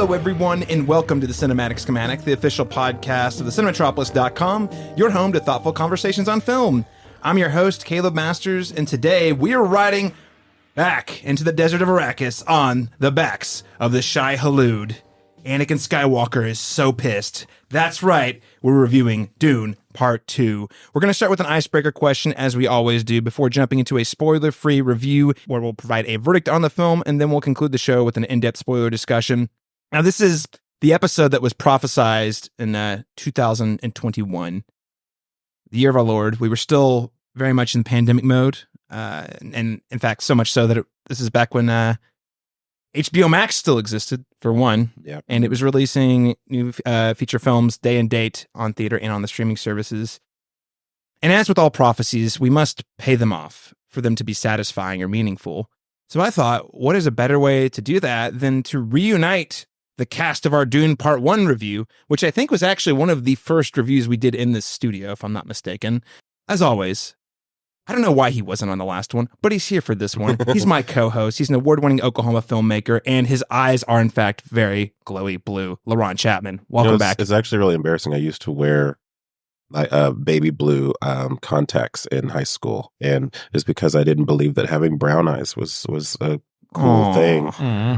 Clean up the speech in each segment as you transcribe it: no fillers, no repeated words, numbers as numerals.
Hello, everyone, and welcome to the Cinematic Schematic, the official podcast of the Cinematropolis.com, your home to thoughtful conversations on film. I'm your host, Caleb Masters, and today we are riding back into the desert of Arrakis on the backs of the Shai Hulud. Anakin Skywalker is so pissed. That's right, we're reviewing Dune Part 2. We're going to start with an icebreaker question, as we always do, before jumping into a spoiler-free review, where we'll provide a verdict on the film, and then we'll conclude the show with an in-depth spoiler discussion. Now, this is the episode that was prophesized in 2021, the year of our Lord. We were still very much in pandemic mode, and in fact, so much so that this is back when HBO Max still existed, for one, and it was releasing new feature films day and date on theater and on the streaming services. And as with all prophecies, we must pay them off for them to be satisfying or meaningful. So I thought, what is a better way to do that than to reunite the cast of our Dune Part 1 review, which I think was actually one of the first reviews we did in this studio, if I'm not mistaken. As always, I don't know why he wasn't on the last one, but he's here for this one. He's my co-host. He's an award-winning Oklahoma filmmaker, and his eyes are, in fact, very glowy blue. Laron Chapman, welcome back. It's actually really embarrassing. I used to wear baby blue contacts in high school, and it's because I didn't believe that having brown eyes was a cool thing.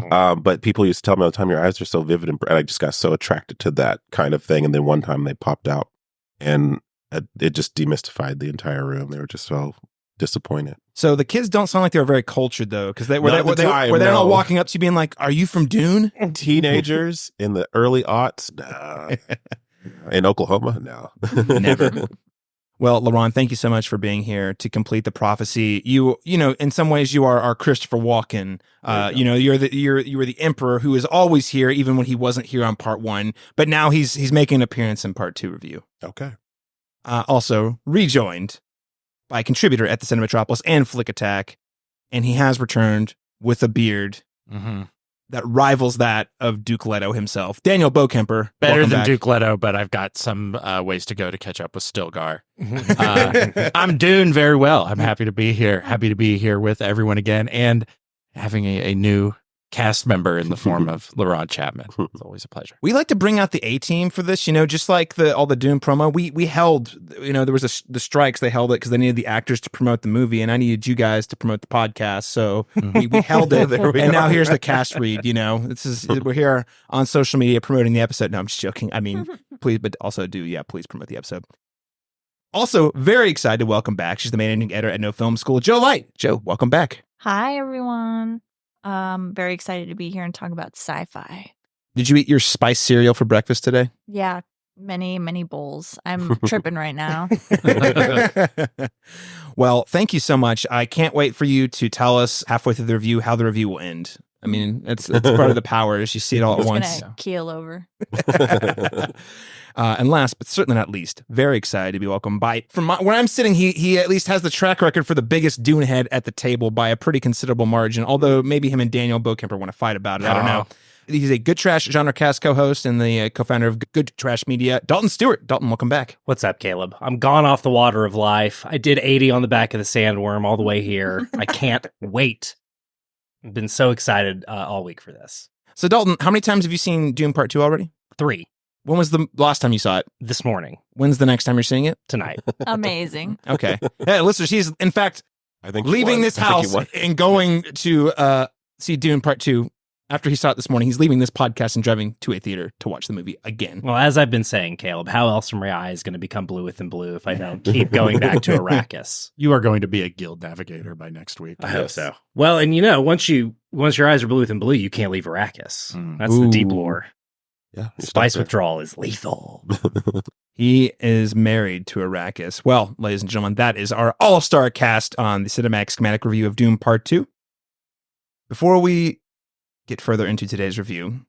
But people used to tell me all the time, your eyes are so vivid, and I just got so attracted to that kind of thing. And then one time they popped out, and it just demystified the entire room. They were just so disappointed. So the kids don't sound like they were very cultured, though, because they were all walking up to you being like, "Are you from Dune?" Teenagers in the early aughts, nah. In Oklahoma, no, never. Well, Laron, thank you so much for being here to complete the prophecy. You know, in some ways, you are our Christopher Walken. You were the Emperor who is always here, even when he wasn't here on Part 1. But now he's making an appearance in Part 2 review. Okay. Also rejoined by a contributor at the Cinematropolis and Flick Attack, and he has returned with a beard that rivals that of Duke Leto himself. Daniel Bokemper. Better than back. Duke Leto, but I've got some ways to go to catch up with Stilgar. I'm doing very well. I'm happy to be here. Happy to be here with everyone again, and having a new cast member in the form of Laron Chapman. It's always a pleasure. We like to bring out the A-team for this, just like all the Dune promo. We held, there was the strikes, they held it because they needed the actors to promote the movie, and I needed you guys to promote the podcast, so we held it, and now here's the cast read, we're here on social media promoting the episode. No, I'm just joking. I mean, please, but also please promote the episode. Also, very excited to welcome back, she's the managing editor at No Film School, Jo Light. Jo, welcome back. Hi, everyone. Very excited to be here and talk about sci-fi. Did you eat your spice cereal for breakfast today? Yeah, many, many bowls. I'm tripping right now. Well, thank you so much. I can't wait for you to tell us halfway through the review how the review will end. I mean, it's part of the power is you see it all at once. Gonna keel over. And last, but certainly not least, very excited to be welcomed by, where I'm sitting, he at least has the track record for the biggest Dune head at the table by a pretty considerable margin, although maybe him and Daniel Bokemper want to fight about it. I don't know. He's a GoodTrash genre cast co-host and the co-founder of GoodTrash Media, Dalton Stuart. Dalton, welcome back. What's up, Caleb? I'm gone off the water of life. I did 80 on the back of the sandworm all the way here. I can't wait. I've been so excited all week for this. So, Dalton, how many times have you seen Dune Part 2 already? 3. When was the last time you saw it? This morning. When's the next time you're seeing it? Tonight. Amazing. Okay. Yeah, listeners, he's, in fact, leaving this house and going to see Dune Part 2 after he saw it this morning. He's leaving this podcast and driving to a theater to watch the movie again. Well, as I've been saying, Caleb, how else are my eyes going to become bluer than blue if I don't keep going back to Arrakis? You are going to be a guild navigator by next week. I hope so. Well, and once your eyes are bluer than blue, you can't leave Arrakis. That's the deep lore. Yeah, spice withdrawal is lethal. He is married to Arrakis. Well, ladies and gentlemen, that is our all-star cast on the Cinematic Schematic review of Dune Part 2. Before we get further into today's review,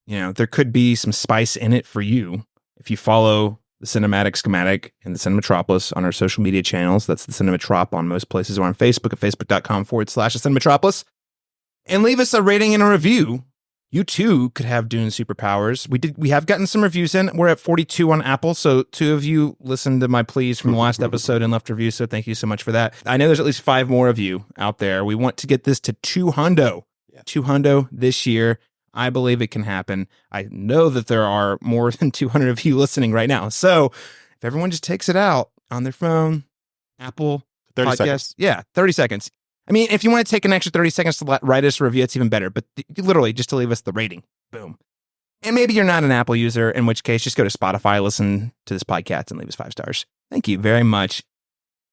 there could be some spice in it for you if you follow the Cinematic Schematic and the Cinematropolis on our social media channels. That's the Cinematrop on most places, or on Facebook at facebook.com/Cinematropolis. And leave us a rating and a review. You too could have Dune superpowers. We have gotten some reviews in. We're at 42 on Apple, so 2 of you listened to my pleas from the last episode and left reviews, so thank you so much for that. I know there's at least 5 more of you out there. We want to get this to 200. 200 this year. I believe it can happen. I know that there are more than 200 of you listening right now. So if everyone just takes it out on their phone, Apple 30 Podcast, seconds. yeah, 30 seconds. I mean, if you want to take an extra 30 seconds to write us a review, it's even better. But literally, just to leave us the rating. Boom. And maybe you're not an Apple user, in which case, just go to Spotify, listen to this podcast, and leave us 5 stars. Thank you very much.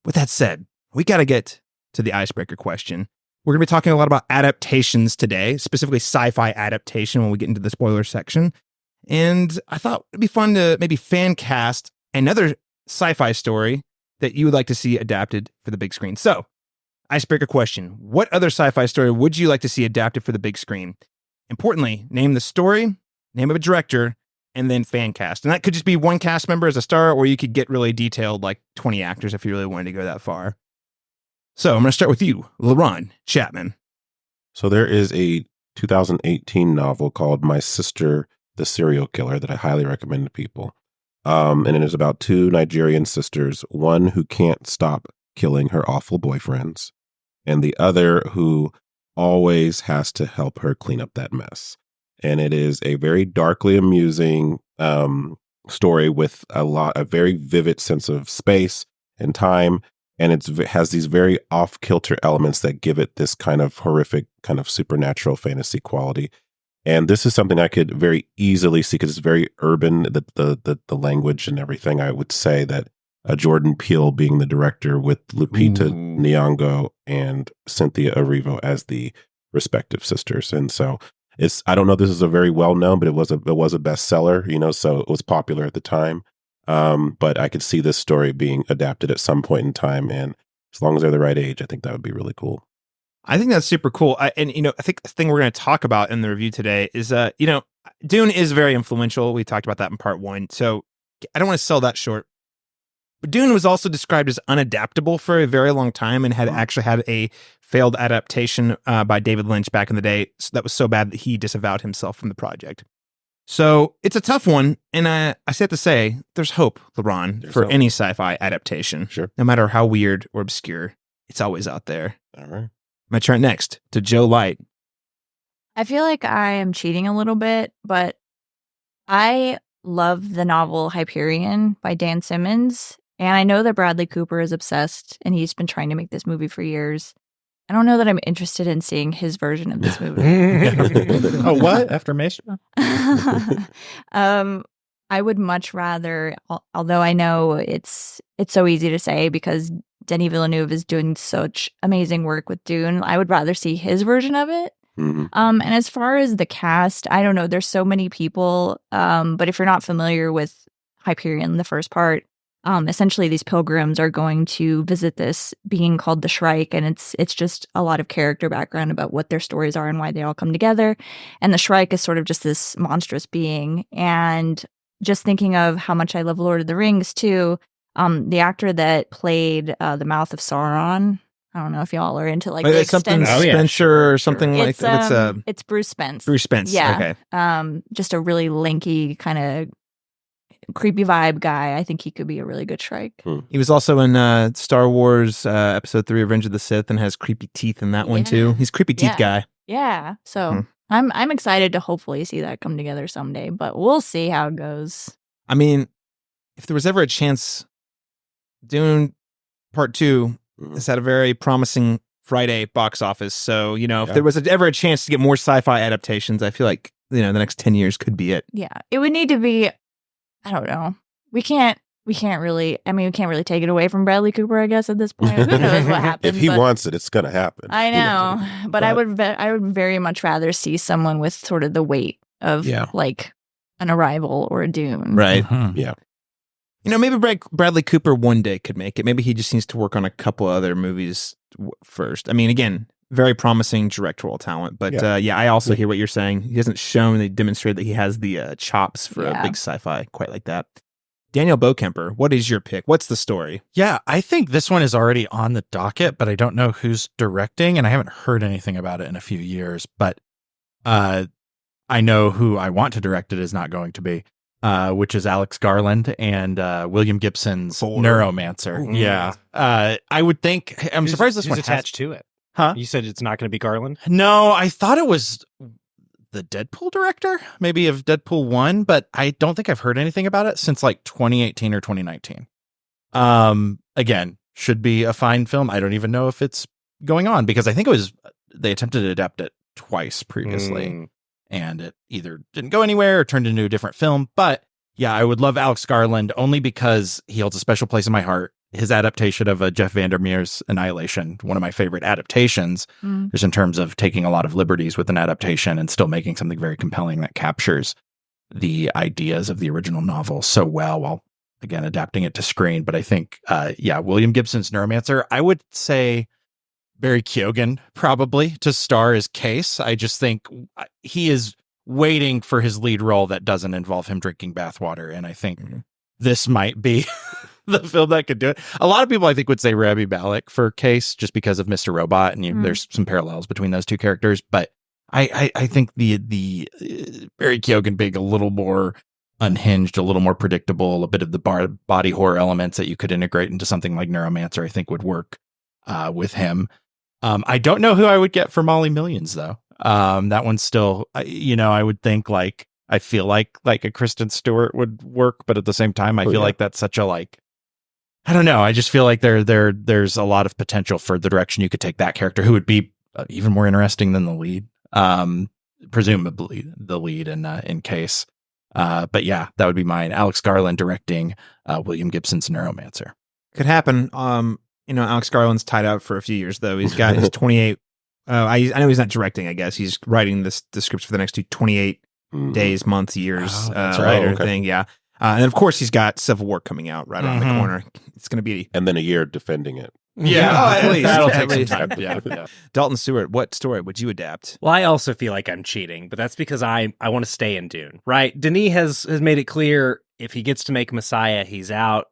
With that said, we got to get to the icebreaker question. We're going to be talking a lot about adaptations today, specifically sci-fi adaptation when we get into the spoiler section. And I thought it'd be fun to maybe fan cast another sci-fi story that you would like to see adapted for the big screen. So, icebreaker question. What other sci-fi story would you like to see adapted for the big screen? Importantly, name the story, name of a director, and then fan cast. And that could just be one cast member as a star, or you could get really detailed, like 20 actors if you really wanted to go that far. So I'm going to start with you, Laron Chapman. So there is a 2018 novel called My Sister, the Serial Killer that I highly recommend to people. And it is about 2 Nigerian sisters, one who can't stop killing her awful boyfriends, and the other who always has to help her clean up that mess. And it is a very darkly amusing story with a very vivid sense of space and time. And it has these very off-kilter elements that give it this kind of horrific, kind of supernatural fantasy quality. And this is something I could very easily see because it's very urban, the language and everything. I would say that Jordan Peele being the director with Lupita Nyong'o and Cynthia Erivo as the respective sisters. And so I don't know, this is a very well-known, but it was a bestseller, so it was popular at the time. But I could see this story being adapted at some point in time. And as long as they're the right age, I think that would be really cool. I think that's super cool. I think the thing we're going to talk about in the review today is, Dune is very influential. We talked about that in part 1. So I don't want to sell that short. But Dune was also described as unadaptable for a very long time and had actually had a failed adaptation by David Lynch back in the day. So that was so bad that he disavowed himself from the project. So it's a tough one, and I have to say, there's hope, Laron, for any sci-fi adaptation. Sure. No matter how weird or obscure, it's always out there. All right. I'm going to turn it next to Joe Light. I feel like I am cheating a little bit, but I love the novel Hyperion by Dan Simmons, and I know that Bradley Cooper is obsessed, and he's been trying to make this movie for years. I don't know that I'm interested in seeing his version of this movie. Oh, what? After Maestro? I would much rather, although I know it's so easy to say because Denis Villeneuve is doing such amazing work with Dune, I would rather see his version of it. Mm-hmm. And as far as the cast, I don't know, there's so many people, but if you're not familiar with Hyperion, the first part, essentially these pilgrims are going to visit this being called the Shrike, and it's just a lot of character background about what their stories are and why they all come together. And the Shrike is sort of just this monstrous being. And just thinking of how much I love Lord of the Rings too, the actor that played the Mouth of Sauron, I don't know if y'all are into like the something extended. Spencer or something like that. It's Bruce Spence. Bruce Spence. Yeah. Okay. Just a really lanky kind of creepy vibe guy. I think he could be a really good Shrike. He was also in Star Wars Episode 3, Revenge of the Sith, and has creepy teeth in that one too. He's a creepy teeth guy. Yeah. So I'm excited to hopefully see that come together someday, but we'll see how it goes. I mean, if there was ever a chance, Dune Part 2 has had a very promising Friday box office. So, if there was ever a chance to get more sci-fi adaptations, I feel like, the next 10 years could be it. Yeah. It would need to be, I don't know. We can't really take it away from Bradley Cooper, I guess, at this point. Who knows what happens? If he wants it, it's going to happen. I know. But I would very much rather see someone with sort of the weight of like an Arrival or a Dune. Right. Yeah. Maybe Bradley Cooper one day could make it. Maybe he just needs to work on a couple other movies first. I mean, again, very promising directorial talent. But I also hear what you're saying. He hasn't demonstrated that he has the chops for a big sci-fi quite like that. Daniel Bokemper, what is your pick? What's the story? Yeah, I think this one is already on the docket, but I don't know who's directing, and I haven't heard anything about it in a few years. But I know who I want to direct it is not going to be. Which is Alex Garland and William Gibson's Neuromancer. Ooh. Yeah. I would think, I'm surprised this who's one attached to it. Huh? You said it's not going to be Garland? No, I thought it was the Deadpool director, maybe of Deadpool 1, but I don't think I've heard anything about it since like 2018 or 2019. Again, should be a fine film. I don't even know if it's going on because I think they attempted to adapt it twice previously and it either didn't go anywhere or turned into a different film. But yeah, I would love Alex Garland only because he holds a special place in my heart. His adaptation of Jeff Vandermeer's Annihilation, one of my favorite adaptations, just in terms of taking a lot of liberties with an adaptation and still making something very compelling that captures the ideas of the original novel so well while, again, adapting it to screen. But I think, William Gibson's Neuromancer, I would say Barry Keoghan probably to star as Case. I just think he is waiting for his lead role that doesn't involve him drinking bathwater. And I think this might be the film that could do it. A lot of people, I think, would say Rami Malek for Case just because of Mr. Robot, and there's some parallels between those two characters. But I think the Barry Keoghan being a little more unhinged, a little more predictable, a bit of the body horror elements that you could integrate into something like Neuromancer, I think would work with him. I don't know who I would get for Molly Millions though. That one's still, I would think I feel like a Kristen Stewart would work, but at the same time, I feel like that's such a I don't know. I just feel like there's a lot of potential for the direction you could take that character, who would be even more interesting than the lead, presumably the lead in Case. But yeah, that would be mine. Alex Garland directing William Gibson's Neuromancer. Could happen. Alex Garland's tied out for a few years though. He's got his 28. I know he's not directing. I guess he's writing the scripts for the next 28 days, months, years. That's right. Later thing. Yeah. And of course, he's got Civil War coming out right around the corner. It's going to be and then a year defending it. At least that'll take some time. Yeah. Dalton Stewart, what story would you adapt? Well, I also feel like I'm cheating, but that's because I want to stay in Dune, right? Denis has made it clear if he gets to make Messiah, he's out.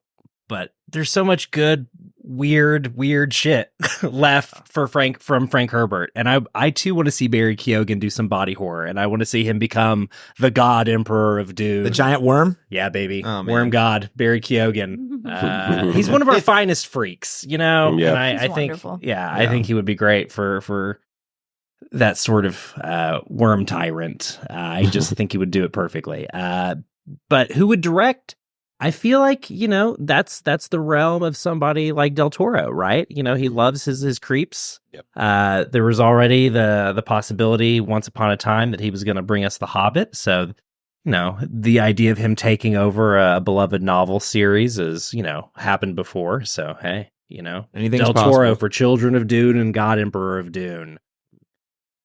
But there's so much good, weird shit left from Frank Herbert. And I too want to see Barry Keoghan do some body horror, and I want to see him become the God Emperor of Dune. The giant worm? Yeah, baby. Worm God, Barry Keoghan. He's one of our finest freaks, Yeah. And I think, wonderful. I think he would be great for that sort of worm tyrant. I just think he would do it perfectly. But who would direct? I feel like, that's the realm of somebody like Del Toro, right? He loves his creeps. Yep. There was already the possibility once upon a time that he was going to bring us The Hobbit. So, the idea of him taking over a beloved novel series has, happened before. So, hey, anything's Del possible. Toro for Children of Dune and God Emperor of Dune.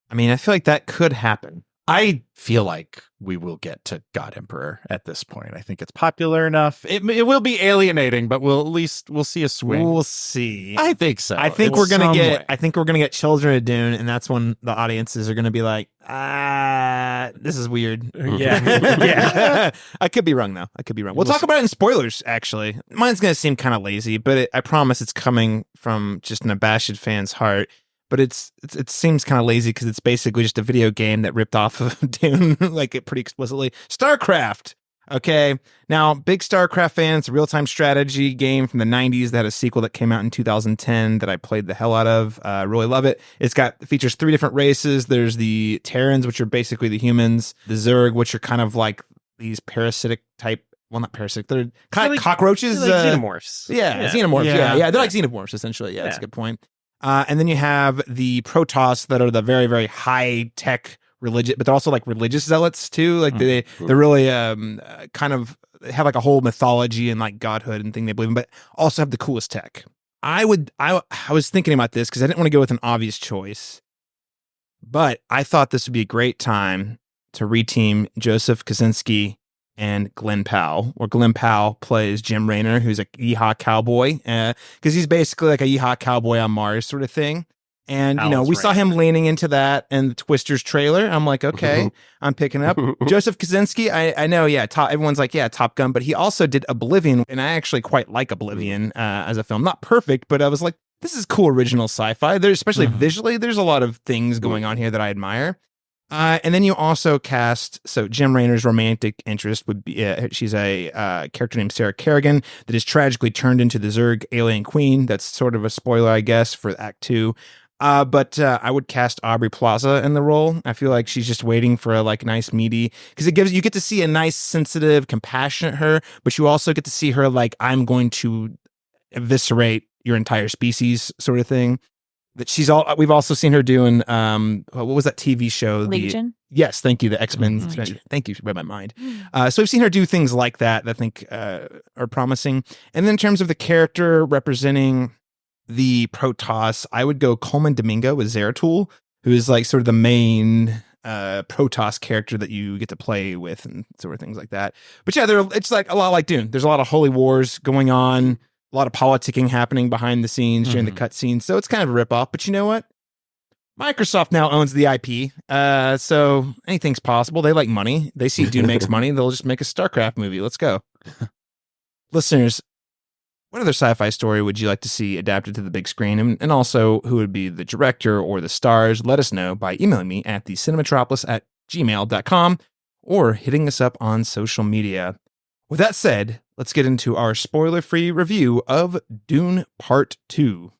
I mean, I feel like that could happen. I feel like we will get to God Emperor at this point. I think it's popular enough. It will be alienating, but we'll see a swing. We'll see. I think so. I think we're gonna get Children of Dune, and that's when the audiences are gonna be like, this is weird. Yeah. I could be wrong though. We'll talk about it in spoilers. Actually, mine's gonna seem kind of lazy, but I promise it's coming from just an abashed fan's heart. But it seems kind of lazy because it's basically just a video game that ripped off of Dune, pretty explicitly. StarCraft. Okay. Now, big StarCraft fans, a real-time strategy game from the 90s that had a sequel that came out in 2010 that I played the hell out of. Really love it. It features 3 different races. There's the Terrans, which are basically the humans. The Zerg, which are kind of like these parasitic type. Well, not parasitic. They're kind of cockroaches. They're like xenomorphs. Yeah, xenomorphs. Yeah. They're like xenomorphs, essentially. Yeah, that's a good point. And then you have the Protoss that are the very, very high tech religious, but they're also like religious zealots too. Like they're really kind of have like a whole mythology and like godhood and thing they believe in, but also have the coolest tech. I was thinking about this because I didn't want to go with an obvious choice, but I thought this would be a great time to reteam Joseph Kosinski and Glenn Powell, where Glenn Powell plays Jim Raynor, who's a yeehaw cowboy, because he's basically like a yeehaw cowboy on Mars sort of thing. And, we saw him leaning into that in the Twisters trailer. I'm like, okay, I'm picking up. Joseph Kosinski, I know, everyone's like, Top Gun, but he also did Oblivion, and I actually quite like Oblivion as a film. Not perfect, but I was like, this is cool original sci-fi. There's especially visually, there's a lot of things going on here that I admire. And then you also cast, so Jim Raynor's romantic interest would be, she's a character named Sarah Kerrigan that is tragically turned into the Zerg alien queen. That's sort of a spoiler, I guess, for Act 2. But I would cast Aubrey Plaza in the role. I feel like she's just waiting for a like nice meaty, because you get to see a nice, sensitive, compassionate her, but you also get to see her like, I'm going to eviscerate your entire species sort of thing. That we've also seen her doing what was that TV show? Legion. Yes, thank you. The X-Men. Thank you. Read my mind. So we've seen her do things like that I think are promising. And then in terms of the character representing the Protoss, I would go Coleman Domingo with Zeratul, who is like sort of the main Protoss character that you get to play with and sort of things like that. But yeah, it's like a lot like Dune. There's a lot of holy wars going on, a lot of politicking happening behind the scenes during the cutscenes. So it's kind of a ripoff. But you know what? Microsoft now owns the IP, so anything's possible. They like money. They see Dune makes money. They'll just make a StarCraft movie. Let's go. Listeners, what other sci-fi story would you like to see adapted to the big screen? And also, who would be the director or the stars? Let us know by emailing me at thecinemetropolis@gmail.com or hitting us up on social media. With that said, let's get into our spoiler-free review of Dune Part 2.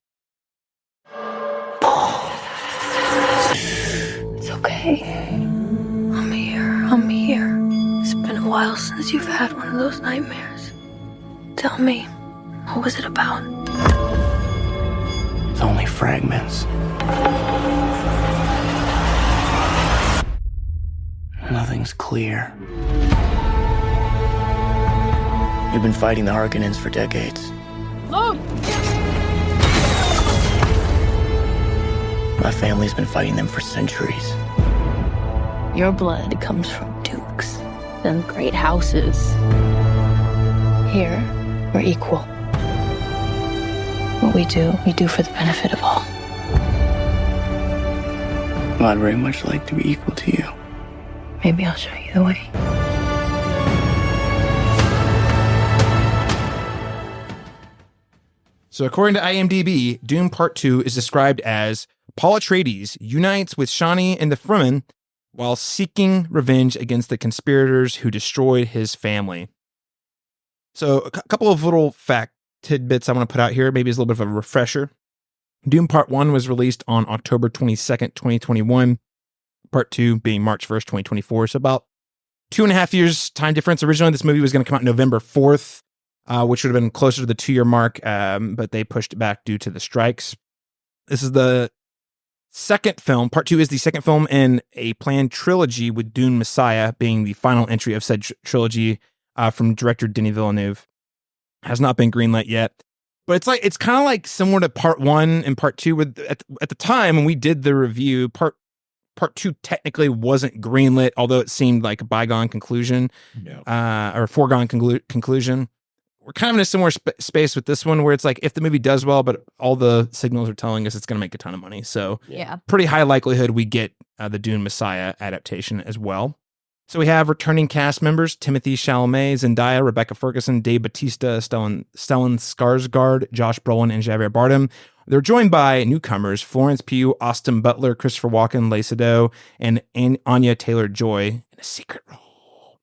It's okay. I'm here. It's been a while since you've had one of those nightmares. Tell me, what was it about? It's only fragments. Nothing's clear. We've been fighting the Harkonnens for decades. Look! My family's been fighting them for centuries. Your blood comes from dukes, then great houses. Here, we're equal. What we do for the benefit of all. Well, I'd very much like to be equal to you. Maybe I'll show you the way. So according to IMDb, Dune Part 2 is described as Paul Atreides unites with Shani and the Fremen while seeking revenge against the conspirators who destroyed his family. So a couple of little fact tidbits I want to put out here, maybe as a little bit of a refresher. Dune Part 1 was released on October 22nd, 2021. Part 2 being March 1st, 2024. So about 2.5 years time difference. Originally, this movie was going to come out November 4th, which would have been closer to the 2-year mark, but they pushed it back due to the strikes. This is the second film. Part 2 is the second film in a planned trilogy, with Dune Messiah being the final entry of said trilogy from director Denis Villeneuve. Has not been greenlit yet. But it's kind of like similar to Part 1 and Part 2. At the time when we did the review, Part 2 technically wasn't greenlit, although it seemed like a bygone conclusion, or a foregone conclusion. We're kind of in a similar space with this one, where it's like, if the movie does well, but all the signals are telling us it's going to make a ton of money. So Yeah. pretty high likelihood we get the Dune Messiah adaptation as well. So we have returning cast members: Timothée Chalamet, Zendaya, Rebecca Ferguson, Dave Bautista, Stellan Skarsgård, Josh Brolin, and Javier Bardem. They're joined by newcomers Florence Pugh, Austin Butler, Christopher Walken, Lea Seydoux, and Anya Taylor-Joy in a secret role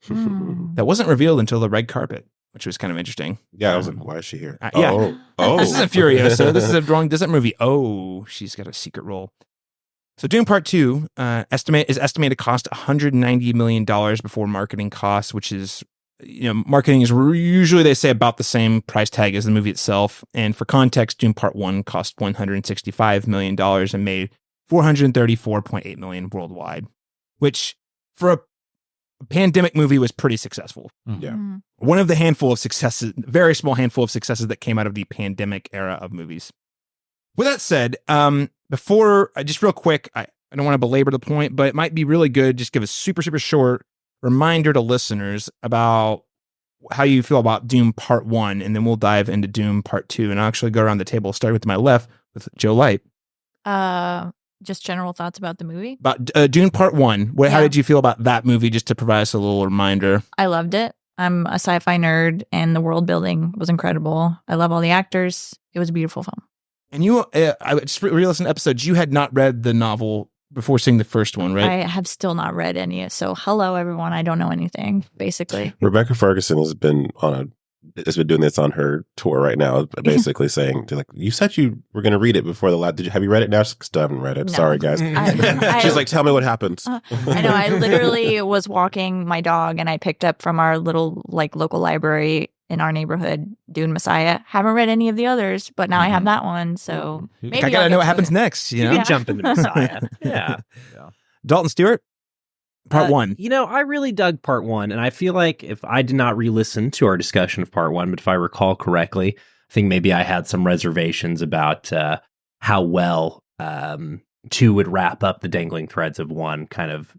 that wasn't revealed until the red carpet, which was kind of interesting. Yeah, I was like, why is she here? Yeah. Oh. This isn't Furiosa. This is a wrong desert movie. Oh, she's got a secret role. So Dune Part 2 is estimated to cost $190 million before marketing costs, which is, marketing is usually, they say, about the same price tag as the movie itself. And for context, Dune Part 1 cost $165 million and made $434.8 million worldwide, which for a pandemic movie was pretty successul. Yeah. One of the handful of successes, very small handful of successes that came out of the pandemic era of movies. With that said, before, just real quick, I don't want to belabor the point, but it might be really good, just give a super, super short reminder to listeners about how you feel about Dune Part 1, and then we'll dive into Dune Part 2. And I'll actually go around the table, starting with my left with Joe Light. Just general thoughts about the movie. About Dune Part 1. How did you feel about that movie, just to provide us a little reminder? I loved it. I'm a sci-fi nerd, and the world building was incredible. I love all the actors. It was a beautiful film. And you, I just re-listened to episodes. You had not read the novel before seeing the first one, right? I have still not read any. So hello, everyone. I don't know anything, basically. Rebecca Ferguson has been on a has been doing this on her tour right now, basically saying, like, you said you were going to read it before the last. Have you read it now? Still haven't read it. No. Sorry, guys. She's like, tell me what happens. I know. I literally was walking my dog and I picked up from our little local library in our neighborhood, Dune Messiah. Haven't read any of the others, but now I have that one. So maybe I gotta know what happens next. You know, can jump into Messiah. Yeah. Dalton Stuart, part one. I really dug part one, and I feel like if I did not re-listen to our discussion of part one, but if I recall correctly, I think maybe I had some reservations about how well two would wrap up the dangling threads of one, kind of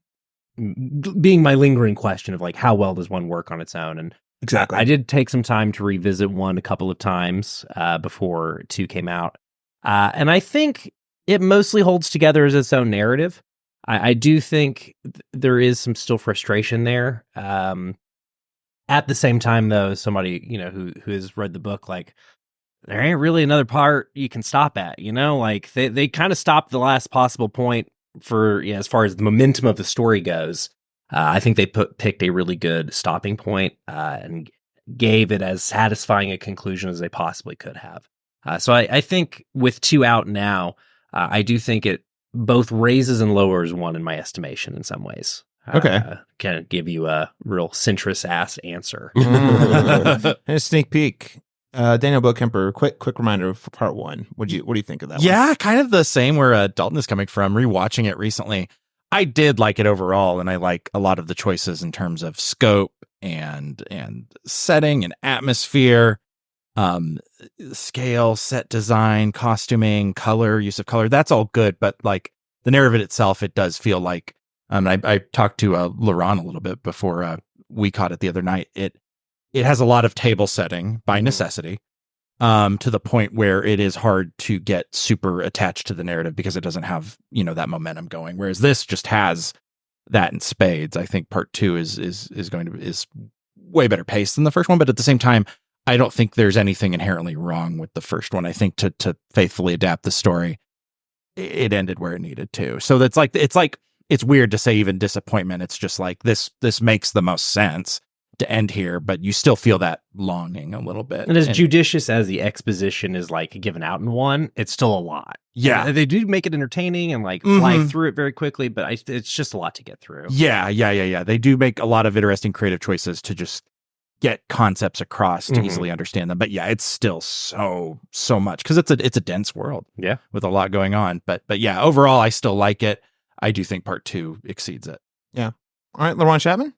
being my lingering question of like, how well does one work on its own? And Exactly. I did take some time to revisit one a couple of times before two came out. And I think it mostly holds together as its own narrative. I do think there is some still frustration there. At the same time, though, somebody, who has read the book, like, there ain't really another part you can stop at, like they kind of stopped the last possible point for, as far as the momentum of the story goes. I think they picked a really good stopping point and gave it as satisfying a conclusion as they possibly could have. So I think with two out now, I do think it both raises and lowers one in my estimation in some ways. Okay. Kind of give you a real centrist-ass answer. And a sneak peek. Daniel Bokemper, quick reminder for part one. What do you think of that one? Yeah, kind of the same where Dalton is coming from. Rewatching it recently, I did like it overall, and I like a lot of the choices in terms of scope and setting and atmosphere, scale, set design, costuming, color, use of color. That's all good, but like the narrative itself, it does feel like. I talked to Laron a little bit before we caught it the other night. It has a lot of table setting by necessity. To the point where it is hard to get super attached to the narrative because it doesn't have, that momentum going. Whereas this just has that in spades. I think part two is way better paced than the first one, but at the same time, I don't think there's anything inherently wrong with the first one. I think to faithfully adapt the story, it ended where it needed to. So it's weird to say even disappointment. It's just like this makes the most sense to end here, but you still feel that longing a little bit. And as judicious as the exposition is like given out in one, it's still a lot. Yeah. They do make it entertaining and like fly through it very quickly, but it's just a lot to get through. Yeah. They do make a lot of interesting creative choices to just get concepts across to easily understand them. But yeah, it's still so much because it's a dense world. Yeah. With a lot going on. But yeah, overall, I still like it. I do think part two exceeds it. Yeah. All right, Laron Chapman?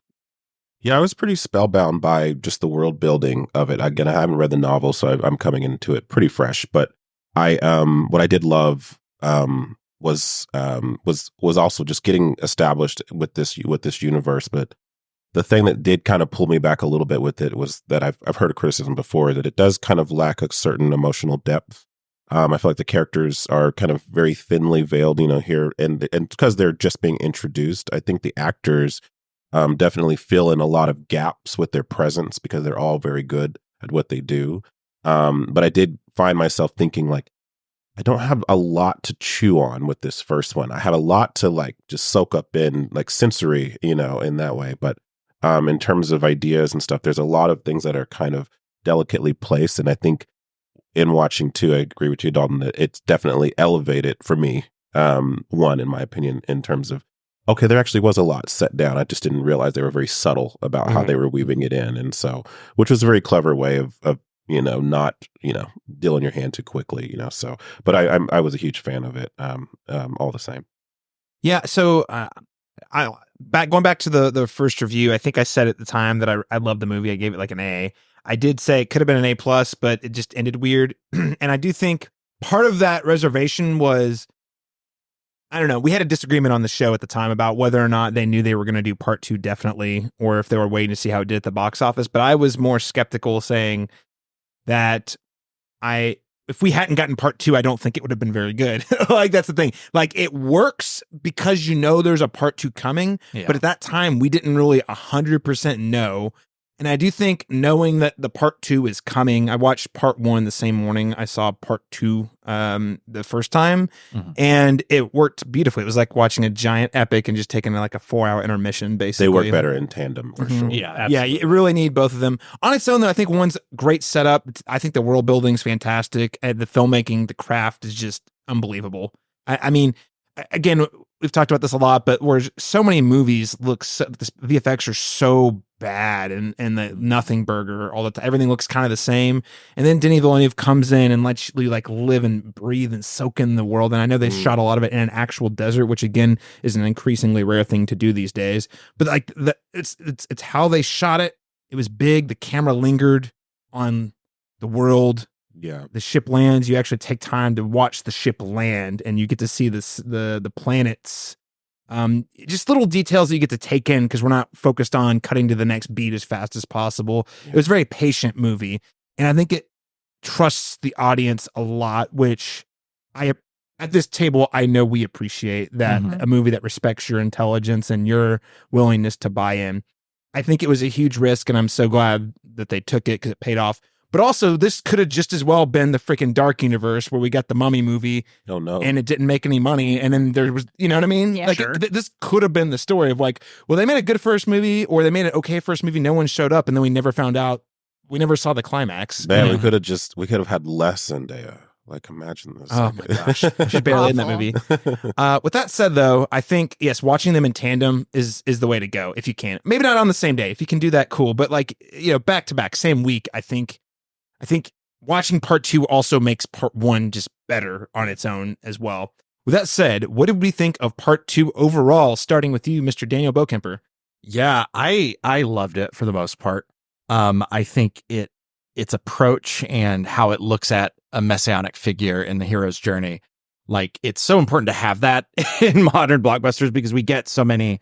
Yeah, I was pretty spellbound by just the world building of it. Again, I haven't read the novel, so I'm coming into it pretty fresh. But what I did love was also just getting established with this universe. But the thing that did kind of pull me back a little bit with it was that I've heard a criticism before that it does kind of lack a certain emotional depth. I feel like the characters are kind of very thinly veiled, here, and because they're just being introduced, I think the actors definitely fill in a lot of gaps with their presence because they're all very good at what they do. But I did find myself thinking like, I don't have a lot to chew on with this first one. I had a lot to like just soak up in like sensory, in that way. But in terms of ideas and stuff, there's a lot of things that are kind of delicately placed. And I think in watching two, I agree with you, Dalton, that it's definitely elevated for me. One, in my opinion, in terms of, okay, there actually was a lot set down. I just didn't realize they were very subtle about how they were weaving it in. And so, which was a very clever way of not, dealing your hand too quickly, so, but I was a huge fan of it, all the same. Yeah. So, going back to the first review, I think I said at the time that I loved the movie. I gave it like an A. I did say it could have been an A+, but it just ended weird. And I do think part of that reservation was, I don't know, we had a disagreement on the show at the time about whether or not they knew they were going to do part two definitely, or if they were waiting to see how it did at the box office. But I was more skeptical, saying that if we hadn't gotten part two, I don't think it would have been very good. Like, that's the thing. Like, it works because there's a part two coming. Yeah. But at that time, we didn't really 100% know. And I do think knowing that the part 2 is coming, I watched part 1 the same morning I saw part 2 the first time, and it worked beautifully. It was like watching a giant epic and just taking like a 4-hour intermission, basically. They work better in tandem, for sure. Yeah, absolutely. Yeah, you really need both of them. On its own, though, I think one's great setup. I think the world building's fantastic, and the filmmaking, the craft is just unbelievable. I mean, again, we've talked about this a lot, but where so many movies the VFX are so bad, and the nothing burger all the time, everything looks kind of the same. And then Denis Villeneuve comes in and lets you like live and breathe and soak in the world. And I know they shot a lot of it in an actual desert, which again is an increasingly rare thing to do these days. But like it's how they shot it. It was big. The camera lingered on the world. Yeah. The ship lands. You actually take time to watch the ship land, and you get to see the planets. Just little details that you get to take in, because we're not focused on cutting to the next beat as fast as possible. It was a very patient movie, and I think it trusts the audience a lot, which at this table, I know we appreciate that a movie that respects your intelligence and your willingness to buy in. I think it was a huge risk, and I'm so glad that they took it because it paid off. But also, this could have just as well been the freaking Dark Universe where we got the Mummy movie, and it didn't make any money. And then there was, you know what I mean? Yeah, like sure. This could have been the story of like, well, they made a good first movie, or they made an okay first movie. No one showed up, and then we never found out. We never saw the climax. Man, we could have had less Zendaya. Like, imagine this. Oh my gosh, she's barely in that movie. With that said, though, I think yes, watching them in tandem is the way to go if you can. Maybe not on the same day. If you can do that, cool. But like, you know, back to back, same week. I think watching part 2 also makes part 1 just better on its own as well. With that said, what did we think of part 2 overall? Starting with you, Mr. Daniel Bokemper. Yeah, I loved it for the most part. I think its approach and how it looks at a messianic figure in the hero's journey, like it's so important to have that in modern blockbusters, because we get so many,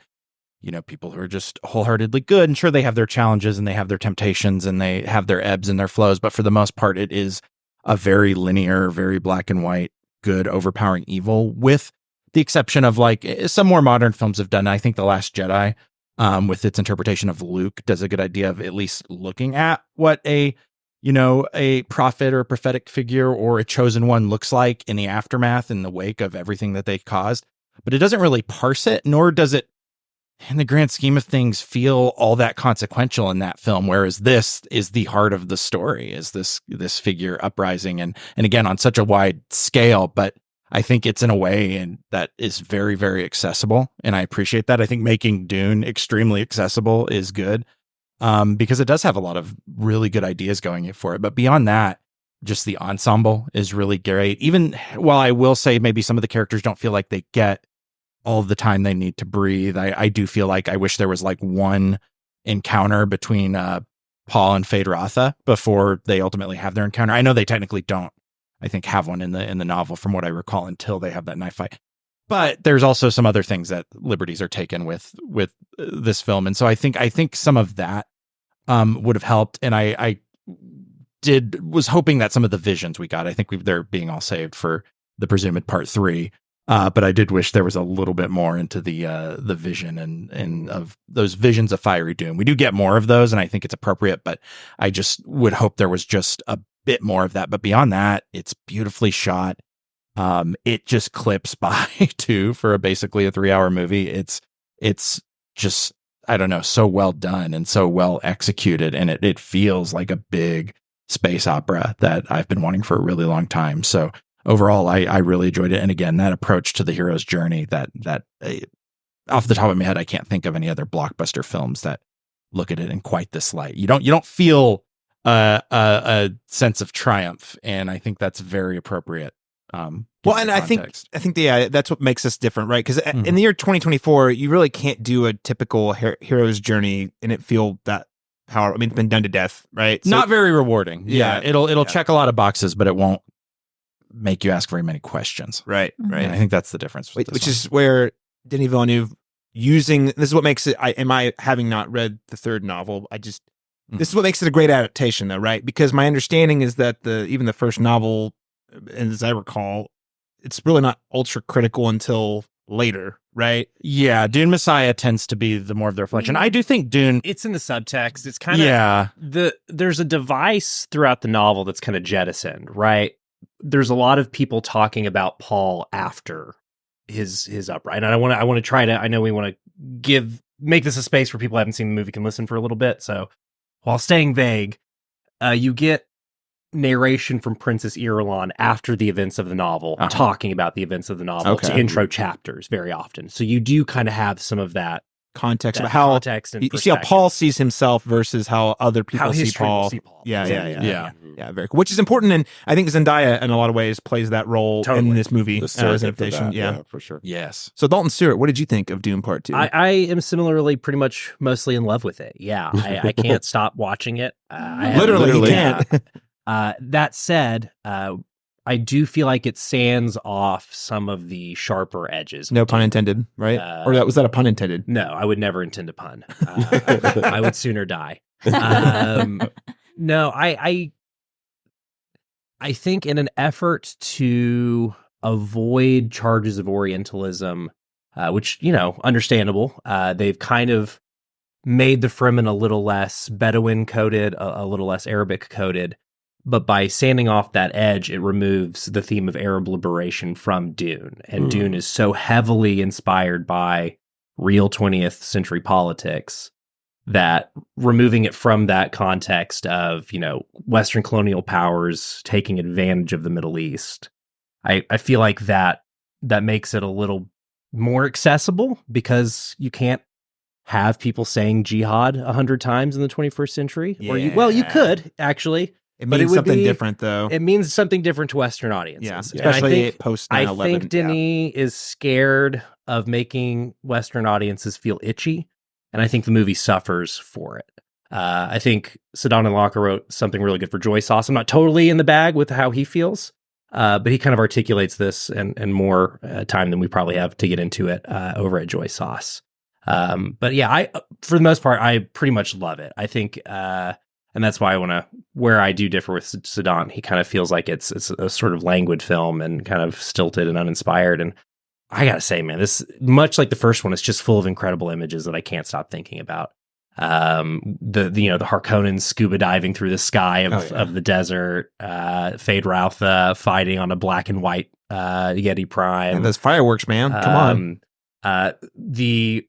you know, people who are just wholeheartedly good, and sure, they have their challenges and they have their temptations and they have their ebbs and their flows, but for the most part, it is a very linear, very black and white, good overpowering evil, with the exception of like some more modern films have done. I think The Last Jedi, with its interpretation of Luke, does a good idea of at least looking at what a prophet or a prophetic figure or a chosen one looks like in the aftermath, in the wake of everything that they caused. But it doesn't really parse it, nor does it, in the grand scheme of things, feel all that consequential in that film. Whereas this is the heart of the story, is this figure uprising, and again, on such a wide scale. But I think it's in a way that is very, very accessible. And I appreciate that. I think making Dune extremely accessible is good. Because it does have a lot of really good ideas going for it. But beyond that, just the ensemble is really great. Even while I will say maybe some of the characters don't feel like they get all of the time they need to breathe, I do feel like I wish there was like one encounter between Paul and Feyd-Rautha before they ultimately have their encounter. I know they technically don't, I think, have one in the novel from what I recall until they have that knife fight. But there's also some other things that liberties are taken with this film. And so I think some of that would have helped. And I was hoping that some of the visions we got, I think they're being all saved for the presumed part 3. But I did wish there was a little bit more into the vision and of those visions of fiery doom. We do get more of those, and I think it's appropriate, but I just would hope there was just a bit more of that. But beyond that, it's beautifully shot. It just clips by too for basically a 3-hour movie. It's just, I don't know, so well done and so well executed. And it feels like a big space opera that I've been wanting for a really long time. So overall, I really enjoyed it. And again, that approach to the hero's journey that off the top of my head, I can't think of any other blockbuster films that look at it in quite this light. You don't feel a sense of triumph. And I think that's very appropriate. Well, and I think that's what makes us different, right? Because in the year 2024, you really can't do a typical hero's journey and it feel that power. I mean, it's been done to death, right? So, not very rewarding. Yeah, it'll check a lot of boxes, but it won't make you ask very many questions. Right. And I think that's the difference. Which is where Denis Villeneuve this is what makes it. Having not read the third novel, this is what makes it a great adaptation, though, right? Because my understanding is that even the first novel, and as I recall, it's really not ultra critical until later, right? Yeah, Dune Messiah tends to be the more of the reflection. I do think Dune. It's in the subtext. It's kind of there's a device throughout the novel that's kind of jettisoned, right? There's a lot of people talking about Paul after his upright, and I want to try to. I know we want to make this a space where people who haven't seen the movie can listen for a little bit. So while staying vague, you get narration from Princess Irulan after the events of the novel, talking about the events of the novel to intro chapters very often. So you do kind of have some of that context about how context and you see how Paul sees himself versus how other people see Paul. Yeah. Very cool. Which is important, and I think Zendaya in a lot of ways plays that role in this movie as an adaptation. Yeah, for sure. Yes. So Dalton Stewart, what did you think of Dune Part Two? I am similarly pretty much mostly in love with it. Yeah, I can't stop watching it. Literally can't. That said, I do feel like it sands off some of the sharper edges. No pun intended, right? Or was that a pun intended? No, I would never intend a pun. I would sooner die. No, I think in an effort to avoid charges of Orientalism, which, understandable, they've kind of made the Fremen a little less Bedouin coded, a little less Arabic coded. But by sanding off that edge, it removes the theme of Arab liberation from Dune. And Dune is so heavily inspired by real 20th century politics that removing it from that context of, Western colonial powers taking advantage of the Middle East, I feel like that makes it a little more accessible, because you can't have people saying jihad 100 times in the 21st century. Yeah. Or you could, actually. It means something different, though. It means something different to Western audiences. Yeah, especially post 9/11. I think Denis is scared of making Western audiences feel itchy, and I think the movie suffers for it. I think Sedona Locker wrote something really good for Joy Sauce. I'm not totally in the bag with how he feels, but he kind of articulates this in more time than we probably have to get into it over at Joy Sauce. But yeah, for the most part, I pretty much love it. I think... and that's why where I do differ with Sedon, he kind of feels like it's a sort of languid film and kind of stilted and uninspired. And I gotta say, man, this, much like the first one, it's just full of incredible images that I can't stop thinking about. The Harkonnens scuba diving through the sky of the desert, Fade Routha fighting on a black and white Yeti Prime. And those fireworks, man. Come on. The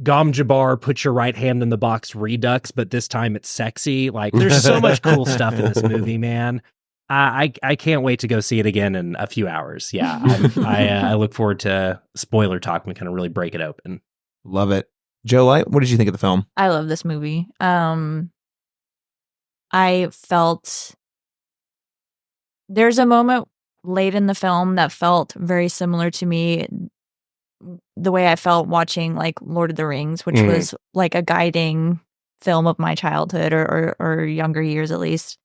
Gom Jabbar, put your right hand in the box Redux, but this time it's sexy. Like, there's so much cool stuff in this movie, man. I can't wait to go see it again in a few hours. Yeah, I look forward to spoiler talk and kind of really break it open. Love it. Joe Light, what did you think of the film? I love this movie. I felt there's a moment late in the film that felt very similar to me, the way I felt watching like Lord of the Rings, which was like a guiding film of my childhood or younger years at least.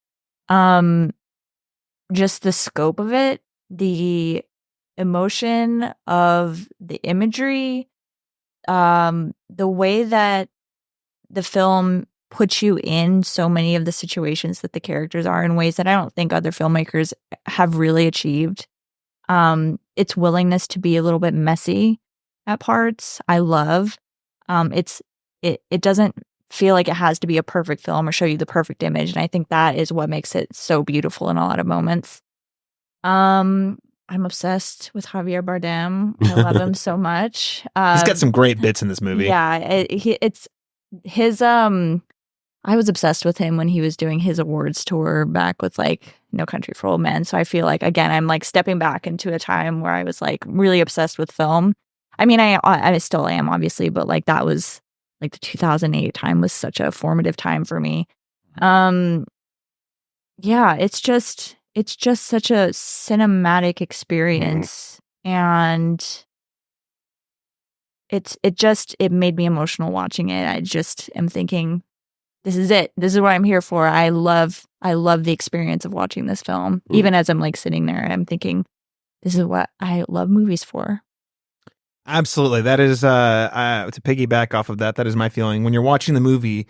Just the scope of it, the emotion of the imagery, the way that the film puts you in so many of the situations that the characters are in ways that I don't think other filmmakers have really achieved. Its willingness to be a little bit messy at parts, I love. It doesn't feel like it has to be a perfect film or show you the perfect image, and I think that is what makes it so beautiful in a lot of moments. I'm obsessed with Javier Bardem. I love him so much. He's got some great bits in this movie. Yeah, it's his. I was obsessed with him when he was doing his awards tour back with like No Country for Old Men. So I feel like, again, I'm like stepping back into a time where I was like really obsessed with film. I mean, I still am, obviously, but like that was like the 2008 time was such a formative time for me. Yeah, it's just such a cinematic experience, and it made me emotional watching it. I just am thinking, this is it. This is what I'm here for. I love the experience of watching this film. Even as I'm like sitting there, I'm thinking, this is what I love movies for. Absolutely. That is to piggyback off of that is my feeling. When you're watching the movie,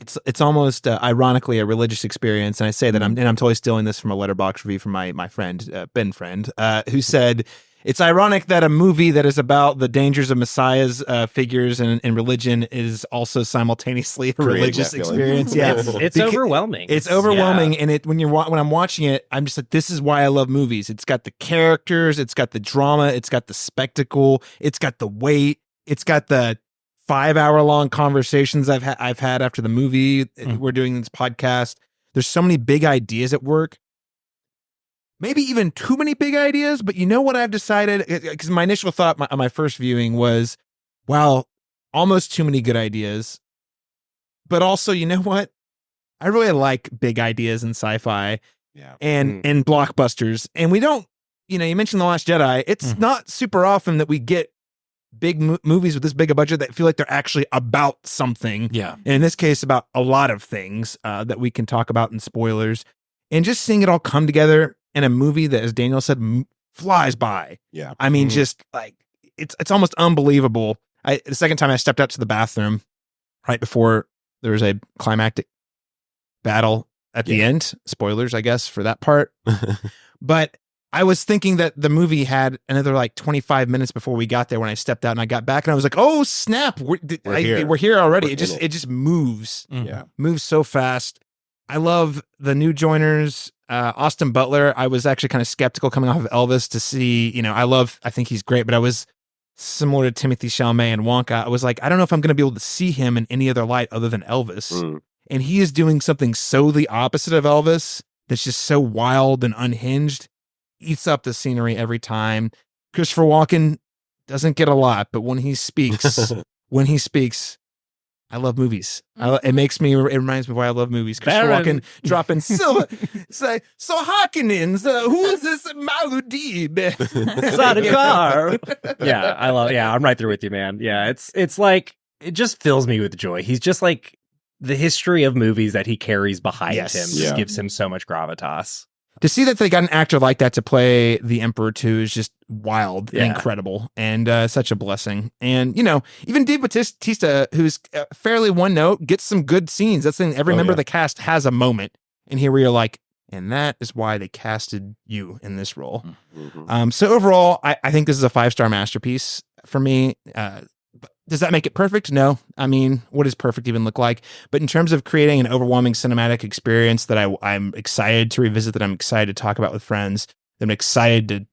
it's almost ironically a religious experience. And I say that I'm totally stealing this from a Letterboxd review from my friend, Ben Friend, who said, It's ironic that a movie that is about the dangers of Messiah's figures and religion is also simultaneously a religious experience. Yeah, it's overwhelming. It's overwhelming, and when I'm watching it, I'm just like, this is why I love movies. It's got the characters, it's got the drama, it's got the spectacle, it's got the weight, it's got the 5-hour-long conversations I've had after the movie. We're doing this podcast. There's so many big ideas at work. Maybe even too many big ideas, but you know what I've decided? Because my initial thought on my first viewing was, wow, almost too many good ideas. But also, you know what? I really like big ideas in sci-fi and blockbusters. And we don't, you mentioned The Last Jedi. It's not super often that we get big movies with this big a budget that feel like they're actually about something. Yeah. And in this case, about a lot of things that we can talk about in spoilers. And just seeing it all come together in a movie that, as Daniel said, flies by. Yeah. I mean, just like, it's almost unbelievable. The second time I stepped out to the bathroom right before there was a climactic battle at the end. Spoilers, I guess, for that part. But I was thinking that the movie had another like 25 minutes before we got there when I stepped out, and I got back and I was like, oh snap, we're here already. It just moves. Yeah. Moves so fast. I love the new joiners. Austin Butler, I was actually kind of skeptical coming off of Elvis to see, I think he's great, but I was similar to Timothée Chalamet and Wonka. I was like, I don't know if I'm going to be able to see him in any other light other than Elvis. And he is doing something so the opposite of Elvis that's just so wild and unhinged. Eats up the scenery every time. Christopher Walken doesn't get a lot, but when he speaks, I love movies. It reminds me of why I love movies. Christopher Walken dropping silver. Say, so Harkonnens, who is this melody? Yeah, I'm right there with you, man. Yeah, it's like, it just fills me with joy. He's just like, the history of movies that he carries behind him just gives him so much gravitas. To see that they got an actor like that to play the Emperor too is just wild and incredible, and such a blessing. And even Dave Bautista, who's fairly one note, gets some good scenes. That's the thing. Every member of the cast has a moment, and here we are like, and that is why they casted you in this role. So overall, I think this is a 5-star masterpiece for me. Does that make it perfect? No. I mean, what does perfect even look like? But in terms of creating an overwhelming cinematic experience that I'm excited to revisit, that I'm excited to talk about with friends, that I'm excited to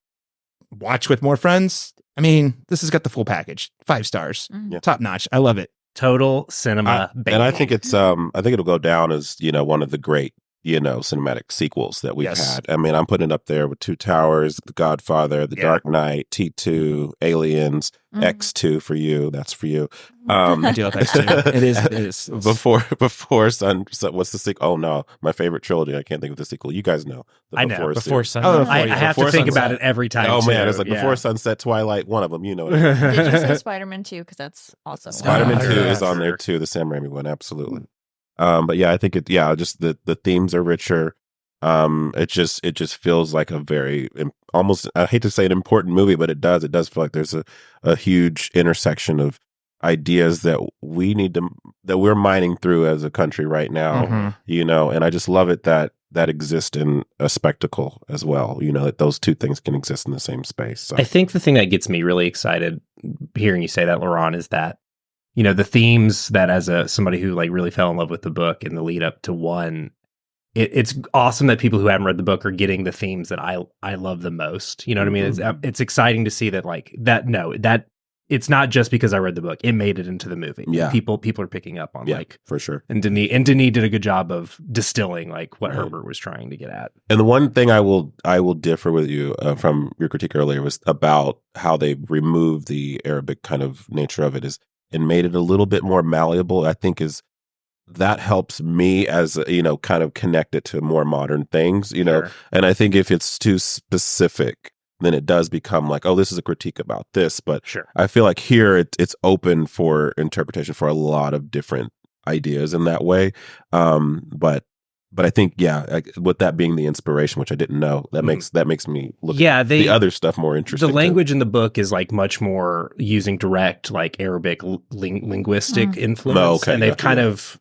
watch with more friends, I mean, this has got the full package. 5 stars. Top notch. I love it. Total cinema. And I think it'll go down as, one of the great, cinematic sequels that we've had. I mean, I'm putting it up there with Two Towers, The Godfather, The Dark Knight, T2, Aliens, X2 for you. That's for you. I do love X2. It is. Before Sun. What's the sequel? Oh no, my favorite trilogy. I can't think of the sequel. You guys know. Before Sunset. I have to think about it every time. Oh man, it's like Before Sunset, Twilight. One of them. You know. Did you say Spider-Man 2? Because that's awesome. Spider-Man 2 is on there too. The Sam Raimi one, absolutely. But yeah, I think just the themes are richer. It just feels like a very almost, I hate to say an important movie, but it does feel like there's a huge intersection of ideas that we're mining through as a country right now, and I just love it that exist in a spectacle as well, that those two things can exist in the same space. So. I think the thing that gets me really excited hearing you say that, Laron, is that the themes that as somebody who like really fell in love with the book in the lead up to one, it's awesome that people who haven't read the book are getting the themes that I love the most. You know what I mean? It's exciting to see that like that. No, that it's not just because I read the book. It made it into the movie. Yeah, people are picking up on like for sure. And Denis did a good job of distilling like what Herbert was trying to get at. And the one thing I will differ with you from your critique earlier was about how they removed the Arabic kind of nature of it and made it a little bit more malleable. I think that helps me as kind of connect it to more modern things, Sure. And I think if it's too specific, then it does become like, oh, this is a critique about this. But sure. I feel like here it's open for interpretation for a lot of different ideas in that way. But I think, with that being the inspiration, which I didn't know, that makes me look at the other stuff more interesting. The language in the book is like much more using direct like Arabic linguistic influence, and they've kind of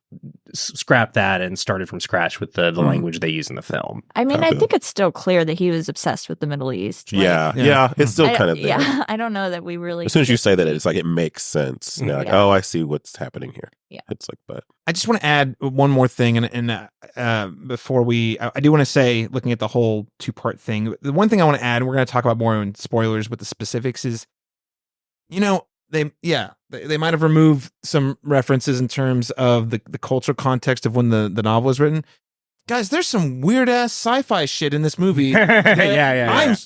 scrapped that and started from scratch with the language they use in the film. I mean, I think it's still clear that he was obsessed with the Middle East. Yeah. It's still kind of there. Yeah, I don't know that we really. As soon as you say that, it's like it makes sense. You're like, oh, I see what's happening here. Yeah. It's like, but I just want to add one more thing, and before I do want to say, looking at the whole 2-part thing, the one thing I want to add, and we're going to talk about more in spoilers with the specifics, is, they might have removed some references in terms of the cultural context of when the novel was written. Guys, there's some weird ass sci-fi shit in this movie. I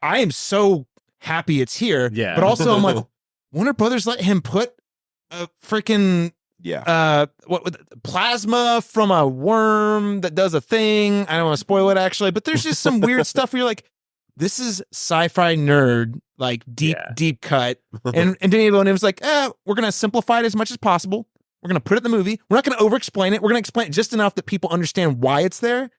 am so happy it's here. Yeah. But also I'm like, Warner Brothers let him put a freaking plasma from a worm that does a thing. I don't want to spoil it actually, but there's just some weird stuff where you're like, this is sci-fi nerd, like deep cut. And Denis Villeneuve was like, we're going to simplify it as much as possible. We're going to put it in the movie. We're not going to over-explain it. We're going to explain it just enough that people understand why it's there.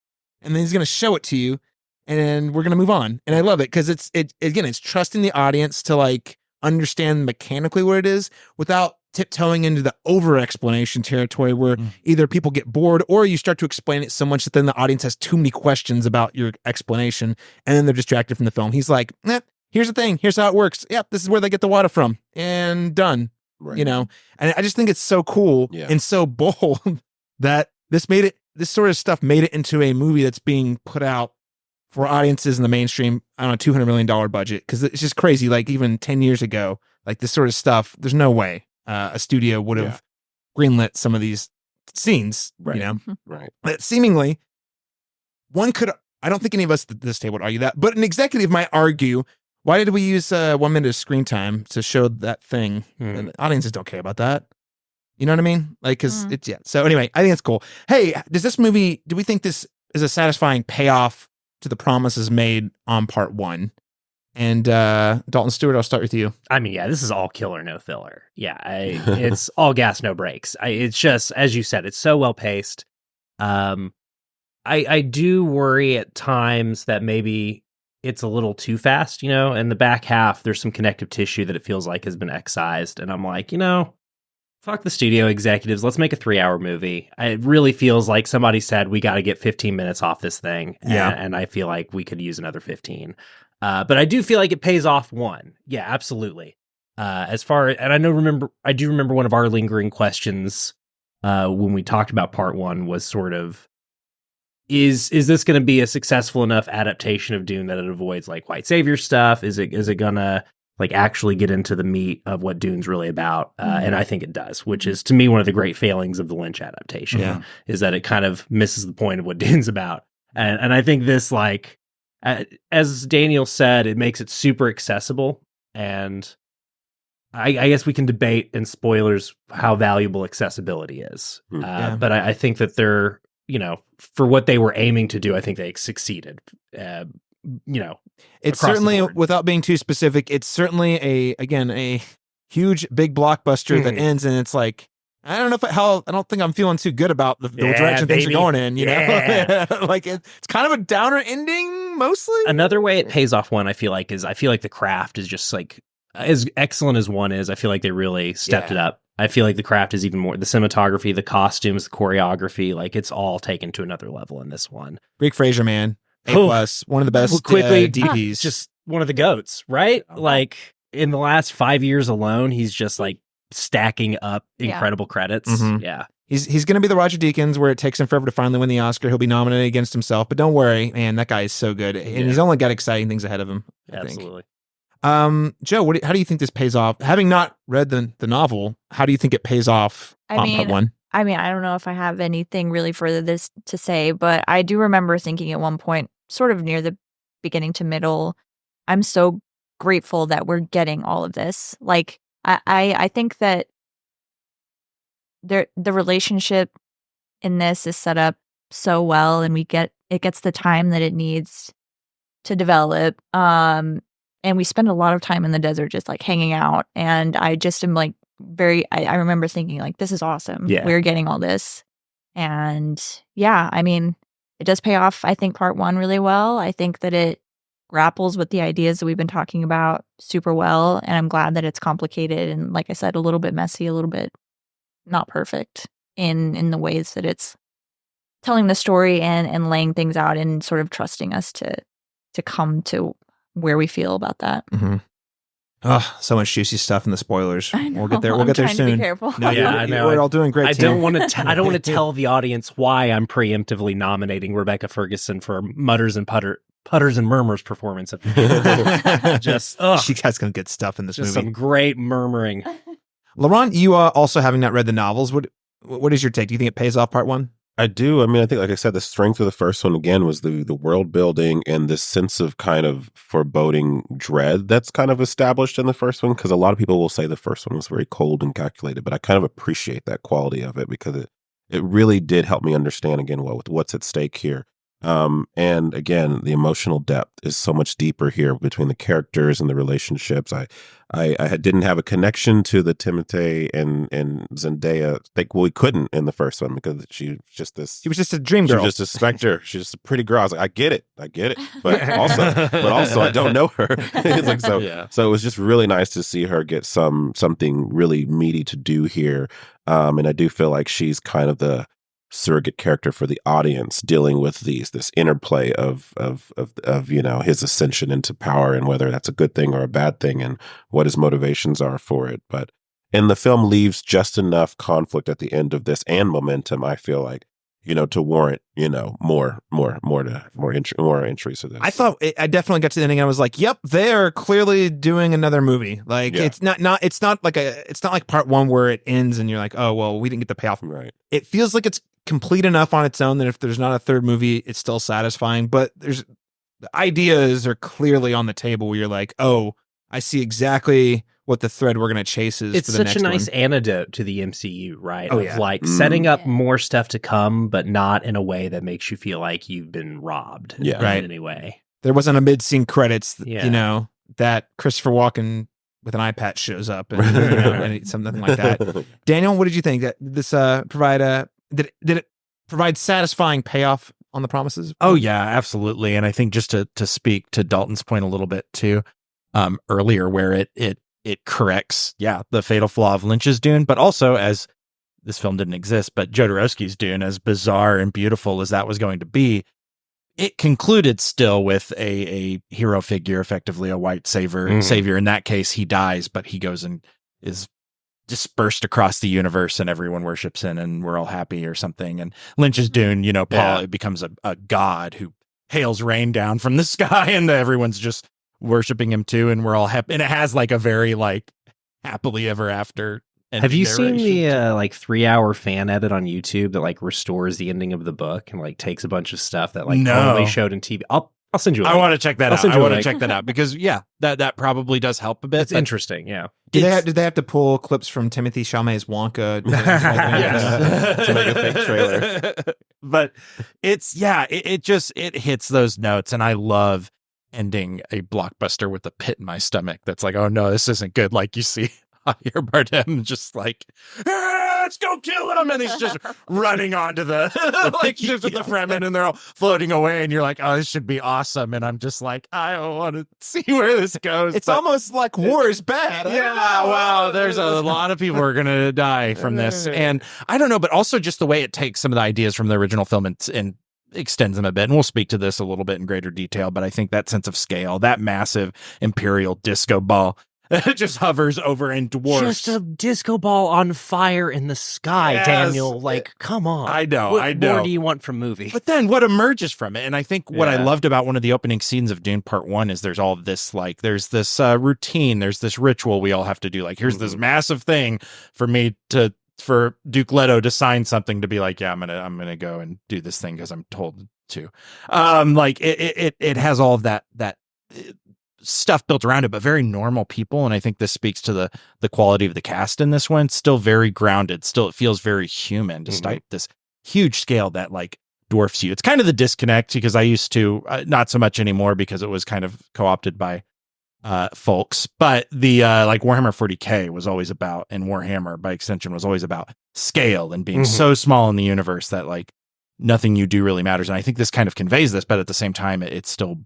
And then he's going to show it to you. And we're going to move on. And I love it because it's trusting the audience to like understand mechanically what it is without tiptoeing into the over-explanation territory where either people get bored or you start to explain it so much that then the audience has too many questions about your explanation and then they're distracted from the film. He's like, here's the thing. Here's how it works. Yep, this is where they get the water from. And done. Right. And I just think it's so cool and so bold that this sort of stuff made it into a movie that's being put out for audiences in the mainstream on a $200 million budget. Because it's just crazy. Like even 10 years ago, like this sort of stuff, there's no way a studio would have greenlit some of these scenes, Right. But seemingly, I don't think any of us at this table would argue that, but an executive might argue, why did we use 1 minute of screen time to show that thing? And the audiences don't care about that. You know what I mean? Like, because So anyway, I think it's cool. Hey, do we think this is a satisfying payoff to the promises made on part 1? And Dalton, Stuart, I'll start with you. I mean, this is all killer, no filler. It's all gas, no brakes. It's just, as you said, it's so well paced. I do worry at times that maybe it's a little too fast, in the back half, there's some connective tissue that it feels like has been excised. And I'm like, fuck the studio executives. Let's make a 3-hour movie. It really feels like somebody said, we got to get 15 minutes off this thing. And I feel like we could use another 15. But I do feel like it pays off one. Yeah, absolutely. And I do remember one of our lingering questions when we talked about part 1 was sort of, is this going to be a successful enough adaptation of Dune that it avoids like white savior stuff? Is it gonna like actually get into the meat of what Dune's really about? And I think it does, which is to me one of the great failings of the Lynch adaptation is that it kind of misses the point of what Dune's about. And I think this, like, as Daniel said, it makes it super accessible. And I guess we can debate in spoilers how valuable accessibility is. But I think that they're, for what they were aiming to do, I think they succeeded. It's certainly, without being too specific, it's certainly a huge, big blockbuster that ends, and it's like, I don't know I don't think I'm feeling too good about the direction things are going in, know? Like it's kind of a downer ending mostly. Another way it pays off one, I feel like the craft is just like as excellent as one is. I feel like they really stepped it up. I feel like the craft is even more, the cinematography, the costumes, the choreography, like it's all taken to another level in this one. Greek Fraser, man. A+, one of the best DPs. Just one of the GOATs, right? Like in the last 5 years alone, he's just like stacking up incredible credits. Yeah. He's going to be the Roger Deakins where it takes him forever to finally win the Oscar. He'll be nominated against himself, but don't worry, man, that guy is so good. And he's only got exciting things ahead of him, I think. Absolutely. Joe, how do you think this pays off? Having not read the novel, how do you think it pays off on part 1? I mean, I don't know if I have anything really further this to say, but I do remember thinking at one point, sort of near the beginning to middle, I'm so grateful that we're getting all of this. Like, I think that the relationship in this is set up so well, and it gets the time that it needs to develop. And we spend a lot of time in the desert just like hanging out. And I just am like I remember thinking like, this is awesome. Yeah. We're getting all this. And I mean, it does pay off, I think, part 1 really well. I think that it grapples with the ideas that we've been talking about super well. And I'm glad that it's complicated and, like I said, a little bit messy, a little bit not perfect. in the ways that it's telling the story and laying things out and sort of trusting us to come to where we feel about that. Mm-hmm. Oh, so much juicy stuff in the spoilers. I know, We'll get there. We'll get there I'm soon. trying to be careful. No, Yeah, I know. We're all doing great. I team. don't want to. I don't want to tell the audience why I'm preemptively nominating Rebecca Ferguson for Putters and Murmurs performance. Just she has some good stuff in this just movie. some great murmuring. Laron, you also having not read the novels, what is your take? Do you think it pays off part one? I do. I mean, I think, like I said, the strength of the first one, again, was the world building and this sense of kind of foreboding dread that's kind of established in the first one. Because a lot of people will say the first one was very cold and calculated, but I kind of appreciate that quality of it because it really did help me understand, again, what's at stake here. And again, the emotional depth is so much deeper here between the characters and the relationships. I didn't have a connection to the Timothée and Zendaya. We couldn't in the first one because she was just a dream girl. She was just a specter. She's just a pretty girl. I was like, I get it, but also I don't know her. It's like so. Yeah. So it was just really nice to see her get something really meaty to do here. And I do feel like she's kind of the surrogate character for the audience dealing with this interplay of his ascension into power and whether that's a good thing or a bad thing and what his motivations are for it. And the film leaves just enough conflict at the end of this and momentum, I feel like, to warrant, more entries of this. I thought I definitely got to the ending and I was like, yep, they're clearly doing another movie. Like it's not like part one where it ends and you're like, oh, well, we didn't get the payoff. Right. It feels like it's complete enough on its own that if there's not a third movie, it's still satisfying. But the ideas are clearly on the table where you're like, oh, I see exactly what the thread we're going to chase is. It's for the such next a nice one. antidote to the MCU, right? Oh, of yeah. like setting up more stuff to come, but not in a way that makes you feel like you've been robbed. Yeah. Right. In any way. There wasn't a mid-scene credits, that Christopher Walken with an eye patch shows up and, and something like that. Daniel, what did you think? That this did it provide satisfying payoff on the promises? Oh yeah, absolutely. And I think just to speak to Dalton's point a little bit too, earlier where it corrects, the fatal flaw of Lynch's Dune, but also, as this film didn't exist, but Jodorowsky's Dune, as bizarre and beautiful as that was going to be, it concluded still with a hero figure, effectively a white savior. In that case, he dies, but he goes and is dispersed across the universe and everyone worships him and we're all happy or something. And Lynch's Dune, Paul becomes a god who hails rain down from the sky and everyone's just worshiping him too, and we're all happy. And it has like a very like happily ever after. Have you seen the 3-hour fan edit on YouTube that like restores the ending of the book and like takes a bunch of stuff that like only showed in TV? I'll send you a link. I want to check that out. I want to check that out because that probably does help a bit. It's interesting. Yeah. Did they have to pull clips from Timothée Chalamet's Wonka to make a fake trailer? But it hits those notes, and I love ending a blockbuster with a pit in my stomach. That's like, oh no, this isn't good. Like you see Javier Bardem just like, let's go kill him, and he's just running onto the ships with the Fremen, and they're all floating away, and you're like, oh, this should be awesome. And I'm just like, I don't want to see where this goes. It's almost like war is bad. Wow, there's a lot of people who are gonna die from this, and I don't know, but also just the way it takes some of the ideas from the original film and extends them a bit, and we'll speak to this a little bit in greater detail, but I think that sense of scale, that massive imperial disco ball just hovers over and dwarfs. Just a disco ball on fire in the sky, yes. Daniel. Like, come on. I know. What more do you want from movie? But then what emerges from it? And I think what I loved about one of the opening scenes of Dune Part 1 is there's all this, like, there's this routine, there's this ritual we all have to do. Like, here's this massive thing for Duke Leto to sign something to be like, yeah, I'm gonna go and do this thing because I'm told to. Like it has all of that stuff built around it, but very normal people. And I think this speaks to the quality of the cast in this one. Still very grounded. Still, it feels very human despite this huge scale that like dwarfs you. It's kind of the disconnect because I used to, not so much anymore because it was kind of co-opted by folks, but the like Warhammer 40K was always about, and Warhammer by extension was always about scale and being so small in the universe that like nothing you do really matters. And I think this kind of conveys this, but at the same time, it's still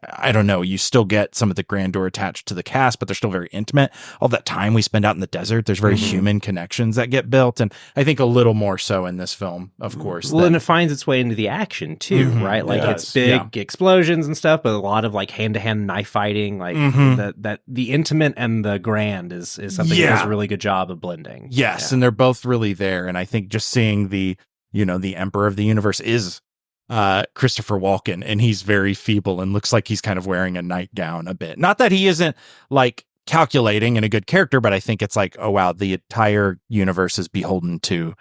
I don't know, you still get some of the grandeur attached to the cast, but they're still very intimate. All that time we spend out in the desert, there's very human connections that get built. And I think a little more so in this film, of course. Well, and it finds its way into the action too, right? Like it's big explosions and stuff, but a lot of like hand-to-hand knife fighting, like that the intimate and the grand is something that does a really good job of blending. Yes, and they're both really there. And I think just seeing the Emperor of the Universe is Christopher Walken, and he's very feeble and looks like he's kind of wearing a nightgown a bit. Not that he isn't like calculating and a good character, but I think it's like, oh wow, the entire universe is beholden to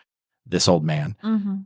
this old man,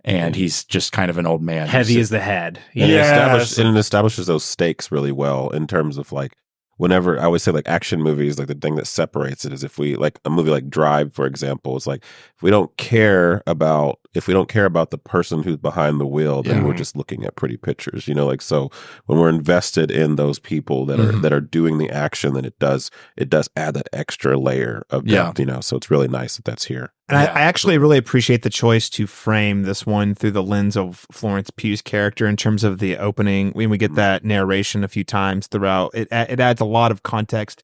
and he's just kind of an old man. Heavy as the head. And it establishes those stakes really well in terms of like, whenever I always say like action movies, like the thing that separates it is if we like a movie like Drive, for example, it's like if we don't care about the person who's behind the wheel, then we're just looking at pretty pictures, like, so when we're invested in those people that are doing the action, then it does add that extra layer of depth, so it's really nice that that's here. And I actually really appreciate the choice to frame this one through the lens of Florence Pugh's character in terms of the opening. When we get that narration a few times throughout, it adds a lot of context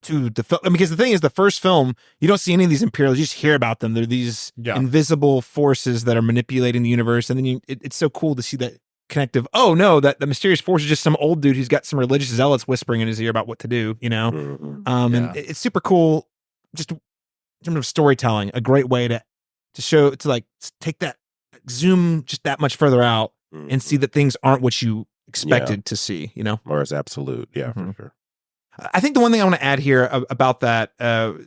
to the film. Because the thing is, the first film, you don't see any of these Imperials. You just hear about them. They're these invisible forces that are manipulating the universe. And then it's so cool to see that connective. Oh no, that the mysterious force is just some old dude who's got some religious zealots whispering in his ear about what to do, And it's super cool. Just in terms of storytelling, a great way to show, to like take that, zoom just that much further out and see that things aren't what you expected to see, Or as absolute. Yeah, for sure. I think the one thing I want to add here about that,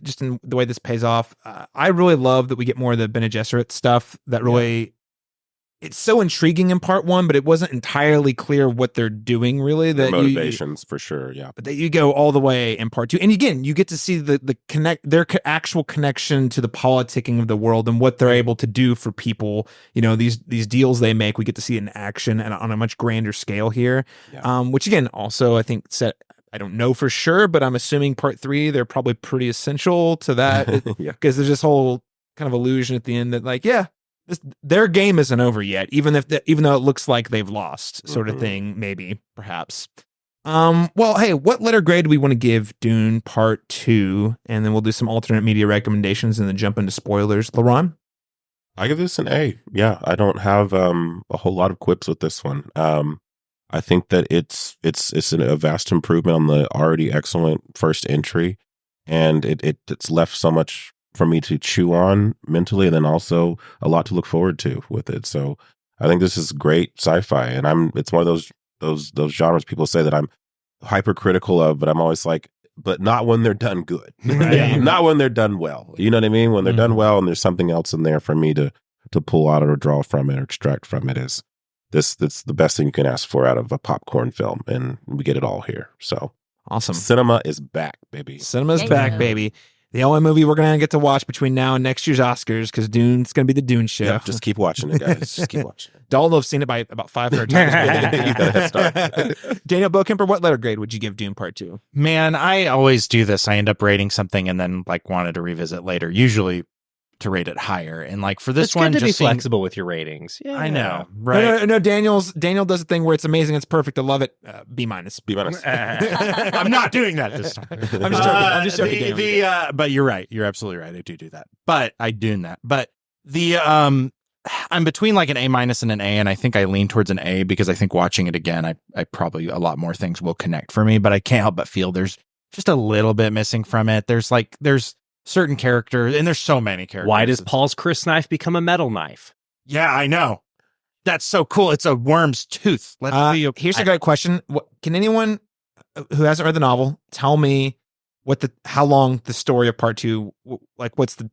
just in the way this pays off, I really love that we get more of the Bene Gesserit stuff that really, it's so intriguing in part one, but it wasn't entirely clear what they're doing really. That motivations for sure, yeah. But that you go all the way in part two. And again, you get to see their actual connection to the politicking of the world and what they're able to do for people. These deals they make, we get to see in action and on a much grander scale here. Yeah. Which again, also I think I don't know for sure, but I'm assuming part three, they're probably pretty essential to that. Because there's this whole kind of illusion at the end that like, their game isn't over yet, even though it looks like they've lost, sort of thing, maybe, perhaps. Well, hey, what letter grade do we want to give Dune Part 2? And then we'll do some alternate media recommendations and then jump into spoilers. Laron? I give this an A. Yeah, I don't have a whole lot of quips with this one. I think that it's a vast improvement on the already excellent first entry, and it's left so much for me to chew on mentally, and then also a lot to look forward to with it. So I think this is great sci-fi, and it's one of those genres people say that I'm hypercritical of, but I'm always like, but not when they're done good, not when they're done well. You know what I mean? When they're done well, and there's something else in there for me to pull out or draw from it or extract from it. Is that's the best thing you can ask for out of a popcorn film, and we get it all here. So awesome! Cinema is back, baby. Cinema's back, baby. The only movie we're going to get to watch between now and next year's Oscars, because Dune's going to be the Dune show. Yeah, just keep watching it, guys. Just keep watching it. Dalton will have seen it by about 500 times. You got a head start. Daniel Bokemper, what letter grade would you give Dune Part 2? Man, I always do this. I end up rating something and then like wanted to revisit later, usually to rate it higher. And like for this it's one, good to just be flexible with your ratings. Yeah. I know, right? No, Daniel does a thing where it's amazing, it's perfect, I love it. B minus. I'm not doing that this time. I'm just joking. But you're right. You're absolutely right. I do that. But I do that. But the I'm between like an A minus and an A, and I think I lean towards an A because I think watching it again, I probably a lot more things will connect for me. But I can't help but feel there's just a little bit missing from it. There's certain characters, and there's so many characters. Why does Paul's Chris knife become a metal knife? Yeah, I know. That's so cool. It's a worm's tooth. Here's a great question. Can anyone who hasn't read the novel tell me how long the story of Part 2, like what's the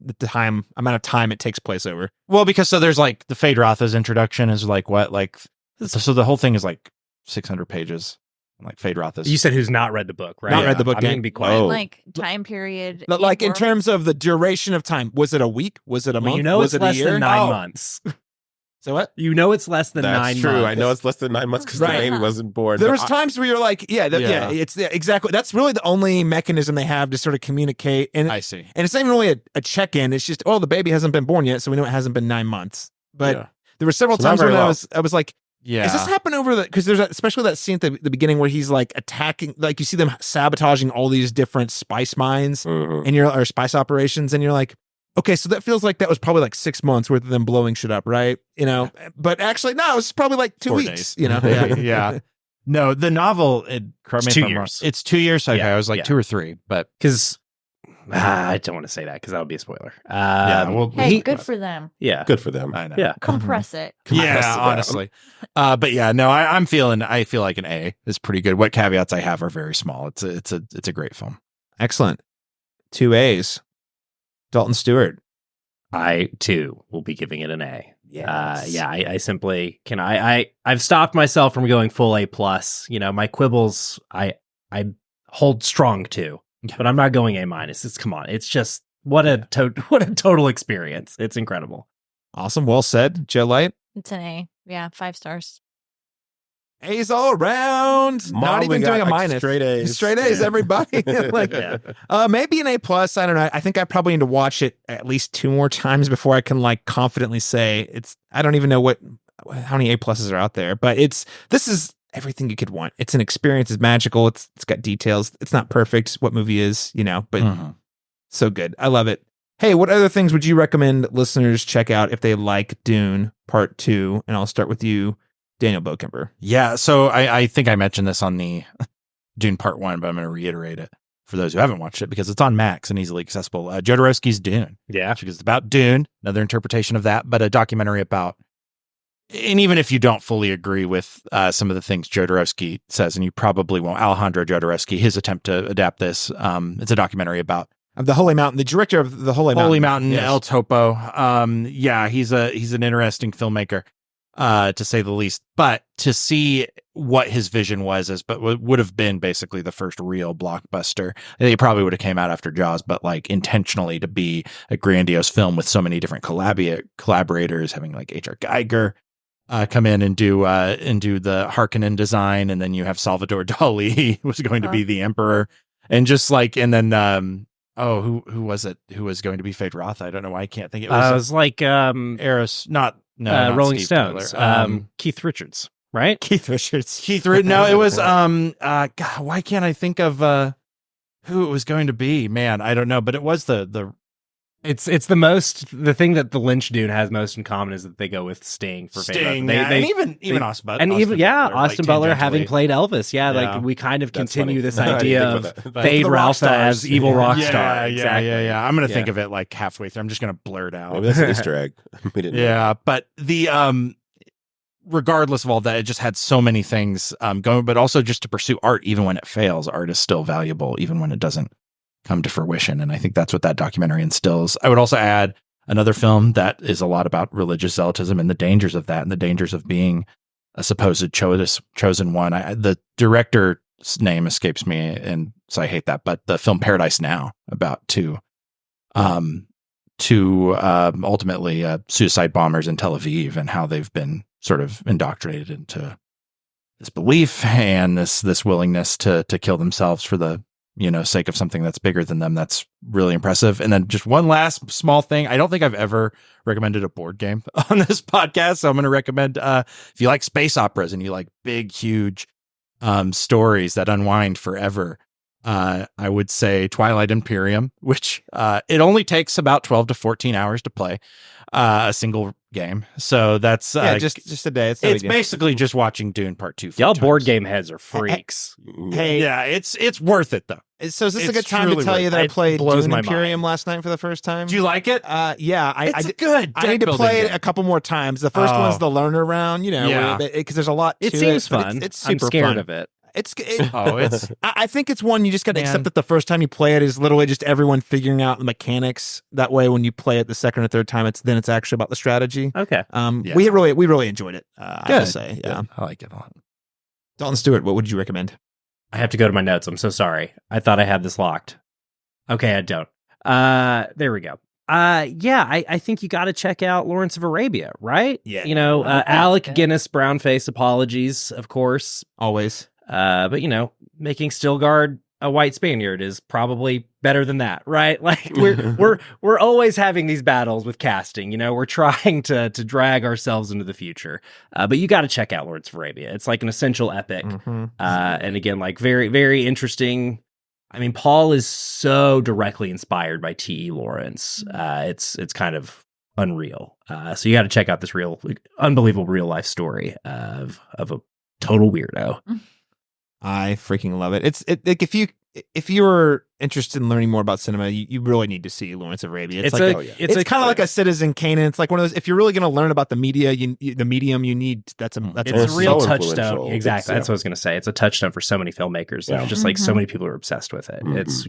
amount of time it takes place over? Well, because there's like the Phaedratha's introduction is like what? Like, so the whole thing is like 600 pages. Like Phaedratha's. You said who's not read the book, right? Not read the book. I'm going to be quiet. Like time period. Like in terms of the duration of time, was it a week? Was it a month? Was it less a year? Than 9 months. So what? It's less than 9 months. That's true. I know it's less than 9 months because the baby wasn't born. There was times where you're like, it's exactly. That's really the only mechanism they have to sort of communicate. And I see. And it's not even really a check-in. It's just, the baby hasn't been born yet, so we know it hasn't been 9 months. But there were several times when I was like, Yeah. Does this happen over the, because there's especially that scene at the beginning where he's like attacking, like you see them sabotaging all these different spice mines and or spice operations, and you're like, okay, so that feels like that was probably like 6 months worth of them blowing shit up, right? You know, but actually, no, it's probably like 2 4 weeks, days. you know? Yeah. No, the novel, correct me if 2 I'm wrong. years. It's 2 years. Okay, Yeah, I was like yeah. 2 or 3, but Because I don't want to say that because that would be a spoiler. yeah, well, Hey, good for them. Yeah. Good for them. I know. Yeah. Compress it. Yeah, honestly. But yeah, no, I feel like an A is pretty good. What caveats I have are very small. It's a great film. Excellent. 2 A's. Dalton Stewart. I too will be giving it an A. Yes. Yeah, I simply can. I've stopped myself from going full A plus. You know, my quibbles I hold strong to, but I'm not going A minus. It's come on. It's just what a total experience. It's incredible. Awesome. Well said. Joe Light. It's an A. Yeah, 5 stars. A's all around. Not we even got, doing a like, minus. straight A's. Straight A's, Yeah. everybody. Like, Yeah. maybe an A plus. I don't know. I think I probably need to watch it at least 2 more times before I can like confidently say it's. I don't even know how many A pluses are out there, but this is everything you could want. It's an experience. It's magical. It's got details. It's not perfect. What movie is, you know, but so good. I love it. Hey, what other things would you recommend listeners check out if they like Dune Part 2? And I'll start with you, Daniel Bokemper. Yeah, so I think I mentioned this on the Dune Part 1, but I'm going to reiterate it for those who haven't watched it because it's on Max and easily accessible. Jodorowsky's Dune. Yeah. Because it's about Dune, another interpretation of that, but a documentary about, and even if you don't fully agree with some of the things Jodorowsky says, and you probably won't, Alejandro Jodorowsky, his attempt to adapt this, it's a documentary about Of the Holy Mountain, the director of the Holy Mountain. Yes. El Topo. Yeah, he's an interesting filmmaker, to say the least. But to see what his vision was but would have been basically the first real blockbuster. I think it probably would have came out after Jaws, but like intentionally to be a grandiose film with so many different collaborators, having like H.R. Geiger come in and do the Harkonnen design, and then you have Salvador Dali was going to be the Emperor, and just like, and then who was it? Who was going to be Fade Roth? I don't know why I can't think. It was like Eros, not Rolling Steve Stones. Tyler. Keith Richards, right? Keith Richards. No, it was God, why can't I think of who it was going to be? Man, I don't know, but it was the It's the thing that the Lynch Dune has most in common is that they go with Sting for Sting, Fade Roth. and even Austin Butler. Austin Butler like, having tangentially. played Elvis. Yeah, Yeah. like we kind of That's continue funny. this I didn't idea think of about that. Fade The rock Ralph as stars. evil rock Yeah, star. Exactly. Yeah. I'm gonna Yeah. think of it like halfway through. I'm just gonna blurt out. Maybe that's an Easter egg. We didn't know. Yeah, but the regardless of all that, it just had so many things going, but also just to pursue art, even when it fails, art is still valuable, even when it doesn't come to fruition. And I think that's what that documentary instills. I would also add another film that is a lot about religious zealotism and the dangers of that, and the dangers of being a supposed chosen one. The director's name escapes me, and so I hate that. But the film Paradise Now, about two ultimately suicide bombers in Tel Aviv, and how they've been sort of indoctrinated into this belief and this willingness to kill themselves for the sake of something that's bigger than them. That's really impressive. And then just one last small thing. I don't think I've ever recommended a board game on this podcast. So I'm going to recommend, if you like space operas and you like big, huge stories that unwind forever, I would say Twilight Imperium, which it only takes about 12 to 14 hours to play a single game. So that's just a day. It's basically just watching Dune Part 2. Y'all board game heads are freaks. Hey, Yeah, it's worth it though. so is this a it's good time to truly tell you that I it played blows Dune my Imperium last night for the first time? Do you like it? Yeah, It's good. I need to play it a couple more times. The first Oh. one's the learner round, Yeah. because there's a lot to It seems but fun. It's I'm super scared fun. of it. It's I I think it's one you just got to Man. accept that the first time you play it is literally just everyone figuring out the mechanics. That way, when you play it the second or third time, it's actually about the strategy. Okay. Yeah. We really enjoyed it. I have to Good. say, yeah. I like it a lot. Dalton Stewart, what would you recommend? I have to go to my notes. I'm so sorry. I thought I had this locked. Okay, I don't. There we go. I think you got to check out Lawrence of Arabia, right? Yeah. Alec Guinness, brownface apologies, of course. Always. But making Stilgard a white Spaniard is probably better than that, right? Like we're always having these battles with casting. You know, we're trying to drag ourselves into the future. But you got to check out Lawrence of Arabia. It's like an essential epic. And again, like very, very interesting. I mean, Paul is so directly inspired by T.E. Lawrence. It's kind of unreal. So you got to check out this unbelievable real life story of a total weirdo. I freaking love it. It's like if you're interested in learning more about cinema, you really need to see Lawrence of Arabia. It's kind of like a Citizen Kane. It's like one of those. If you're really going to learn about the media, the medium you need. That's a real so touchstone. Exactly. That's what I was going to say. It's a touchstone for so many filmmakers. There's just like so many people are obsessed with it. It's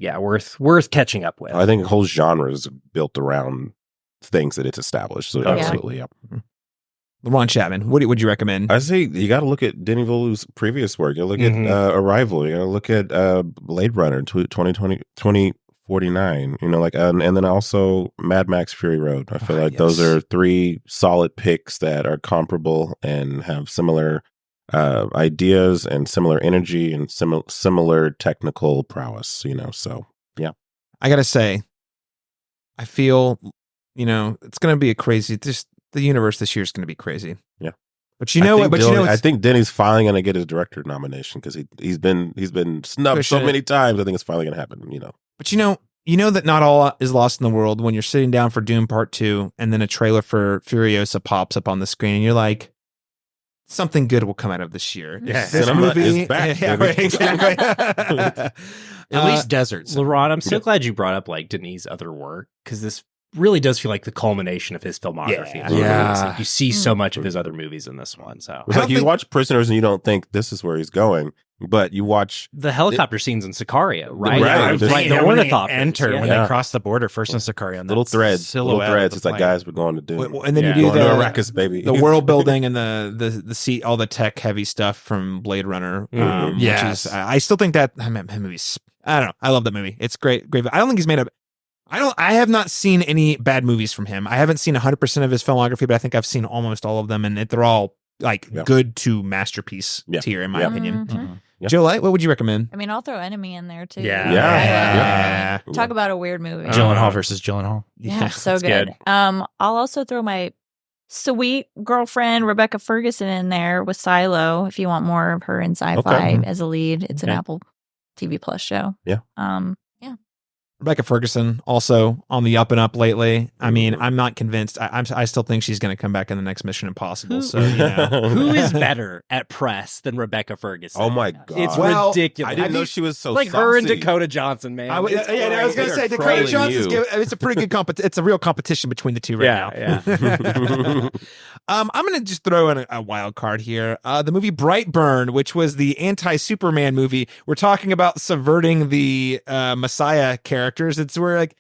worth catching up with. I think the whole genre is built around things that it's established. So absolutely, yeah. Laron Chapman, what would you recommend? I say you got to look at Denis Villeneuve's previous work. You look at Arrival. You got to look at Blade Runner 2049. You know, like and then also Mad Max Fury Road. I feel like those are three solid picks that are comparable and have similar ideas and similar energy and similar technical prowess. You know, so yeah. I gotta say, I feel it's gonna be a crazy. The universe this year is going to be crazy. Yeah. But you know what? I think Denny's finally going to get his director nomination because he's been snubbed so many times. I think it's finally going to happen, But you know that not all is lost in the world when you're sitting down for Dune Part 2 and then a trailer for Furiosa pops up on the screen and you're like, something good will come out of this year. Yeah. This Cinema movie is back. Yeah, right, exactly. At least deserts. Laron, I'm so glad you brought up like Denis' other work because this really does feel like the culmination of his filmography. Yeah. Like you see so much of his other movies in this one. So it's like you watch Prisoners and you don't think this is where he's going, but you watch the helicopter scenes in Sicario, right? Right. The ornithopters enter when they cross the border first in Sicario. And little threads. It's like, guys, we're going to do. And then you do the Arrakis, baby. The world building and the seat, all the tech heavy stuff from Blade Runner. Which is, I still think that movie's. I don't know. I love that movie. It's great. I don't think he's made a. I have not seen any bad movies from him. I haven't seen 100% of his filmography, but I think I've seen almost all of them, and they're all like good to masterpiece tier, in my opinion. Joe Light, what would you recommend? I mean, I'll throw Enemy in there too. Yeah. Talk about a weird movie. Gyllenhaal versus Gyllenhaal. Yeah, so good. I'll also throw my sweet girlfriend Rebecca Ferguson in there with Silo if you want more of her in sci-fi as a lead. It's an Apple TV Plus show. Yeah. Rebecca Ferguson also on the up and up lately. I mean, I'm not convinced. I still think she's going to come back in the next Mission Impossible. So who is better at press than Rebecca Ferguson? Oh my god, it's ridiculous. I didn't know she was so like saucy. her and Dakota Johnson, man. I was going to say Dakota Johnson's. It's a pretty good it's a real competition between the two right now. Yeah. I'm going to just throw in a wild card here. The movie Brightburn, which was the anti-Superman movie. We're talking about subverting the Messiah characters. It's where like,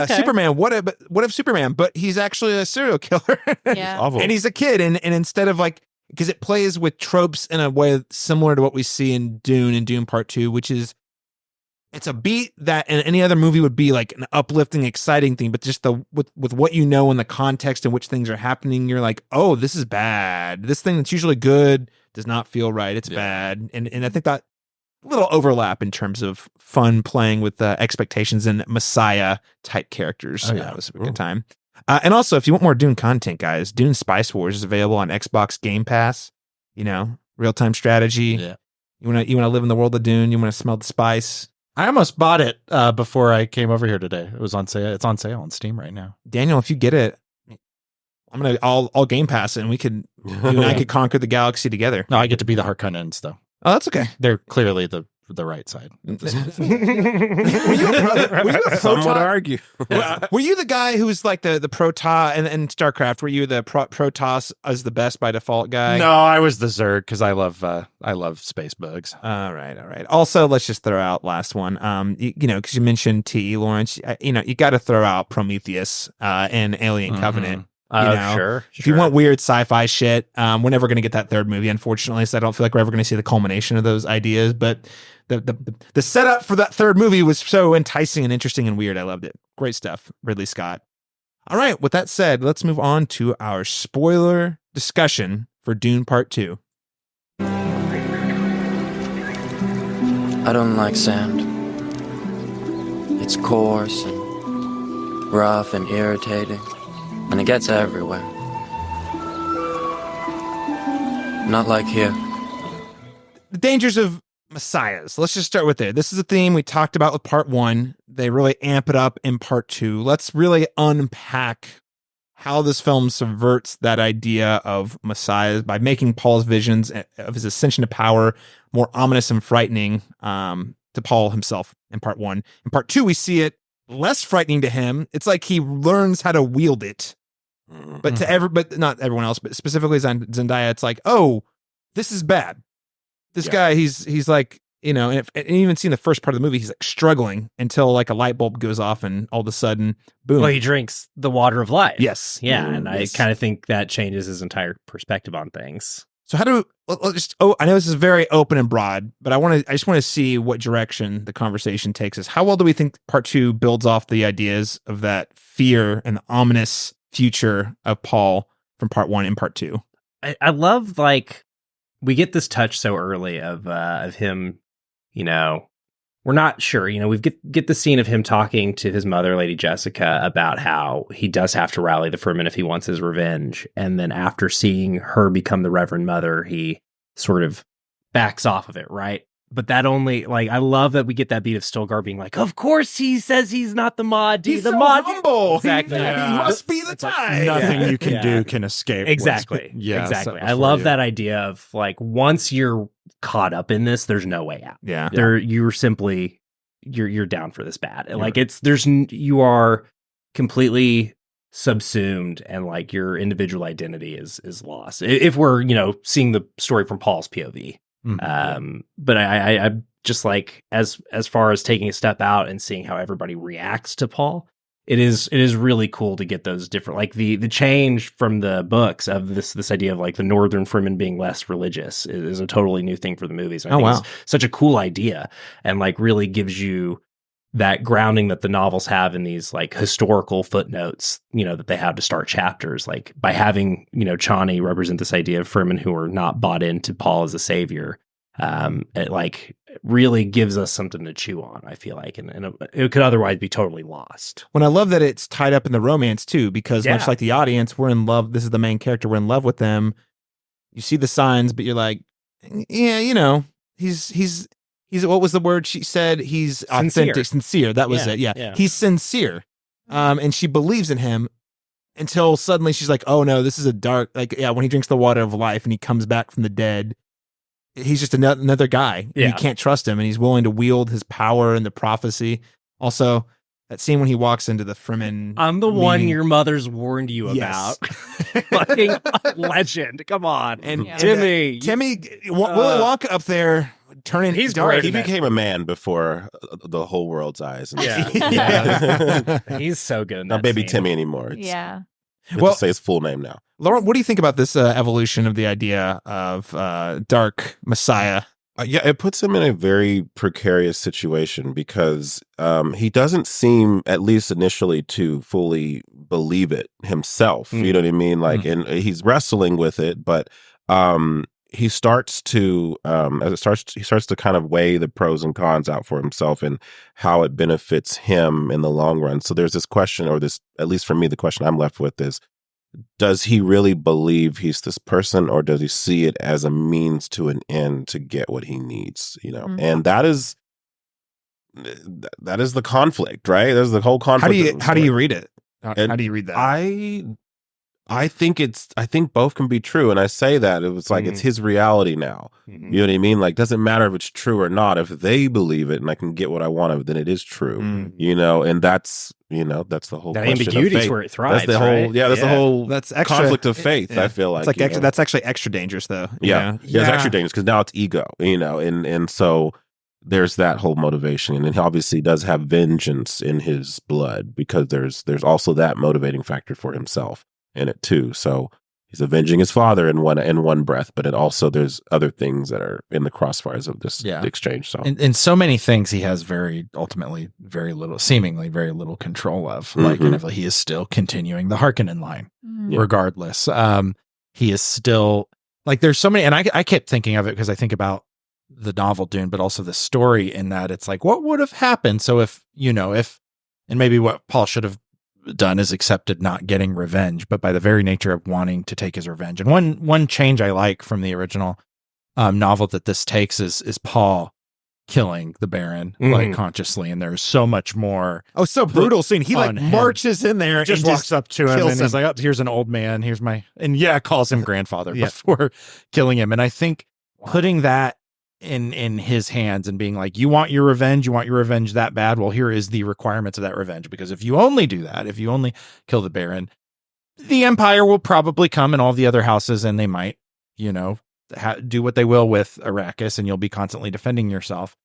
Superman. What if Superman? But he's actually a serial killer. And he's a kid. And instead of like, because it plays with tropes in a way similar to what we see in Dune and Dune Part 2, which is it's a beat that in any other movie would be like an uplifting, exciting thing, but just with what you know in the context in which things are happening, you're like, oh, this is bad. This thing that's usually good does not feel right. It's bad. And I think that little overlap in terms of fun playing with expectations and Messiah type characters. That was a good time. And also, if you want more Dune content, guys, Dune Spice Wars is available on Xbox Game Pass. Real time strategy. Yeah. You want to live in the world of Dune. You want to smell the spice. I almost bought it before I came over here today. It was on sale. It's on sale on Steam right now. Daniel, if you get it, I'll Game Pass it, and you and I could conquer the galaxy together. No, I get to be the Harkonnens though. Oh, that's okay. They're clearly the right side. Were you a Some would argue. Were you the guy who was like the Protoss and StarCraft? Were you the Protoss as the best by default guy? No, I was the Zerg because I love space bugs. All right. Also, let's just throw out last one. Because you mentioned T.E. Lawrence. You got to throw out Prometheus and Alien Covenant. Sure. If you want weird sci-fi shit, we're never going to get that third movie, unfortunately. So I don't feel like we're ever going to see the culmination of those ideas. But the setup for that third movie was so enticing and interesting and weird. I loved it. Great stuff, Ridley Scott. All right. With that said, let's move on to our spoiler discussion for Dune Part 2. I don't like sand. It's coarse and rough and irritating, and it gets everywhere. Not like here. The dangers of messiahs. Let's just start with there. This is a theme we talked about with part 1. They really amp it up in part 2. Let's really unpack how this film subverts that idea of messiahs by making Paul's visions of his ascension to power more ominous and frightening to Paul himself in part 1. In part 2, we see it less frightening to him. It's like he learns how to wield it. But but not everyone else, but specifically Zendaya, it's like, oh, this is bad. This guy, he's like, you know, and even seeing the first part of the movie, he's like struggling until like a light bulb goes off and all of a sudden, boom. Well, he drinks the water of life. Yes. Yeah. And I kind of think that changes his entire perspective on things. So I know this is very open and broad, but I just want to see what direction the conversation takes us. How well do we think part 2 builds off the ideas of that fear and the ominous future of Paul from part 1 and part 2? I love, like, we get this touch so early of him, you know, we're not sure, you know, we get the scene of him talking to his mother, Lady Jessica, about how he does have to rally the Fremen if he wants his revenge. And then after seeing her become the Reverend Mother, he sort of backs off of it, right? But that only, like, I love that we get that beat of Stilgar being like, of course he says he's not the Mahdi. He's the so Mahdi. humble. Exactly. He must be the type. Nothing you can do can escape. Exactly. Exactly. I love that idea of, like, once you're caught up in this, there's no way out. Yeah. You're simply, you're down for this bad. Like, you are completely subsumed, and like your individual identity is lost. If we're, you know, seeing the story from Paul's POV. But I just, like, as far as taking a step out and seeing how everybody reacts to Paul, it is really cool to get those different, like, the change from the books of this idea of, like, the Northern Fremen being less religious is a totally new thing for the movies. And I think it's such a cool idea, and, like, really gives you that grounding that the novels have in these, like, historical footnotes, you know, that they have to start chapters, like, by having, you know, Chani represent this idea of Fremen who are not bought into Paul as a savior. It, like, really gives us something to chew on, I feel like, and it could otherwise be totally lost. When I love that it's tied up in the romance too, because much like the audience, we're in love. This is the main character. We're in love with them. You see the signs, but you're like, yeah, you know, he's what was the word she said? He's authentic, sincere. That was it. Yeah. He's sincere. And she believes in him until suddenly she's like, oh no, this is a dark, like, yeah, when he drinks the water of life and he comes back from the dead, he's just another guy. Yeah. You can't trust him, and he's willing to wield his power and the prophecy. Also, that scene when he walks into the Fremen. I'm the one your mother's warned you about. Fucking legend. Come on. And Timmy will walk up there turning. He's dark. great. He became a man before the whole world's eyes. He's so good. Not baby Timmy anymore. Yeah. Well, to say his full name now. Laron, what do you think about this evolution of the idea of dark messiah? Yeah, it puts him in a very precarious situation because he doesn't seem, at least initially, to fully believe it himself. You know what I mean? Like, and he's wrestling with it, but he starts to kind of weigh the pros and cons out for himself and how it benefits him in the long run. So there's this question, or this, at least for me, the question I'm left with is, does he really believe he's this person, or does he see it as a means to an end to get what he needs? You know, and that is the conflict, right? There's the whole conflict. How do you read it? How do you read that? I think both can be true, and I say that it was like it's his reality now. You know what I mean? Like, doesn't matter if it's true or not. If they believe it and I can get what I want of it, then it is true. You know, and that's the whole that question ambiguity of faith. is where it thrives. That's the whole that's the whole extra, conflict of faith. I feel like it's like extra, that's actually extra dangerous, though. It's extra dangerous because now it's ego. You know, and so there's that whole motivation, and he obviously does have vengeance in his blood because there's also that motivating factor for himself in it too. So he's avenging his father in one breath, but it also there's other things that are in the crossfires of this exchange. So in so many things he has seemingly very little control of. Like, and if he is still continuing the Harkonnen line, regardless. He is still, like, there's so many, and I kept thinking of it because I think about the novel Dune, but also the story in that it's like, what would have happened? So if, and maybe what Paul should have done is accepted not getting revenge, but by the very nature of wanting to take his revenge. And one change I like from the original novel that this takes is Paul killing the Baron like consciously, and there's so much more. Oh, so brutal scene. He like marches in there, just and walks up to him, and he's like, "Oh, here's an old man. Here's my," and calls him grandfather before killing him. And I think putting that in his hands and being like, you want your revenge that bad, well, here is the requirements of that revenge, because if you only do that, if you only kill the Baron, the Empire will probably come and all the other houses, and they might do what they will with Arrakis, and you'll be constantly defending yourself.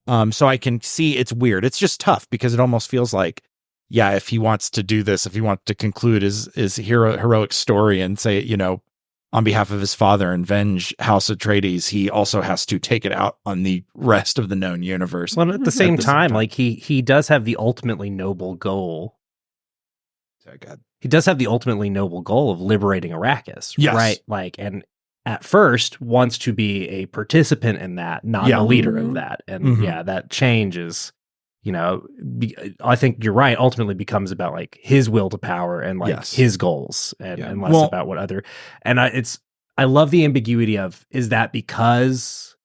So I can see it's weird. It's just tough because it almost feels like, if he wants to do this, if he wants to conclude his heroic story and say, on behalf of his father and avenge House Atreides, he also has to take it out on the rest of the known universe. Well, at the same time, like he does have the ultimately noble goal. Sorry, God. He does have the ultimately noble goal of liberating Arrakis, right? Like, and at first wants to be a participant in that, not the leader of that. And that change is, I think you're right, ultimately becomes about like his will to power and like his goals and less about what other, and I love the ambiguity of, is that because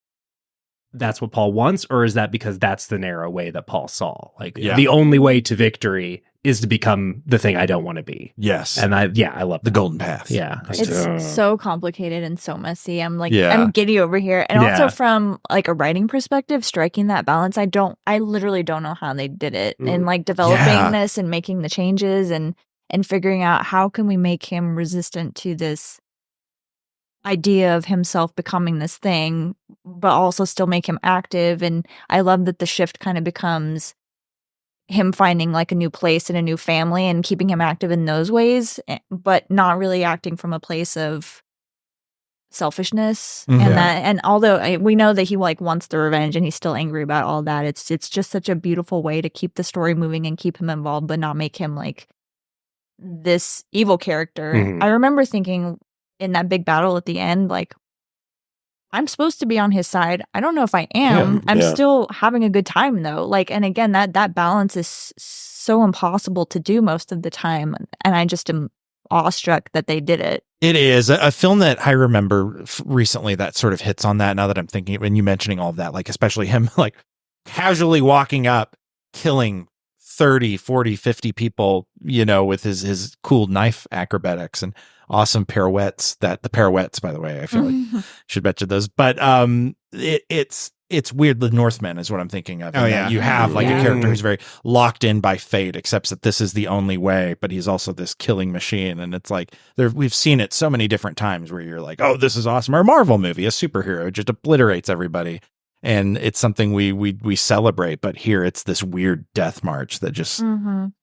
that's what Paul wants, or is that because that's the narrow way that Paul saw? Like the only way to victory is to become the thing I don't want to be. Yes. And I love the golden path. Yeah. It's so complicated and so messy. I'm like, I'm giddy over here. And also from like a writing perspective, striking that balance, I literally don't know how they did it. And like developing this and making the changes and figuring out how can we make him resistant to this idea of himself becoming this thing, but also still make him active. And I love that the shift kind of becomes him finding like a new place and a new family and keeping him active in those ways, but not really acting from a place of selfishness. And although we know that he like wants the revenge and he's still angry about all that, it's just such a beautiful way to keep the story moving and keep him involved, but not make him like this evil character. I remember thinking in that big battle at the end, like, I'm supposed to be on his side. I don't know if I am. I'm still having a good time though. Like, and again, that balance is so impossible to do most of the time. And I just am awestruck that they did it. It is a film that I remember recently that sort of hits on that now that I'm thinking, when you mentioning all of that, like especially him like casually walking up, killing 30, 40, 50 people, with his cool knife acrobatics and awesome pirouettes. The pirouettes, by the way, I feel like should mention those. But it's weird. The Northman is what I'm thinking of. You have like a character who's very locked in by fate, except that this is the only way. But he's also this killing machine, and it's like we've seen it so many different times where you're like, oh, this is awesome. Or a Marvel movie, a superhero just obliterates everybody. And it's something we celebrate, but here it's this weird death march that just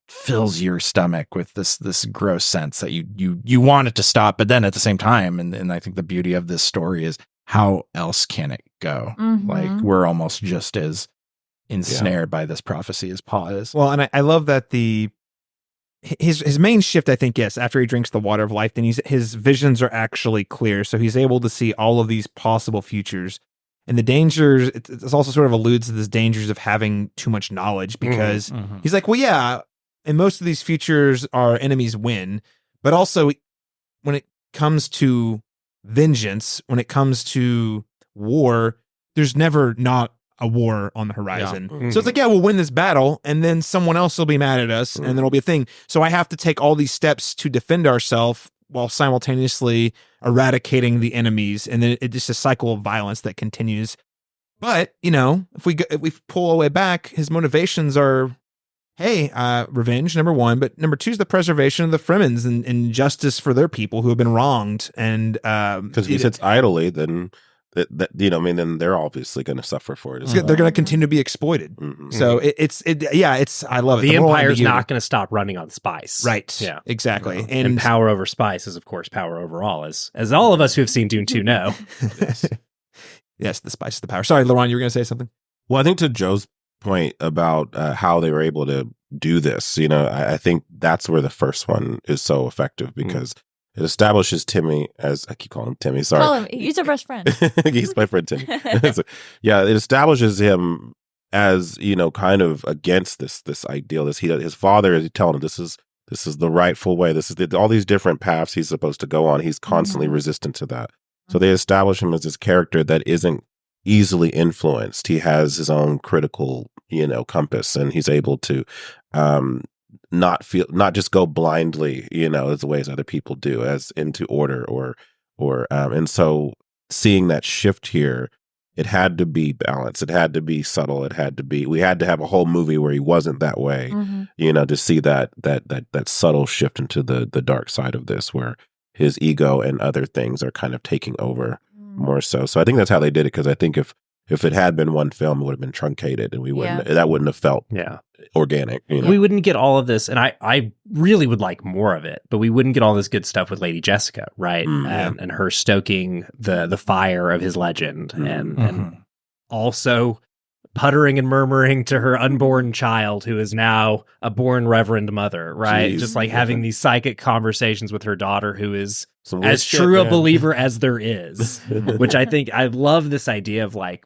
fills your stomach with this gross sense that you want it to stop, but then at the same time, and I think the beauty of this story is how else can it go? Like we're almost just as ensnared by this prophecy as Paul is. Well, and I love that his main shift, I think, after he drinks the water of life, then his visions are actually clear, so he's able to see all of these possible futures. And the dangers, it also sort of alludes to this dangers of having too much knowledge, because he's like, well, in most of these futures, our enemies win. But also, when it comes to vengeance, when it comes to war, there's never not a war on the horizon. So it's like, we'll win this battle, and then someone else will be mad at us, and then it'll be a thing. So I have to take all these steps to defend ourselves while simultaneously eradicating the enemies, and then it's just a cycle of violence that continues. But if we pull away back, his motivations are, revenge, number one, but number two is the preservation of the Fremens and justice for their people who have been wronged. And because if he sits idly, then then they're obviously going to suffer for it. They're going to continue to be exploited. So it's I love it. The Empire's not going to stop running on spice. Right. Yeah, exactly. And power over spice is, of course, power over all, as all of us who have seen Dune 2 know. Yes, the spice is the power. Sorry, Laron, you were going to say something? Well, I think to Joe's point about how they were able to do this, I think that's where the first one is so effective, because It establishes Timmy as, I keep calling him Timmy, sorry. Call him, he's our best friend. He's my friend Timmy. Yeah, it establishes him as, kind of against this ideal. His father is telling him this is the rightful way. This is all these different paths he's supposed to go on. He's constantly resistant to that. So they establish him as this character that isn't easily influenced. He has his own critical, compass, and he's able to not just go blindly, as the ways other people do, as into order and so seeing that shift here, it had to be balanced. It had to be subtle. We had to have a whole movie where he wasn't that way, to see that subtle shift into the dark side of this, where his ego and other things are kind of taking over more so. So I think that's how they did it, because I think if it had been one film, it would have been truncated, and that wouldn't have felt organic. We wouldn't get all of this, and I really would like more of it, but we wouldn't get all this good stuff with Lady Jessica, right? And her stoking the fire of his legend, and also puttering and murmuring to her unborn child, who is now a born reverend mother, right? Jeez. Just like having these psychic conversations with her daughter, who is Some as shit, true a man. believer as there is, which I love this idea of, like,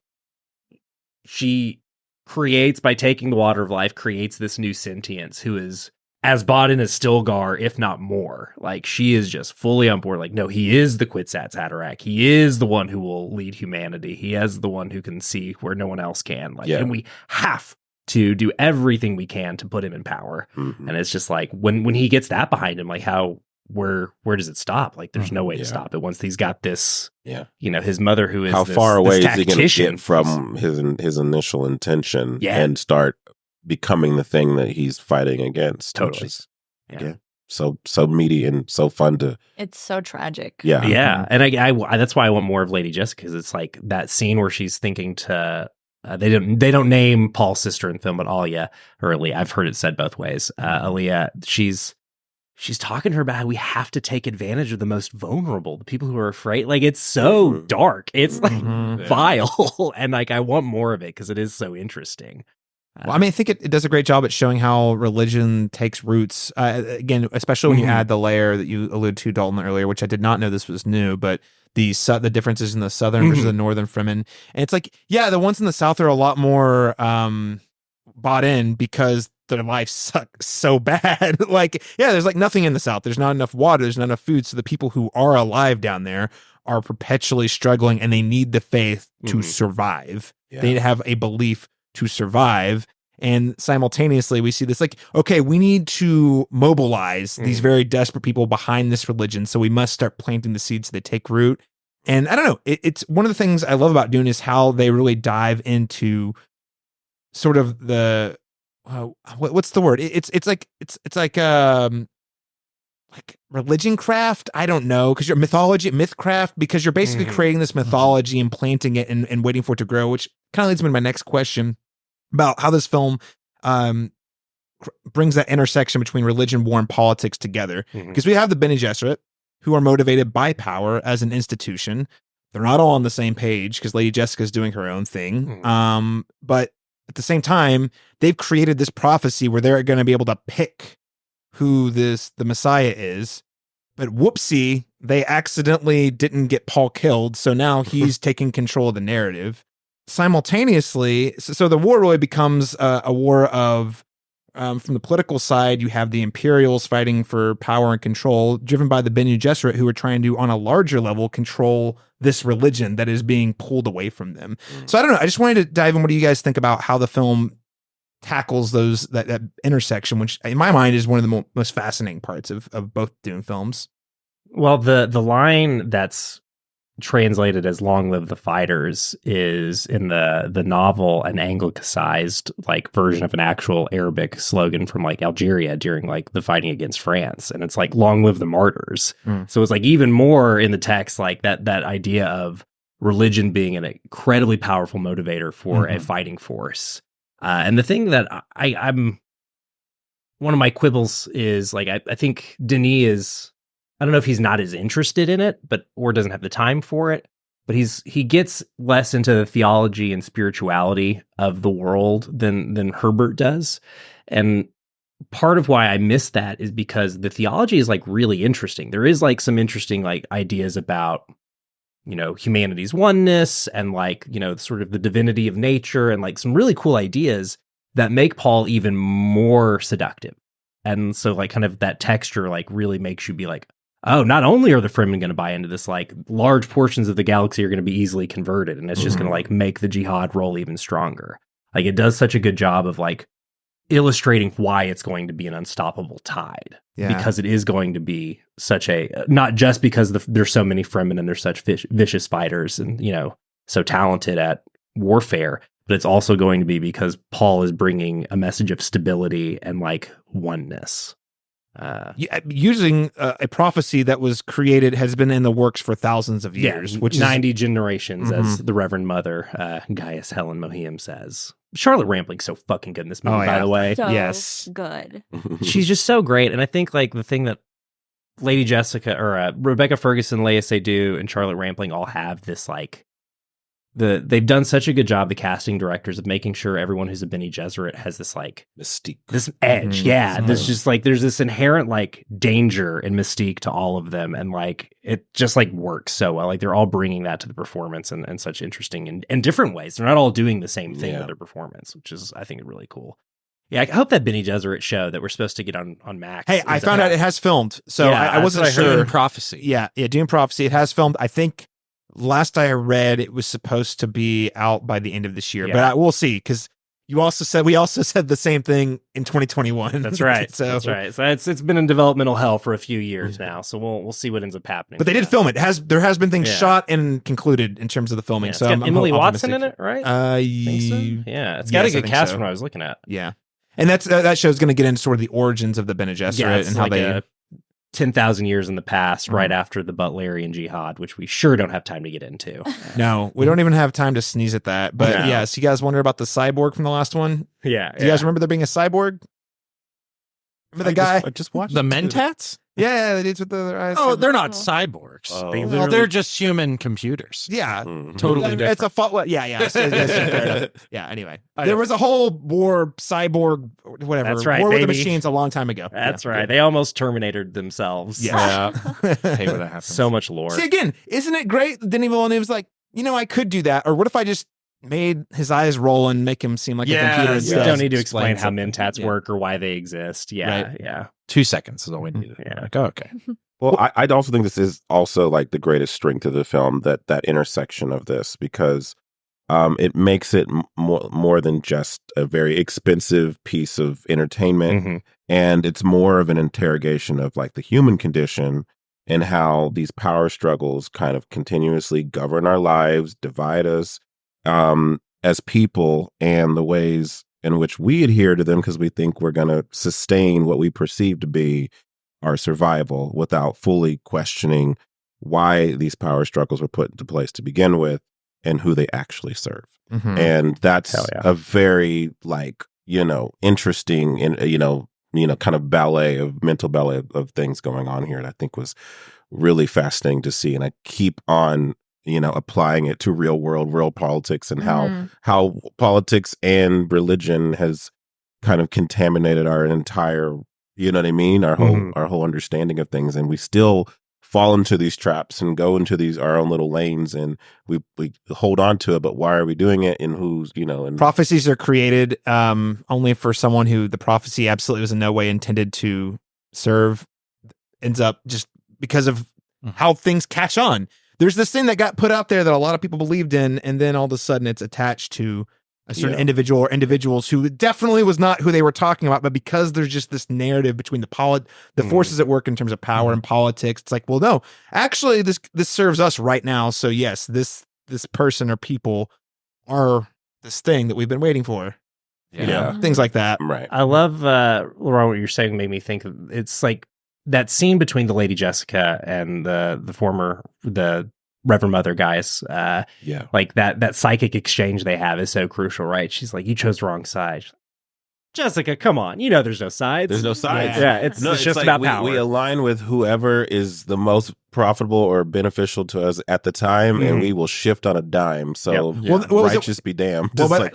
she creates, by taking the water of life, creates this new sentience who is as bought in as Stilgar, if not more. Like, she is just fully on board. Like, no, he is the Kwisatz Haderach. He is the one who will lead humanity. He is the one who can see where no one else can. Like, and we have to do everything we can to put him in power. And it's just like, when he gets that behind him, like, where does it stop? Like, there's no way to stop it once he's got this. His mother, who is how this, far away this is he going to tactician. get from his initial intention Yeah. and start becoming the thing that he's fighting against? Totally. Which is, so meaty and so fun to. It's so tragic. Yeah, and I that's why I want more of Lady Jessica, because it's like that scene where she's thinking to they don't name Paul's sister in the film, but Alia or Aaliyah. I've heard it said both ways. Aaliyah, she's talking to her about how we have to take advantage of the most vulnerable, the people who are afraid. Like, it's so dark, it's like vile, and like, I want more of it because it is so interesting. Well, I mean, I think it does a great job at showing how religion takes roots. Again, especially when you add the layer that you alluded to, Dalton, earlier, which I did not know this was new, but the differences in the southern versus the northern Fremen. And it's like, the ones in the south are a lot more bought in because their lives suck so bad. Like, there's like nothing in the south. There's not enough water. There's not enough food. So the people who are alive down there are perpetually struggling, and they need the faith to survive. They need to have a belief to survive. And simultaneously, we see this, like, okay, we need to mobilize these very desperate people behind this religion. So we must start planting the seeds so they take root. And I don't know, it's one of the things I love about Dune is how they really dive into sort of the, what's the word? It's like religion craft. I don't know, because you're mythcraft, because you're basically creating this mythology and planting it and waiting for it to grow, which kind of leads me to my next question about how this film brings that intersection between religion, war, and politics together. Because we have the Bene Gesserit, who are motivated by power as an institution. They're not all on the same page, because Lady Jessica's doing her own thing. But at the same time, they've created this prophecy where they're going to be able to pick who the Messiah is. But whoopsie, they accidentally didn't get Paul killed, so now he's taking control of the narrative. Simultaneously, so the war really becomes a war of, from the political side, you have the Imperials fighting for power and control, driven by the Bene Gesserit, who are trying to, on a larger level, control this religion that is being pulled away from them. So I don't know. I just wanted to dive in. What do you guys think about how the film tackles that intersection, which in my mind is one of the most fascinating parts of both Dune films? Well, the line that's translated as "Long Live the Fighters" is in the novel an anglicized like version of an actual Arabic slogan from like Algeria during like the fighting against France, and it's like "Long Live the Martyrs." So it's like even more in the text, like that idea of religion being an incredibly powerful motivator for a fighting force. And the thing that I'm one of my quibbles is like I think Denis is, I don't know if he's not as interested in it, or doesn't have the time for it, but he gets less into the theology and spirituality of the world than Herbert does. And part of why I missed that is because the theology is like really interesting. There is like some interesting like ideas about, you know, humanity's oneness and like, you know, sort of the divinity of nature and like some really cool ideas that make Paul even more seductive. And so like kind of that texture like really makes you be like, oh, not only are the Fremen going to buy into this, like large portions of the galaxy are going to be easily converted, and it's just going to like make the jihad roll even stronger. Like it does such a good job of like illustrating why it's going to be an unstoppable tide, because it is going to be such a, not just because there's so many Fremen and they're such vicious fighters and, you know, so talented at warfare, but it's also going to be because Paul is bringing a message of stability and like oneness. Using a prophecy that was created, has been in the works for thousands of years, which 90 generations, as the Reverend Mother, Gaius Helen Mohiam says. Charlotte Rampling's so fucking good in this movie, by the way. So yes. good. She's just so great. And I think like the thing that Lady Jessica or Rebecca Ferguson, Léa Seydoux, and Charlotte Rampling all have this like, they've done such a good job, the casting directors, of making sure everyone who's a Bene Gesserit has this like mystique, this edge. There's just like there's this inherent like danger and mystique to all of them, and like it just like works so well. Like they're all bringing that to the performance in such interesting and different ways. They're not all doing the same thing with their performance, which is I think really cool. Yeah, I hope that Bene Gesserit show that we're supposed to get on Max. Hey, I found out it has filmed, so I wasn't sure. Dune Prophecy. Yeah, Dune Prophecy. It has filmed. I think last I read, it was supposed to be out by the end of this year, but we'll see, because we also said the same thing in 2021. That's right. That's right. So it's been in developmental hell for a few years now. So we'll see what ends up happening. But they did film it. There has been things shot and concluded in terms of the filming. It's so got I'm Emily optimistic. Watson in it, right? Think so? Yeah, it's got a good cast from what I was looking at. Yeah, and that show's going to get into sort of the origins of the Bene Gesserit and how they 10,000 years in the past, right after the Butlerian Jihad, which we sure don't have time to get into. No, we don't even have time to sneeze at that. But yes, you guys wonder about the cyborg from the last one? Yeah. Do you guys remember there being a cyborg? Remember the guy? I just watched the Mentats? Yeah, the dudes with the eyes. Oh, they're not cyborgs. Oh. They're just human computers. Yeah. Totally different. It's a fault. Well, yeah. It's fair enough. Yeah, anyway. There was a whole war, cyborg, whatever. That's right, war with the baby. machines a long time ago. That's right. They almost Terminated themselves. Yeah. Hate when that happens. So much lore. See, again, isn't it great? Denis Villeneuve was like, I could do that. Or what if I just made his eyes roll and make him seem like a computer You instead? don't need to explain how something. Mentats work or why they exist. Yeah. Right. Yeah. 2 seconds is all we needed. Yeah. Like, okay. Well, I'd also think this is also like the greatest strength of the film, that intersection of this, because it makes it more than just a very expensive piece of entertainment, and it's more of an interrogation of like the human condition and how these power struggles kind of continuously govern our lives, divide us as people, and the ways in which we adhere to them because we think we're going to sustain what we perceive to be our survival without fully questioning why these power struggles were put into place to begin with and who they actually serve. And that's a very interesting and kind of mental ballet of things going on here. And I think was really fascinating to see. And I keep on applying it to real politics and how politics and religion has kind of contaminated our entire, our whole understanding of things. And we still fall into these traps and go into our own little lanes, and we hold on to it. But why are we doing it? And who's, and prophecies are created only for someone who the prophecy absolutely was in no way intended to serve, ends up just because of how things catch on. There's this thing that got put out there that a lot of people believed in, and then all of a sudden it's attached to a certain individual or individuals who definitely was not who they were talking about, but because there's just this narrative between the forces at work in terms of power and politics, it's like, well, no, actually this serves us right now. So yes, this person or people are this thing that we've been waiting for. Things like that. Right. I love, Laron, what you're saying made me think of, it's like that scene between the Lady Jessica and the Reverend Mother guys, like that psychic exchange they have is so crucial, right? She's like, "You chose the wrong side." Jessica, come on, there's no sides. There's no sides. Yeah, it's just like about power. We align with whoever is the most profitable or beneficial to us at the time, and we will shift on a dime. So righteous be damned. Well, but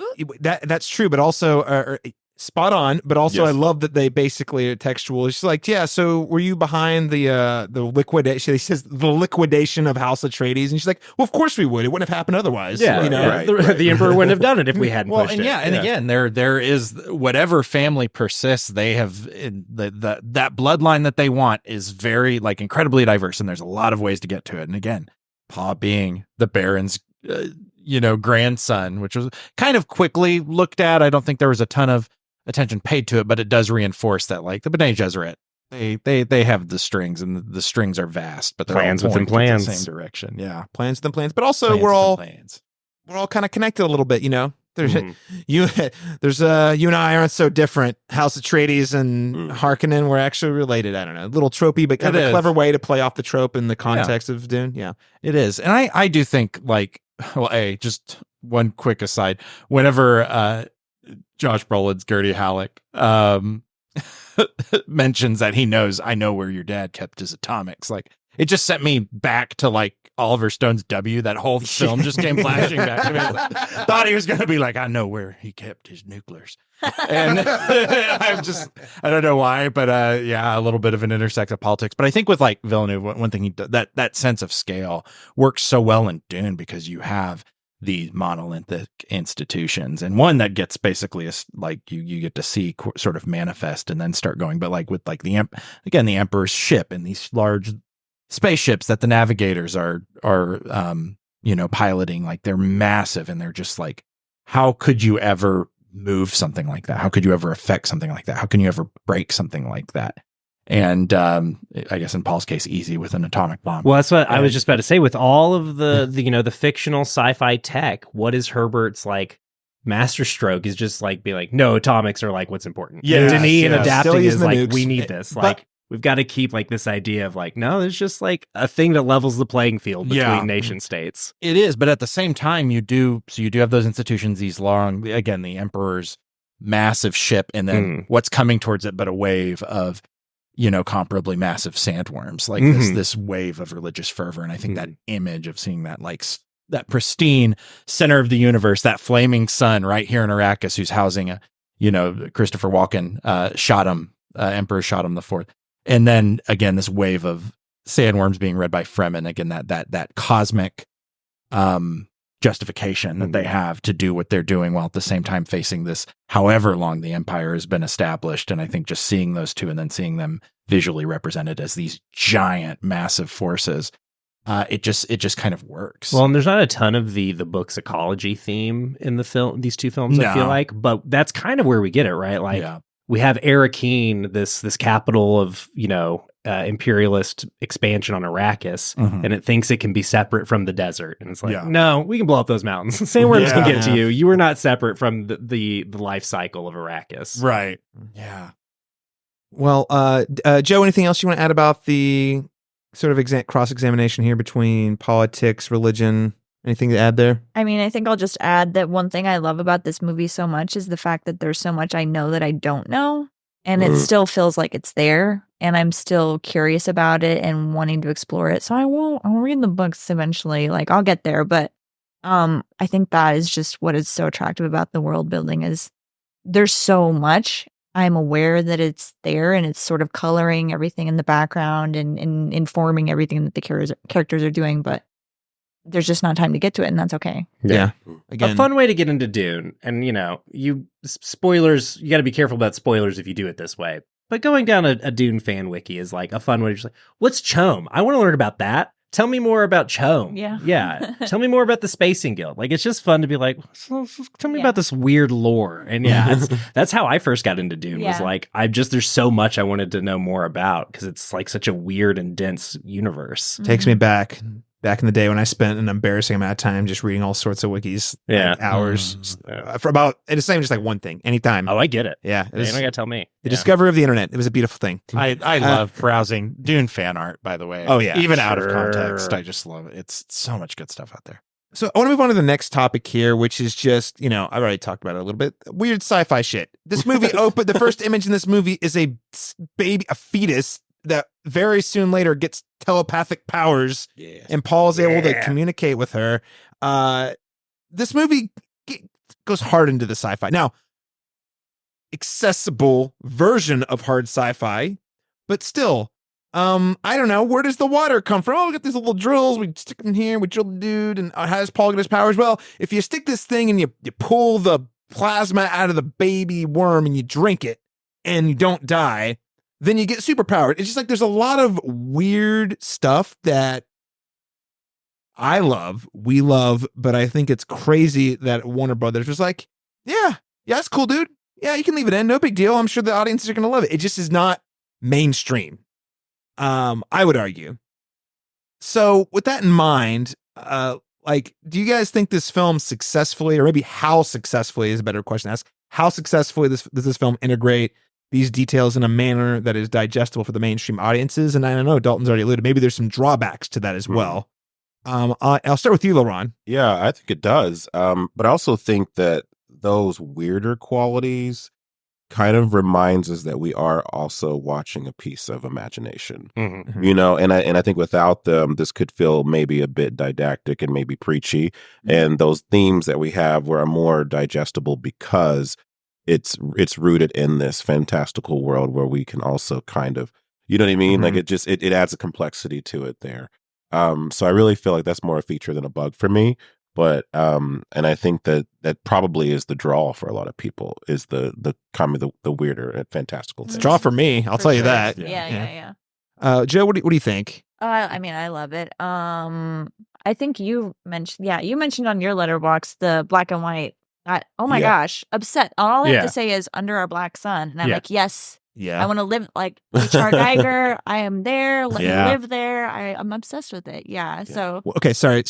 that's true, but also spot on, but also Yes. I love that they basically are textual. It's like, yeah, so were you behind the liquidation? He says the liquidation of House Atreides, and she's like, well, of course we would. It wouldn't have happened otherwise. Yeah, you know. right. The Emperor wouldn't have done it if we hadn't Well, pushed and it. yeah, and again, there is whatever family persists. They have that bloodline that they want is very like incredibly diverse, and there's a lot of ways to get to it. And again, Pa being the Baron's, grandson, which was kind of quickly looked at. I don't think there was a ton of attention paid to it, but it does reinforce that like the Bene Gesserit, they have the strings, and the strings are vast, but they're Plans all within pointing in the plans. same direction. Yeah, Plans within plans, but also Plans we're within all plans. we're all kind of connected a little bit, you know. There's Mhm. you and I aren't so different. House Atreides and Harkonnen were actually related. I don't know, a little tropey, but kind It of a is. clever way to play off the trope in the context of Dune. Yeah, It is. And I do think like, well, just one quick aside, whenever Josh Brolin's Gertie Halleck mentions that I know where your dad kept his atomics, like it just sent me back to like Oliver Stone's W. That whole film just came flashing back to me. Thought he was going to be like, I know where he kept his nuclears. And I don't know why, but a little bit of an intersect of politics. But I think with like Villeneuve, one thing he does, that sense of scale works so well in Dune because you have these monolithic institutions, and one that gets basically like you get to see sort of manifest and then start going. But like with like the Emperor's ship and these large spaceships that the navigators are piloting, like they're massive, and they're just like, how could you ever move something like that? How could you ever affect something like that? How can you ever break something like that? And I guess in Paul's case, easy with an atomic bomb. Well, that's what I was just about to say. With all of the fictional sci-fi tech, what is Herbert's like masterstroke? Is just like be like, no, atomics are like what's important. Yeah, And Denis and Still adapting using is the like, nukes. we need this. But- Like, we've got to keep like this idea of like, no, there's just like a thing that levels the playing field between nation states. It is, but at the same time, you do have those institutions, these long, again, the Emperor's massive ship, and then what's coming towards it but a wave of, comparably massive sandworms, like this wave of religious fervor. And I think that image of seeing that, like that pristine center of the universe, that flaming sun right here in Arrakis, who's housing Christopher Walken, shot him, Emperor shot him the fourth. And then again, this wave of sandworms being read by Fremen, again, that cosmic justification that they have to do what they're doing, while at the same time facing this, however long the empire has been established. And I think just seeing those two and then seeing them visually represented as these giant, massive forces, it just kind of works. Well, and there's not a ton of the book's ecology theme in the film, these two films, I feel like, but that's kind of where we get it, right? Like, we have Arrakeen, this capital of, imperialist expansion on Arrakis, and it thinks it can be separate from the desert. And it's like, no, we can blow up those mountains. Sandworms can get to you. You are not separate from the life cycle of Arrakis. Right. Yeah. Well, Joe, anything else you want to add about the sort of cross-examination here between politics, religion? Anything to add there? I mean, I think I'll just add that one thing I love about this movie so much is the fact that there's so much I know that I don't know, and it still feels like it's there, and I'm still curious about it and wanting to explore it. So I'll read the books eventually. Like, I'll get there, but I think that is just what is so attractive about the world building is there's so much. I'm aware that it's there, and it's sort of coloring everything in the background and informing everything that the characters are doing, but there's just not time to get to it, and that's okay. Yeah. Again, A fun way to get into Dune, and spoilers, you got to be careful about spoilers if you do it this way. But going down a Dune fan wiki is like a fun way to just like, what's CHOAM? I want to learn about that. Tell me more about CHOAM. Yeah. Tell me more about the Spacing Guild. Like, it's just fun to be like, tell me about this weird lore. And that's how I first got into Dune. Was like, there's so much I wanted to know more about because it's like such a weird and dense universe. Takes me back in the day when I spent an embarrassing amount of time just reading all sorts of wikis, like hours for about, and it's not even just like one thing, anytime. Oh, I get it. Yeah. You don't got to tell me. The discovery of the internet. It was a beautiful thing. I love browsing Dune fan art, by the way. Oh, yeah. Even out of context. I just love it. It's so much good stuff out there. So I want to move on to the next topic here, which is just, I've already talked about it a little bit. Weird sci-fi shit. This movie the first image in this movie is a fetus that very soon later gets telepathic powers, and Paul's able to communicate with her. This movie goes hard into the sci-fi. Now, accessible version of hard sci-fi, but still, I don't know, where does the water come from? Oh, we got these little drills, we stick them in here, we drill the dude, and how does Paul get his powers? Well, if you stick this thing and you pull the plasma out of the baby worm and you drink it and you don't die, then you get superpowered. It's just like there's a lot of weird stuff that I love, we love, but I think it's crazy that Warner Brothers was like, yeah, that's cool, dude. Yeah, you can leave it in. No big deal. I'm sure the audiences are going to love it. It just is not mainstream, I would argue. So with that in mind, like, do you guys think this film successfully, or maybe how successfully is a better question to ask, how successfully does this film integrate these details in a manner that is digestible for the mainstream audiences? And I don't know, Dalton's already alluded, maybe there's some drawbacks to that as well. I'll start with you, Laron. Yeah, I think it does. But I also think that those weirder qualities kind of reminds us that we are also watching a piece of imagination, you know, and I think without them, this could feel maybe a bit didactic and maybe preachy. And those themes that we have were more digestible because it's rooted in this fantastical world where we can also kind of, you know what I mean? Like it adds a complexity to it there. So I really feel like that's more a feature than a bug for me. But and I think that probably is the draw for a lot of people, is the kind of the weirder and fantastical It's thing. a draw for me. I'll tell you that. Yeah. Joe, what do you think? I mean, I love it. I think you mentioned on your letterbox the black and white. Oh my gosh, upset. All I have to say is Under Our Black Sun, and I'm like, yes. Yeah, I want to live like H.R. Geiger. I am there. Let me live there. I'm obsessed with it. Yeah. So okay, sorry.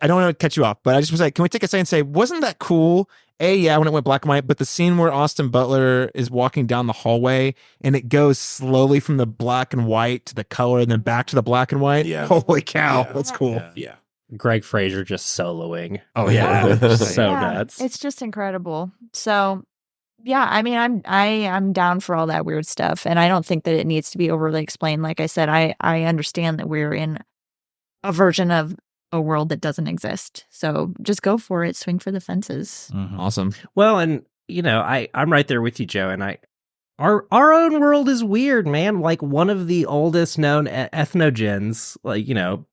I don't want to cut you off, but I just was like, can we take a second and say, wasn't that cool? When it went black and white, but the scene where Austin Butler is walking down the hallway and it goes slowly from the black and white to the color and then back to the black and white. Yeah. Holy cow. That's cool. Yeah. Greg Fraser just soloing. Oh yeah. So nuts. It's just incredible. So yeah, I mean, I'm down for all that weird stuff, and I don't think that it needs to be overly explained. Like I said, I understand that we're in a version of a world that doesn't exist. So just go for it. Swing for the fences. Awesome. Well, and you know, I'm right there with you, Joe. And our own world is weird, man. Like one of the oldest known ethnogens, like, you know,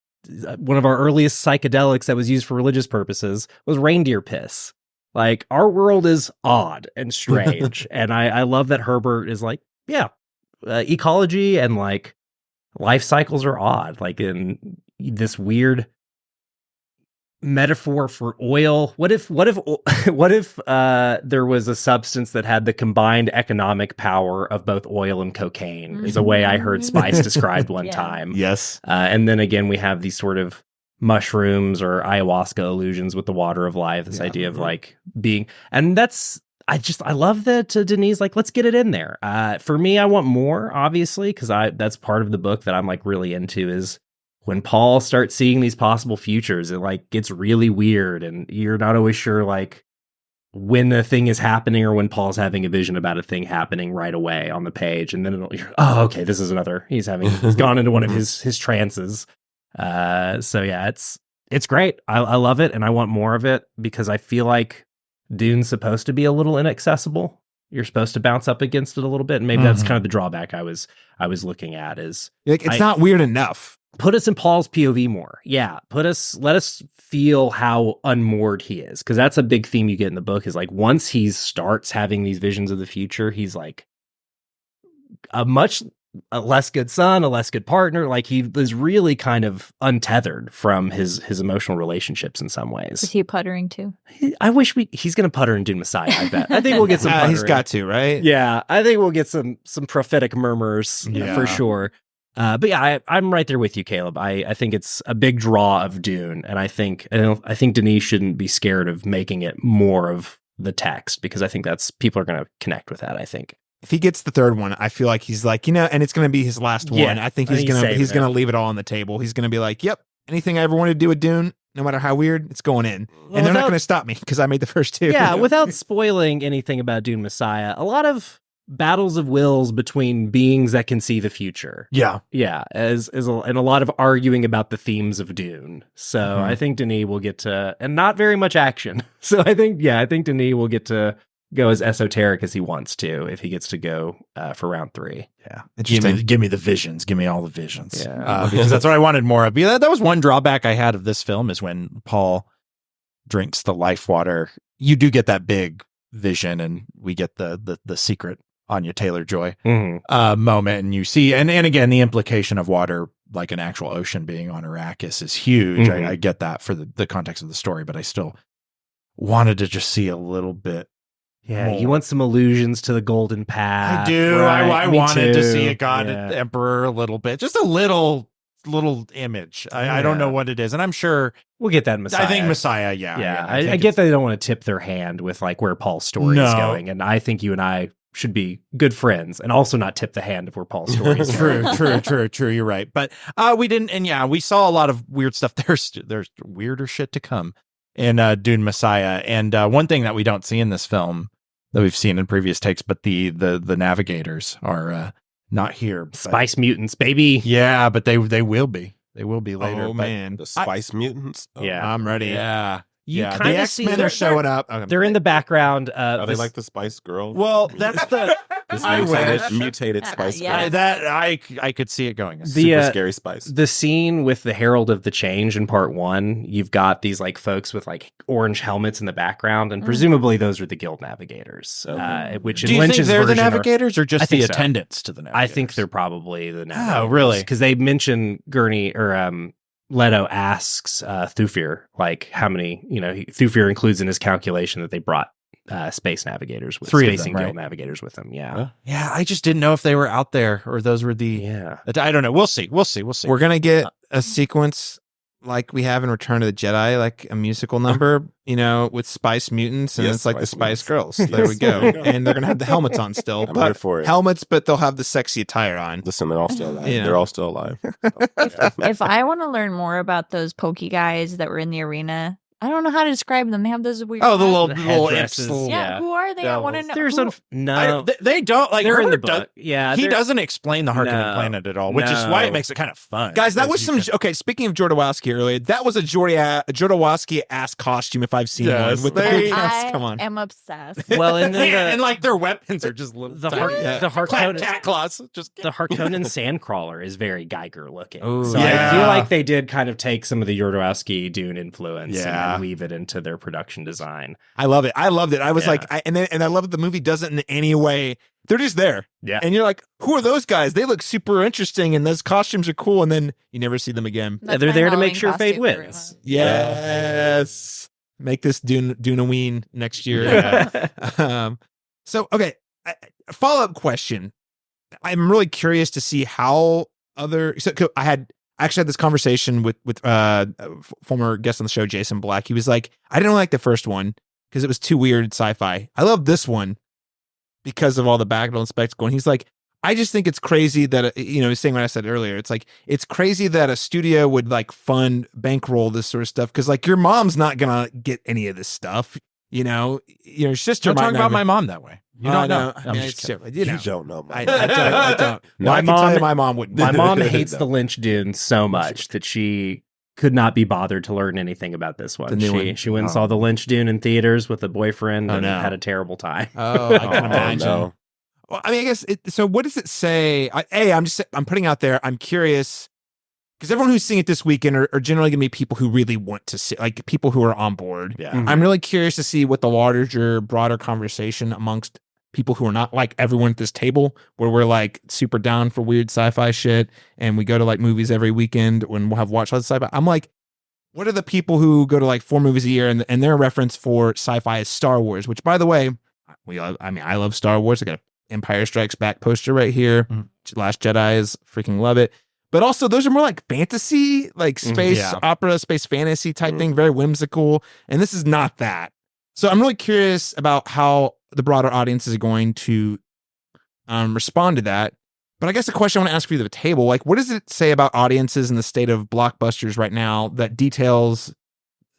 one of our earliest psychedelics that was used for religious purposes was reindeer piss. Like our world is odd and strange. And I love that Herbert is like, ecology and like life cycles are odd. Like in this weird metaphor for oil. What if there was a substance that had the combined economic power of both oil and cocaine? Is a way I heard Spice described one time. Yes. And then again, we have these sort of mushrooms or ayahuasca illusions with the water of life. This idea of like being, and that's, I love that Denise, like, let's get it in there. For me, I want more, obviously, because that's part of the book that I'm like really into is when Paul starts seeing these possible futures, it like gets really weird and you're not always sure like when a thing is happening or when Paul's having a vision about a thing happening right away on the page. And then okay, this is another, he's gone into one of his trances. So yeah, it's great. I love it. And I want more of it because I feel like Dune's supposed to be a little inaccessible. You're supposed to bounce up against it a little bit. And maybe that's kind of the drawback I was looking at is like, it's not weird enough. Put us in Paul's POV more. Yeah. Let us feel how unmoored he is. Cause that's a big theme you get in the book is like, once he starts having these visions of the future, he's like a less good son, a less good partner. Like he is really kind of untethered from his emotional relationships in some ways. Is he puttering too? I wish he's going to putter in Dune Messiah. I bet. I think we'll get some puttering. He's got to, right? Yeah. I think we'll get some prophetic murmurs for sure. But yeah, I'm right there with you, Caleb. I think it's a big draw of Dune. And I think Denis shouldn't be scared of making it more of the text because I think people are going to connect with that, I think. If he gets the third one, I feel like he's like, and it's going to be his last one. I think he's going to leave it all on the table. He's going to be like, yep, anything I ever wanted to do with Dune, no matter how weird, it's going in. Well, and they're not going to stop me because I made the first two. Yeah, without spoiling anything about Dune Messiah, a lot of battles of wills between beings that can see the future. Yeah. Yeah, and a lot of arguing about the themes of Dune. So I think Denis will get to, and not very much action. So I think Denis will get to go as esoteric as he wants to if he gets to go for round 3. Yeah. Give me the visions. Give me all the visions. Yeah. Because that's what I wanted more of. Yeah, that was one drawback I had of this film is when Paul drinks the life water. You do get that big vision, and we get the secret Anya Taylor-Joy moment, and you see, and again, the implication of water, like an actual ocean being on Arrakis, is huge. I get that for the context of the story, but I still wanted to just see a little bit. Yeah, more. you want some allusions to the Golden Path. I do. Right? I Me wanted too. to see a god emperor a little bit, just a little image. I don't know what it is, and I'm sure we'll get that in Messiah. I think Messiah. Yeah. I get that they don't want to tip their hand with like where Paul's story is going, and I think you and I should be good friends and also not tip the hand of where Paul's story is going. True. You're right, but we didn't, and we saw a lot of weird stuff. There's weirder shit to come in Dune Messiah, and one thing that we don't see in this film that we've seen in previous takes, but the navigators are not here. Spice mutants, baby. Yeah, but they will be. They will be later. Oh man, the Spice Mutants. Oh. Yeah, I'm ready. Yeah. You Yeah, kind The of see X-Men are showing up. Okay. They're in the background. Are they like the Spice Girls? Well, that's the This I mutated wish. Spice Yeah. Girls. that I could see it going. Super scary Spice. The scene with the Herald of the Change in part 1, you've got these like folks with like orange helmets in the background, and presumably those are the Guild Navigators. Which in Do you Lynch's think they're the version navigators or just I think the so. attendants to the navigators? I think they're probably the Navigators. Oh, really? Because they mention Gurney or Leto asks Thufir like how many, Thufir includes in his calculation that they brought space navigators with 3 of space them, and guild right? navigators with them. Yeah. Yeah, I just didn't know if they were out there or those were the. Yeah. I don't know. We'll see. We're gonna get a sequence like we have in Return of the Jedi, like a musical number, with Spice Mutants, and Yes, it's like the Spice Spice Girls. Mutants. There we go. And they're gonna have the helmets on still, I'm but here for it. helmets, but they'll have the sexy attire on. Listen, they're all still alive. Yeah. They're all still alive. If I want to learn more about those pokey guys that were in the arena, I don't know how to describe them. They have those weird. Oh, the hats. little headdresses. imps. Yeah, who are they? I want to know. There's who- no. They don't like. They're in the Herbert does- book. Yeah. He they're- doesn't explain the Harkonnen No. planet at all, which is why it makes it kind of fun. Guys, that Because was you some. can- Okay, speaking of Jodorowsky earlier, that was a Jodorowsky ass costume if I've seen Yes, one. With the they- big hats. I Come on. am obsessed. Well, and then and like their weapons are just little the tiny- Harkonnen cat claws. Just the Harkonnen sandcrawler is very Geiger looking. Ooh, So yeah. I feel like they did kind of take some of the Jodorowsky Dune influence Yeah. and weave it into their production design. I love it. I loved it. I was Yeah. like, and I love that the movie doesn't in any way. They're just there. Yeah. And you're like, who are those guys? They look super interesting, and those costumes are cool. And then you never see them again. That's They're my there to Halloween make sure Fate costume for wins. Yes. Make this Dune-a-ween next year. So, okay. A follow-up question. I'm really curious to see how I actually had this conversation with former guest on the show, Jason Black. He was like, I didn't like the first one because it was too weird sci-fi. I love this one because of all the background and spectacle. And he's like, I just think it's crazy that, he's saying what I said earlier. It's like, it's crazy that a studio would like fund, bankroll this sort of stuff. Cause like your mom's not going to get any of this stuff. Your sister Don't might talk not about even- my mom that way. You don't know. I I'm mean, just it's- kidding. you don't know. I don't. No, I can tell you my mom wouldn't. My mom hates the Lynch Dune so much that she could not be bothered to learn anything about this one. The new one. She went and saw the Lynch Dune in theaters with a boyfriend and no. had a terrible time. Oh, I can Oh, imagine. no. Well, I mean, I guess. So, what does it say? I'm putting out there. I'm curious because everyone who's seeing it this weekend are generally going to be people who really want to see, like people who are on board. Yeah. Mhm. I'm really curious to see what the larger, broader conversation amongst people who are not like everyone at this table, where we're like super down for weird sci-fi shit, and we go to like movies every weekend when we'll have watch lots of sci-fi. I'm like, what are the people who go to like 4 movies a year and their reference for sci-fi is Star Wars? Which, by the way, I love Star Wars. I got Empire Strikes Back poster right here. Mhm. Last Jedi is freaking love it. But also those are more like fantasy, like space Yeah. opera, space fantasy type thing, very whimsical. And this is not that. So I'm really curious about how the broader audience is going to respond to that. But I guess the question I want to ask for you at the table, like, what does it say about audiences in the state of blockbusters right now that details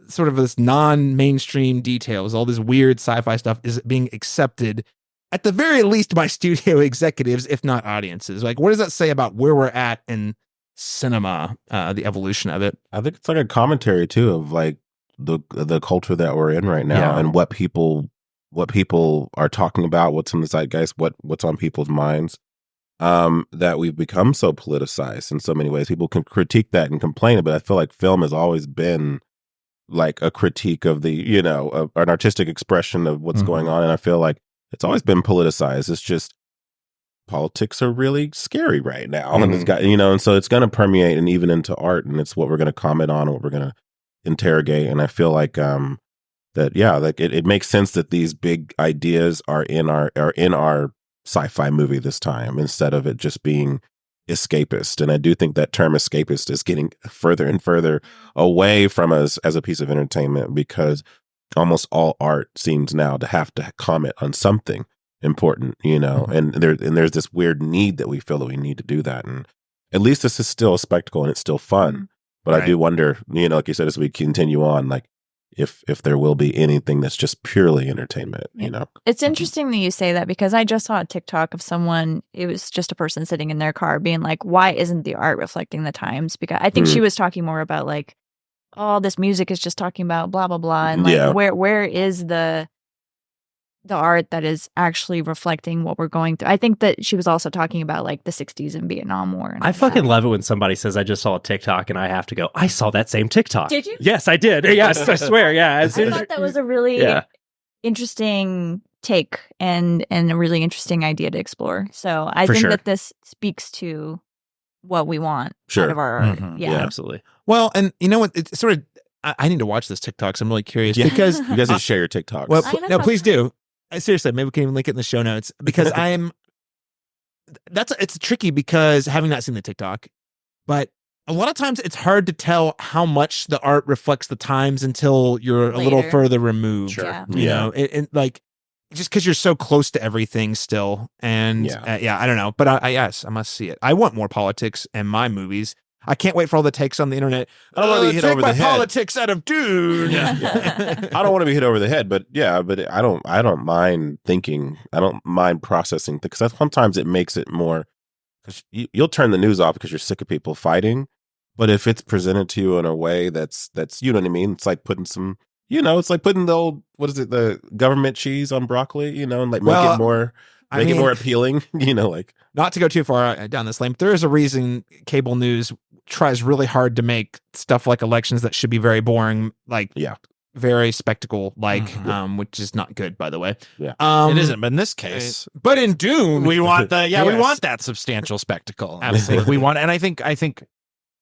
sort of this non-mainstream details, all this weird sci-fi stuff is being accepted at the very least by studio executives, if not audiences? Like, what does that say about where we're at in cinema, the evolution of it? I think it's like a commentary too of like the culture that we're in right now Yeah. and what people what people are talking about, what's in the zeitgeist, what's on people's minds, that we've become so politicized in so many ways. People can critique that and complain, but I feel like film has always been like a critique of the, of an artistic expression of what's going on. And I feel like it's always been politicized. It's just politics are really scary right now. And it's got, and so it's going to permeate and even into art, and it's what we're going to comment on, what we're going to interrogate. And I feel like, that, like it makes sense that these big ideas are in our sci-fi movie this time, instead of it just being escapist. And I do think that term escapist is getting further and further away from us as a piece of entertainment, because almost all art seems now to have to comment on something important, and there's this weird need that we feel that we need to do that. And at least this is still a spectacle and it's still fun. But I do wonder, like you said, as we continue on, like if there will be anything that's just purely entertainment, It's interesting that you say that, because I just saw a TikTok of someone, it was just a person sitting in their car being like, why isn't the art reflecting the times? Because I think she was talking more about like, oh, this music is just talking about blah, blah, blah. And like, where is the art that is actually reflecting what we're going through? I think that she was also talking about like the 60s and Vietnam War. And I fucking love it when somebody says, I just saw a TikTok, and I have to go, I saw that same TikTok. Did you? Yes, I did. Yes, I swear. Yeah. I thought that was a really interesting take and a really interesting idea to explore. So I think that this speaks to what we want out of our art. Yeah, absolutely. Well, and you know what? It's sort of, I need to watch this TikTok, so I'm really curious because you guys need to share your TikToks. Well, no, please do. Seriously, maybe we can even link it in the show notes, because it's tricky, because having not seen the TikTok, but a lot of times it's hard to tell how much the art reflects the times until you're a little further removed. Sure. And like, just because you're so close to everything still. And I don't know, but I must see it. I want more politics in my movies. I can't wait for all the takes on the internet. I don't want to be hit over the head. Politics out of Dune. I don't want to be hit over the head, but I don't mind thinking. I don't mind processing, because sometimes it makes it more. Because you'll turn the news off because you're sick of people fighting, but if it's presented to you in a way that's you know what I mean. It's like putting some. It's like putting the old, what is it, the government cheese on broccoli. And like make it more. Make it more appealing. Like not to go too far down this lane. But there is a reason cable news tries really hard to make stuff like elections that should be very boring, like very spectacle like, which is not good, by the way. Yeah, it isn't. But in this case, but in Dune, we want we want that substantial spectacle. Absolutely, we want, and I think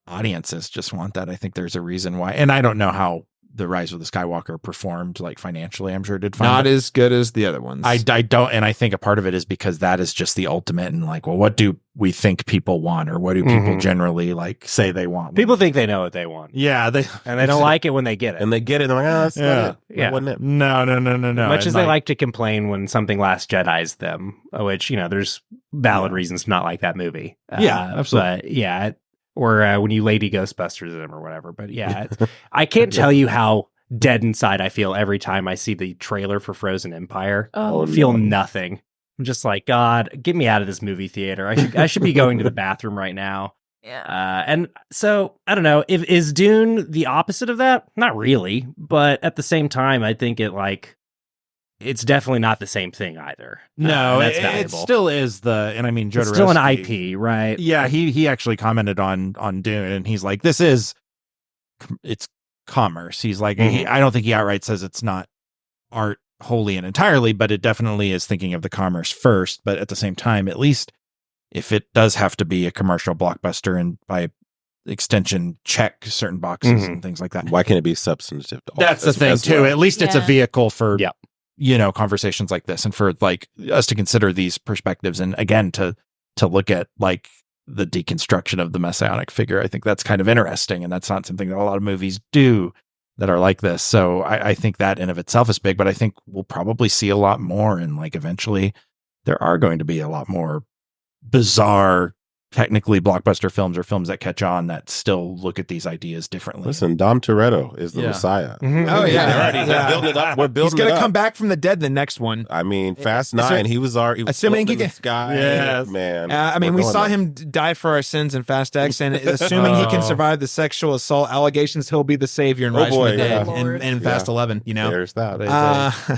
audiences just want that. I think there's a reason why, and I don't know how The Rise of the Skywalker performed like financially. I'm sure it did fine. Not as good as the other ones. I don't, and I think a part of it is because that is just the ultimate. And like, well, what do we think people want, or what do people generally like say they want? People think they know what they want. Yeah, they don't like it when they get it. And they get it, and they're like, oh, that's not it. Yeah, wasn't it? No. Much as they like to complain when something Last Jedi's them, which there's valid reasons to not like that movie. Absolutely. But or when you Lady Ghostbusters them or whatever. But I can't tell you how dead inside I feel every time I see the trailer for Frozen Empire. I feel nothing. I'm just like, God, get me out of this movie theater. I should be going to the bathroom right now. Yeah. And so I don't know. Is Dune the opposite of that? Not really. But at the same time, I think it's definitely not the same thing either. No, that's it valuable. still is and I mean, it's still an IP, right? Yeah, he actually commented on Dune, and he's like, it's commerce. He's like, I don't think he outright says it's not art wholly and entirely, but it definitely is thinking of the commerce first. But at the same time, at least if it does have to be a commercial blockbuster and by extension check certain boxes and things like that, why can't it be substantive? That's the thing too. Well. At least it's a vehicle for conversations like this, and for like us to consider these perspectives, and again to look at like the deconstruction of the messianic figure. I think that's kind of interesting, and that's not something that a lot of movies do that are like this. So I think that in of itself is big, but I think we'll probably see a lot more, and like eventually there are going to be a lot more bizarre technically blockbuster films or films that catch on that still look at these ideas differently. Listen, Dom Toretto is the Messiah. Oh yeah, We're building it up. We're building he's gonna it up. come back from the dead. The next one. I mean, Fast 9. He was assuming he floating in can. the sky. Yes. Man. I mean, We're we going saw there. him die for our sins in Fast X, and assuming he can survive the sexual assault allegations, he'll be the savior and rise from the dead yeah. in Fast 11. You know, There's that.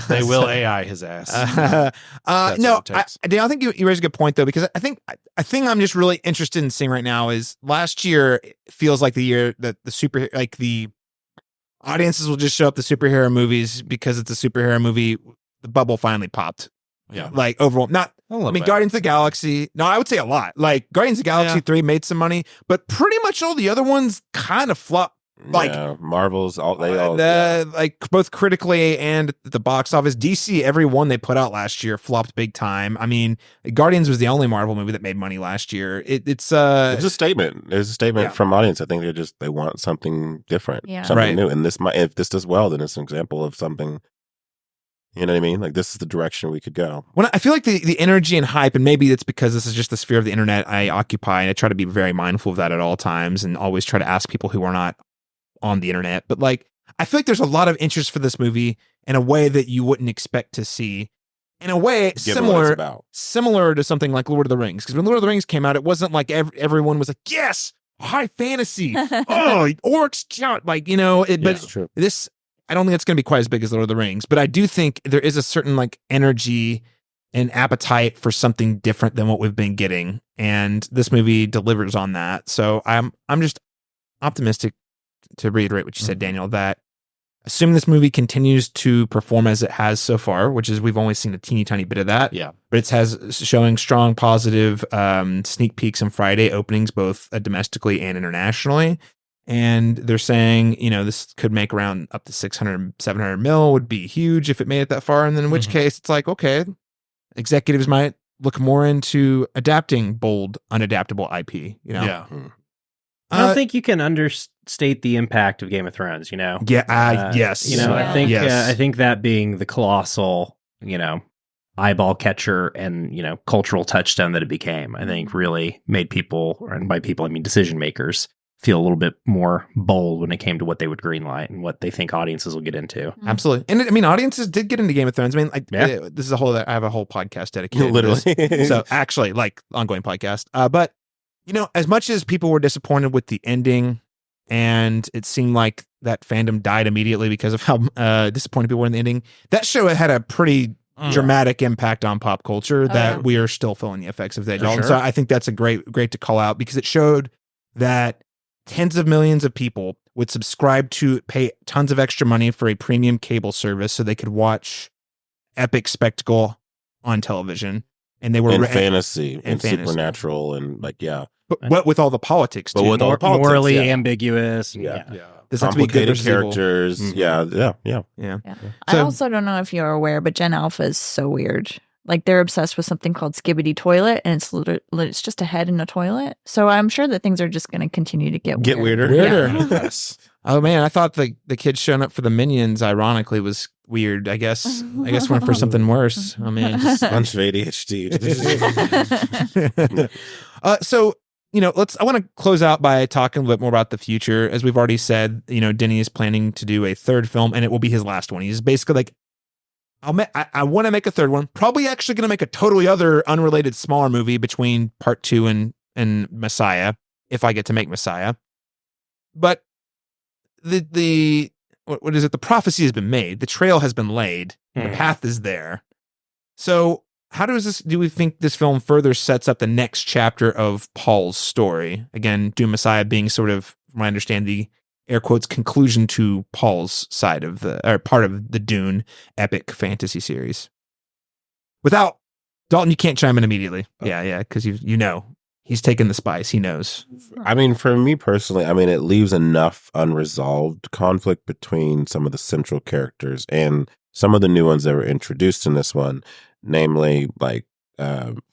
They will AI his ass. No, what it takes. I think you raise a good point though, because I think I'm just really interested in seeing right now is last year feels like the year that the audiences will just show up to superhero movies because it's a superhero movie. The bubble finally popped. Yeah. Like overall, not. A little I mean, bit. Guardians of the Galaxy. No, I would say a lot. Like Guardians of the Galaxy 3 made some money, but pretty much all the other ones kind of flopped. Like Marvel's all like both critically and at the box office. DC, every one they put out last year flopped big time. I mean, Guardians was the only Marvel movie that made money last year. It's a statement. There's a statement from audience. I think they want something different, Yeah. something Right. new. And if this does well, then it's an example of something. You know what I mean? Like this is the direction we could go. When I feel like the energy and hype, and maybe it's because this is just the sphere of the internet I occupy, and I try to be very mindful of that at all times, and always try to ask people who are not on the internet. But like, I feel like there's a lot of interest for this movie in a way that you wouldn't expect to see. In a way, Given what it's about. similar to something like Lord of the Rings. Because when Lord of the Rings came out, it wasn't like everyone was like, yes, high fantasy. Oh, orcs count. Like, you know, That's but true. this, I don't think it's going to be quite as big as Lord of the Rings, but I do think there is a certain like energy and appetite for something different than what we've been getting. And this movie delivers on that. So I'm just optimistic, to reiterate what you said, Daniel, that assuming this movie continues to perform as it has so far, which is we've only seen a teeny tiny bit of that. Yeah. But it has showing strong positive sneak peeks and Friday openings, both domestically and internationally. And they're saying, you know, this could make around up to 600, 700 mil would be huge if it made it that far. And then in which case it's like, okay, executives might look more into adapting bold, unadaptable IP, you know? Yeah. I don't think you can understate the impact of Game of Thrones, you know? Yeah, yes. You know, Yeah. I think that being the colossal, you know, eyeball catcher and, you know, cultural touchstone that it became, I think really made people, and by people I mean decision makers, feel a little bit more bold when it came to what they would greenlight and what they think audiences will get into. Absolutely. And I mean, audiences did get into Game of Thrones. I mean, Yeah. this is I have a whole podcast dedicated Literally. to this. So actually, like, ongoing podcast. But, you know, as much as people were disappointed with the ending, and it seemed like that fandom died immediately because of how disappointed people were in the ending, that show had a pretty dramatic impact on pop culture that we are still feeling the effects of that. For sure. So I think that's a great to call out, because it showed that tens of millions of people would subscribe to pay tons of extra money for a premium cable service so they could watch epic spectacle on television. And they were in fantasy and fantasy. supernatural and like, yeah. But with all the politics, But too. with all the politics, Morally yeah. ambiguous. Yeah. Does that have to be good Complicated versus evil? characters. Mhm. Yeah. Yeah. I So- also don't know if you're aware, but Gen Alpha is so weird. Like they're obsessed with something called Skibbity Toilet, and it's just a head in a toilet. So I'm sure that things are just going to continue to get weird. Weirder. Yeah. Yes. Oh man, I thought the kids showing up for the Minions, ironically, was weird. I guess went for something worse. I mean, Bunch of ADHD. so you know, I want to close out by talking a little bit more about the future. As we've already said, you know, Denny is planning to do a third film, and it will be his last one. He's basically like, I want to make a third one. Probably actually going to make a totally other unrelated smaller movie between Part 2 and Messiah, if I get to make Messiah. But the what is it? The prophecy has been made. The trail has been laid. The path is there. So how do we think this film further sets up the next chapter of Paul's story? Again, Dune Messiah being sort of, from what I understand, the air quotes conclusion to Paul's side of part of the Dune epic fantasy series. Without Dalton, you can't chime in immediately. Yeah, because you know he's taken the spice. He knows. I mean, for me personally, I mean, it leaves enough unresolved conflict between some of the central characters and some of the new ones that were introduced in this one, namely like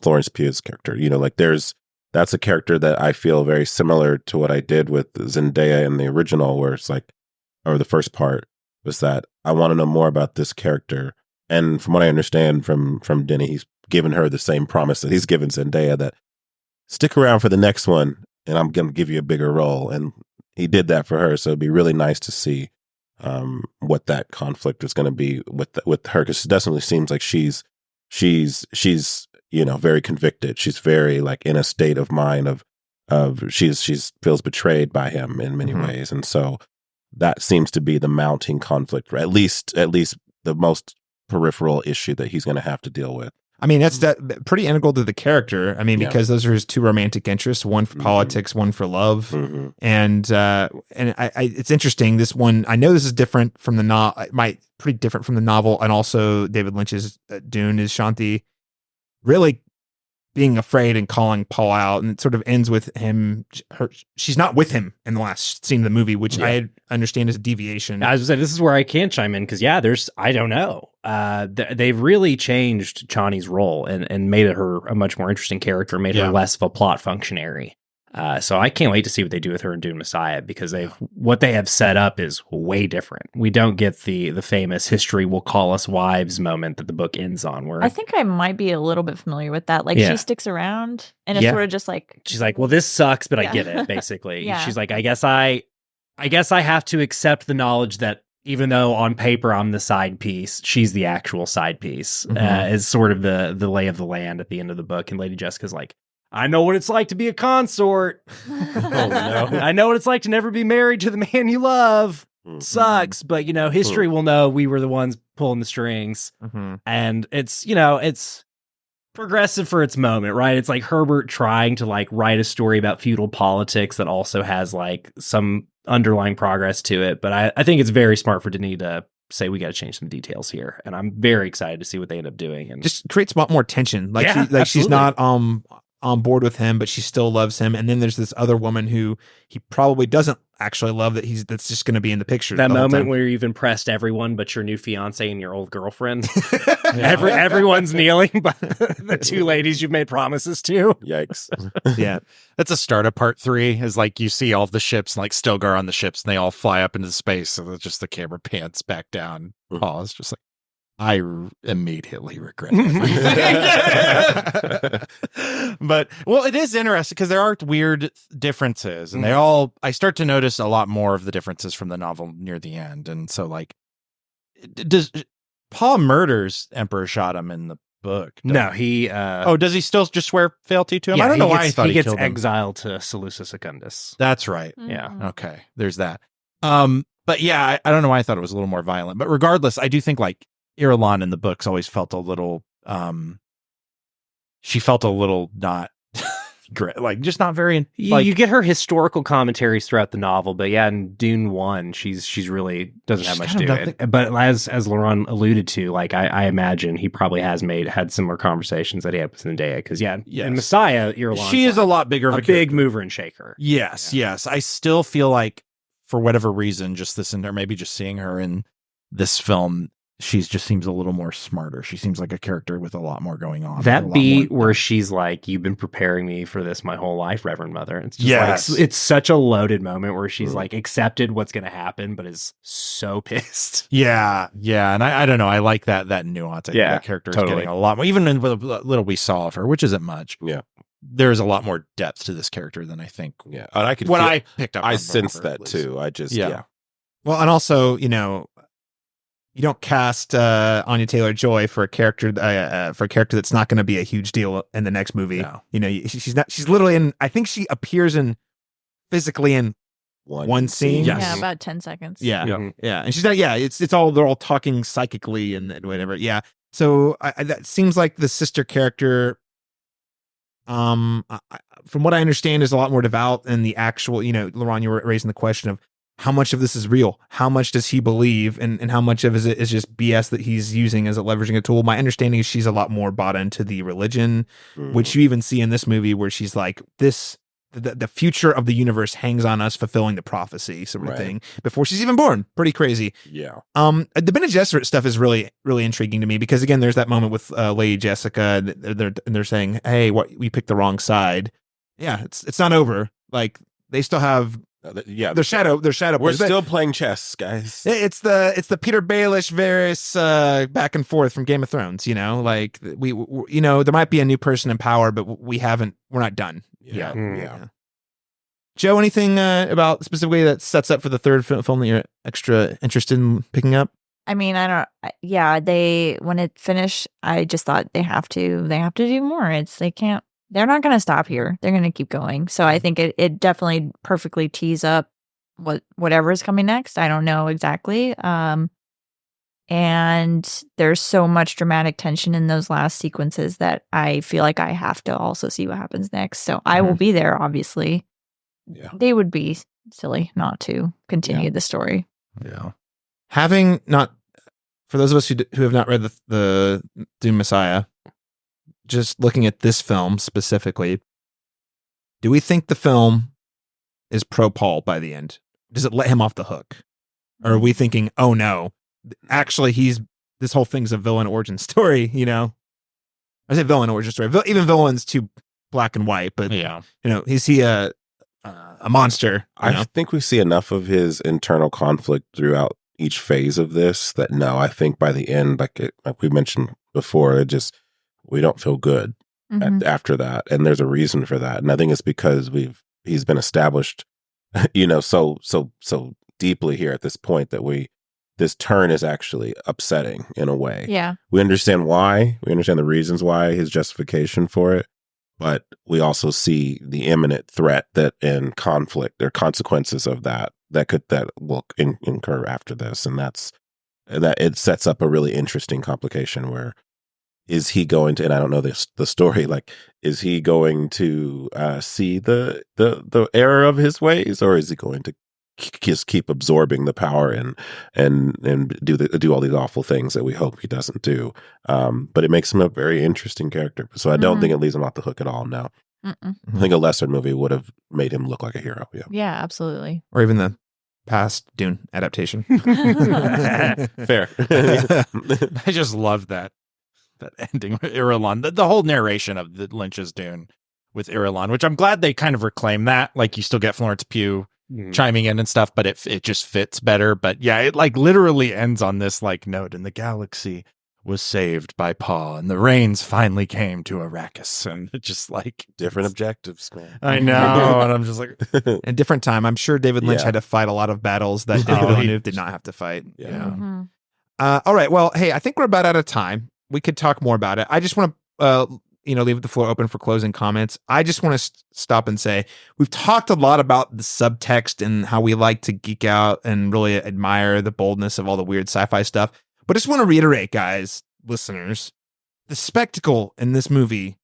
Florence Pugh's character. You know, like that's a character that I feel very similar to what I did with Zendaya in the original, where it's like, or the first part was that I want to know more about this character. And from what I understand from Denny, he's given her the same promise that he's given Zendaya, that stick around for the next one, and I'm going to give you a bigger role. And he did that for her. So it'd be really nice to see what that conflict is going to be with her, because it definitely seems like she's very convicted. She's very like in a state of mind of she's feels betrayed by him in many ways, and so that seems to be the mounting conflict, or at least the most peripheral issue that he's going to have to deal with. I mean, that's pretty integral to the character. I mean, because those are his two romantic interests, one for politics, one for love. And it's interesting. This one, I know this is different from the novel, pretty different from the novel. And also David Lynch's Dune is Shanti really being afraid and calling Paul out. And it sort of ends with she's not with him in the last scene of the movie, which I understand is a deviation. I was going to say, this is where I can chime in, because I don't know. They've really changed Chani's role and made her a much more interesting character, made her less of a plot functionary. So I can't wait to see what they do with her in Dune Messiah, because what they have set up is way different. We don't get the famous history will call us wives moment that the book ends on. Where I think I might be a little bit familiar with that. Like she sticks around and it's sort of just like, she's like, well, this sucks, but I get it. Basically, she's like, I guess I have to accept the knowledge that even though on paper I'm the side piece, she's the actual side piece. Is sort of the lay of the land at the end of the book. And Lady Jessica's like, I know what it's like to be a consort. Oh, no. I know what it's like to never be married to the man you love. Sucks, but history will know we were the ones pulling the strings. And it's progressive for its moment, right? It's like Herbert trying to like write a story about feudal politics that also has like some underlying progress to it. But I think it's very smart for Denis to say we got to change some details here, and I'm very excited to see what they end up doing. And just creates a lot more tension. Like she's not on board with him, but she still loves him. And then there's this other woman who he probably doesn't actually love, that's just going to be in the picture. That moment where you've impressed everyone but your new fiance and your old girlfriend. Everyone's kneeling by the two ladies you've made promises to. Yikes. Yeah. That's a start of part 3, is like you see all the ships, like Stilgar on the ships, and they all fly up into space. So just the camera pants back down. Paul is just like, I immediately regret everything. But, well, it is interesting because there are weird differences, and I start to notice a lot more of the differences from the novel near the end. And so, like, Paul murders Emperor Shottam in the book? No, he... does he still just swear fealty to him? Yeah, I don't know why I thought he gets killed him. exiled to Seleucus Secundus. That's right. Yeah. Okay, there's that. But yeah, I don't know why I thought it was a little more violent. But regardless, I do think, like, Irulan in the books always felt a little she felt a little not great, like just not very like, you get her historical commentaries throughout the novel, but in Dune 1 she's really doesn't have much to do it. But as Laron alluded to, like I imagine he probably has had similar conversations that he had with Zendaya, because in Messiah, Irulan, she is a lot bigger of a big mover and shaker. Yes. I still feel like, for whatever reason, just this in there, maybe just seeing her in this film, she just seems a little more smarter. She seems like a character with a lot more going on. That beat where she's like, "You've been preparing me for this my whole life, Reverend Mother." It's just like, it's such a loaded moment where she's like accepted what's going to happen, but is so pissed. Yeah. And I don't know. I like that nuance. I think that character is getting a lot more, even in what little we saw of her, which isn't much. Yeah. There's a lot more depth to this character than I think. Yeah. And I could I picked up. I sensed that too. I just Well, and also, you don't cast Anya Taylor-Joy for a character that's not going to be a huge deal in the next movie. No. She's not. She's literally in. I think she appears physically in one scene. Yes. Yeah, about 10 seconds. Yeah. And she's not. Yeah, it's all, they're all talking psychically and whatever. Yeah. So that seems like the sister character. From what I understand, is a lot more devout, and the actual. Laron, you were raising the question of how much of this is real? How much does he believe? And how much of it is just BS that he's using as leveraging a tool? My understanding is she's a lot more bought into the religion, which you even see in this movie, where she's like, the future of the universe hangs on us fulfilling the prophecy sort of thing before she's even born. Pretty crazy. Yeah. The Bene Gesserit stuff is really, really intriguing to me, because again, there's that moment with Lady Jessica, they're saying, hey, we picked the wrong side. Yeah. It's not over. Like, they still have, their shadow. We're still playing chess, guys. It's the Peter Baelish Varys back and forth from Game of Thrones. Like we there might be a new person in power, but we're not done. Yeah. Joe, anything about specifically that sets up for the third film that you're extra interested in picking up? I mean, I don't. Yeah, when it finished, I just thought they have to do more. They're not going to stop here. They're going to keep going. So I think it definitely perfectly tees up whatever is coming next. I don't know exactly. And there's so much dramatic tension in those last sequences that I feel like I have to also see what happens next. So I will be there, obviously. Yeah. They would be silly not to continue the story. Yeah. Having not, for those of us who have not read the Dune Messiah, just looking at this film specifically, do we think the film is pro Paul by the end? Does it let him off the hook? Or are we thinking, oh no, actually this whole thing's a villain origin story, you know? I say villain origin story. Even villain's too black and white, but is he a monster? I think we see enough of his internal conflict throughout each phase of this that no, I think by the end, like we mentioned before, we don't feel good after that, and there's a reason for that, and I think it's because he's been established, so deeply here at this point that this turn is actually upsetting in a way. Yeah, we understand why, we understand the reasons why, his justification for it, but we also see the imminent threat and conflict or consequences of that will incur after this, and that it sets up a really interesting complication where is he going to, and I don't know the story, like, is he going to see the error of his ways, or is he going to just keep absorbing the power and do all these awful things that we hope he doesn't do? But it makes him a very interesting character. So I don't think it leaves him off the hook at all. No, I think a lesser movie would have made him look like a hero. Yeah, absolutely. Or even the past Dune adaptation. Fair. I just love that ending with Irulan, the whole narration of the Lynch's Dune with Irulan, which I'm glad they kind of reclaim that. Like, you still get Florence Pugh chiming in and stuff, but it just fits better. But yeah, it like literally ends on this like note, and the galaxy was saved by Paul, and the rains finally came to Arrakis, and it's just like different objectives, man. I know, and I'm just like, a different time. I'm sure David Lynch had to fight a lot of battles that David Villeneuve did not have to fight. Yeah. All right. Well, hey, I think we're about out of time. We could talk more about it. I just want to, leave the floor open for closing comments. I just want to stop and say we've talked a lot about the subtext and how we like to geek out and really admire the boldness of all the weird sci-fi stuff. But I just want to reiterate, guys, listeners, the spectacle in this movie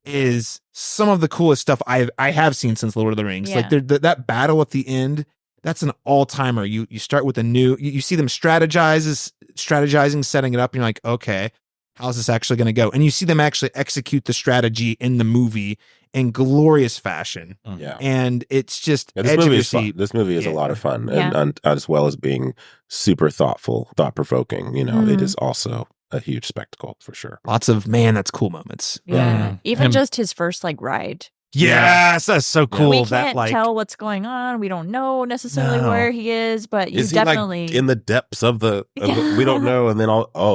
is some of the coolest stuff I have seen since Lord of the Rings. Yeah. Like that battle at the end, that's an all-timer. You start with you see them strategizing, setting it up, and you're like, okay, how's this actually going to go? And you see them actually execute the strategy in the movie in glorious fashion. Yeah. And it's just this edge of movie your is fun. seat. This movie is a lot of fun, Yeah. and as well as being super thoughtful, thought-provoking. It is also a huge spectacle for sure. Lots of, man, that's cool moments. Yeah. Even just his first ride. yes, that's so cool. We that can't like tell what's going on. We don't know necessarily where he is, but you Is he definitely like in the depths of the we don't know, and then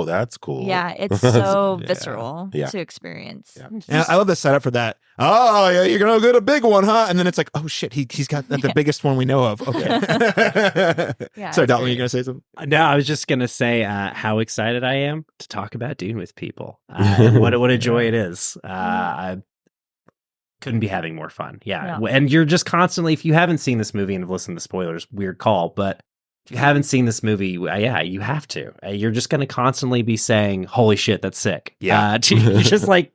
that's cool. Yeah, it's so Yeah. visceral Yeah. to experience. Yeah. And I love the setup for that. Oh, yeah, you're going to get a big one, huh? And then it's like, oh, shit, he's got the biggest one we know of. Okay. Yeah, Sorry, it's Dalton, great. you going to say something? No, I was just gonna say how excited I am to talk about Dune with people. And what a joy it is. I couldn't be having more fun. Yeah. And you're just constantly, if you haven't seen this movie and have listened to spoilers, weird call, but if you haven't seen this movie, you have to. You're just going to constantly be saying, holy shit, that's sick. Yeah. You're just like,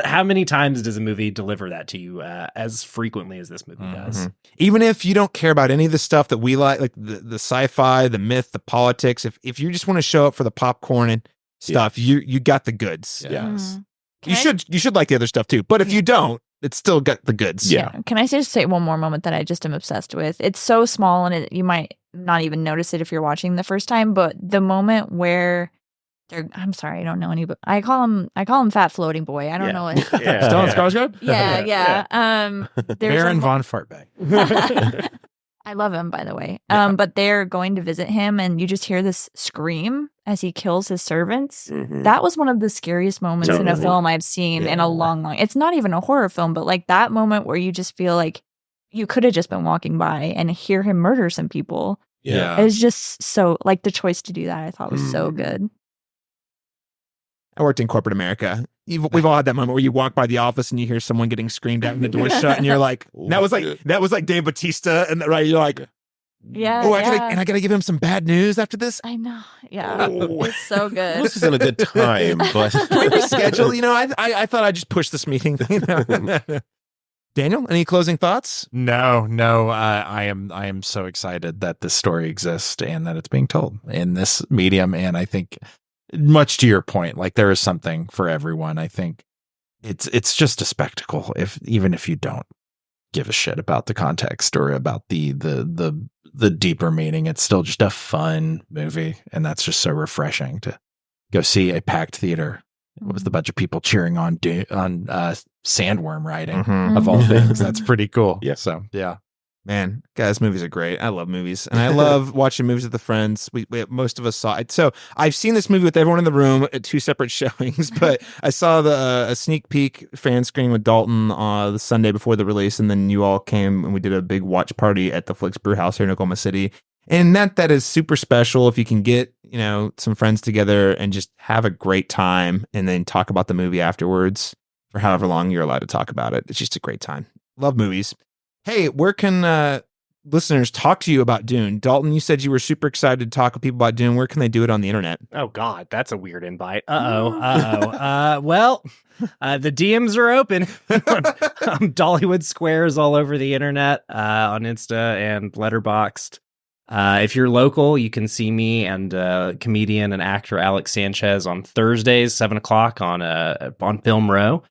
how many times does a movie deliver that to you as frequently as this movie does? Even if you don't care about any of the stuff that we like the sci-fi, the myth, the politics, if you just want to show up for the popcorn and stuff, you got the goods. Yes. You should like the other stuff too. But if you don't, it's still got the goods. Yeah. Can I just say one more moment that I just am obsessed with? It's so small, and you might not even notice it if you're watching the first time, but the moment where I'm sorry, I don't know any, but I call him Fat Floating Boy. I don't know what. Stellan Skarsgård? Yeah. Baron von Fartbang. I love him, by the way. Yeah. But they're going to visit him, and you just hear this scream as he kills his servants. Mhm. That was one of the scariest moments in a Totally. film I've seen in a long. It's not even a horror film, but like that moment where you just feel like you could have just been walking by and hear him murder some people. Yeah. It's just so, like, the choice to do that I thought was so good. I worked in corporate America. We've all had that moment where you walk by the office and you hear someone getting screamed at and the door's shut, and you're like, that was like Dave Bautista, and right, you're like, Yeah. oh, yeah. I gotta give him some bad news after this. I know. Yeah. Oh. It's so good. This isn't a good time, but Can we reschedule? I thought I'd just push this meeting. Daniel, any closing thoughts? No. I am so excited that this story exists and that it's being told in this medium. And I think, much to your point, like there is something for everyone. I think it's just a spectacle. Even if you don't give a shit about the context or about the deeper meaning, it's still just a fun movie, and that's just so refreshing to go see a packed theater with a bunch of people cheering on sandworm riding of all things. That's pretty cool. Yeah. So yeah. Man, guys, movies are great. I love movies, and I love watching movies with the friends. We most of us saw it. So I've seen this movie with everyone in the room at 2 separate showings, but I saw a sneak peek fan screening with Dalton the Sunday before the release, and then you all came and we did a big watch party at the Flicks Brew House here in Oklahoma City. And that is super special if you can get, some friends together and just have a great time and then talk about the movie afterwards for however long you're allowed to talk about it. It's just a great time. Love movies. Hey, where can listeners talk to you about Dune? Dalton, you said you were super excited to talk with people about Dune. Where can they do it on the internet? Oh, God, that's a weird invite. Well, the DMs are open. Dollywood Squares all over the internet, on Insta and Letterboxd. If you're local, you can see me and comedian and actor Alex Sanchez on Thursdays, 7:00 on Film Row.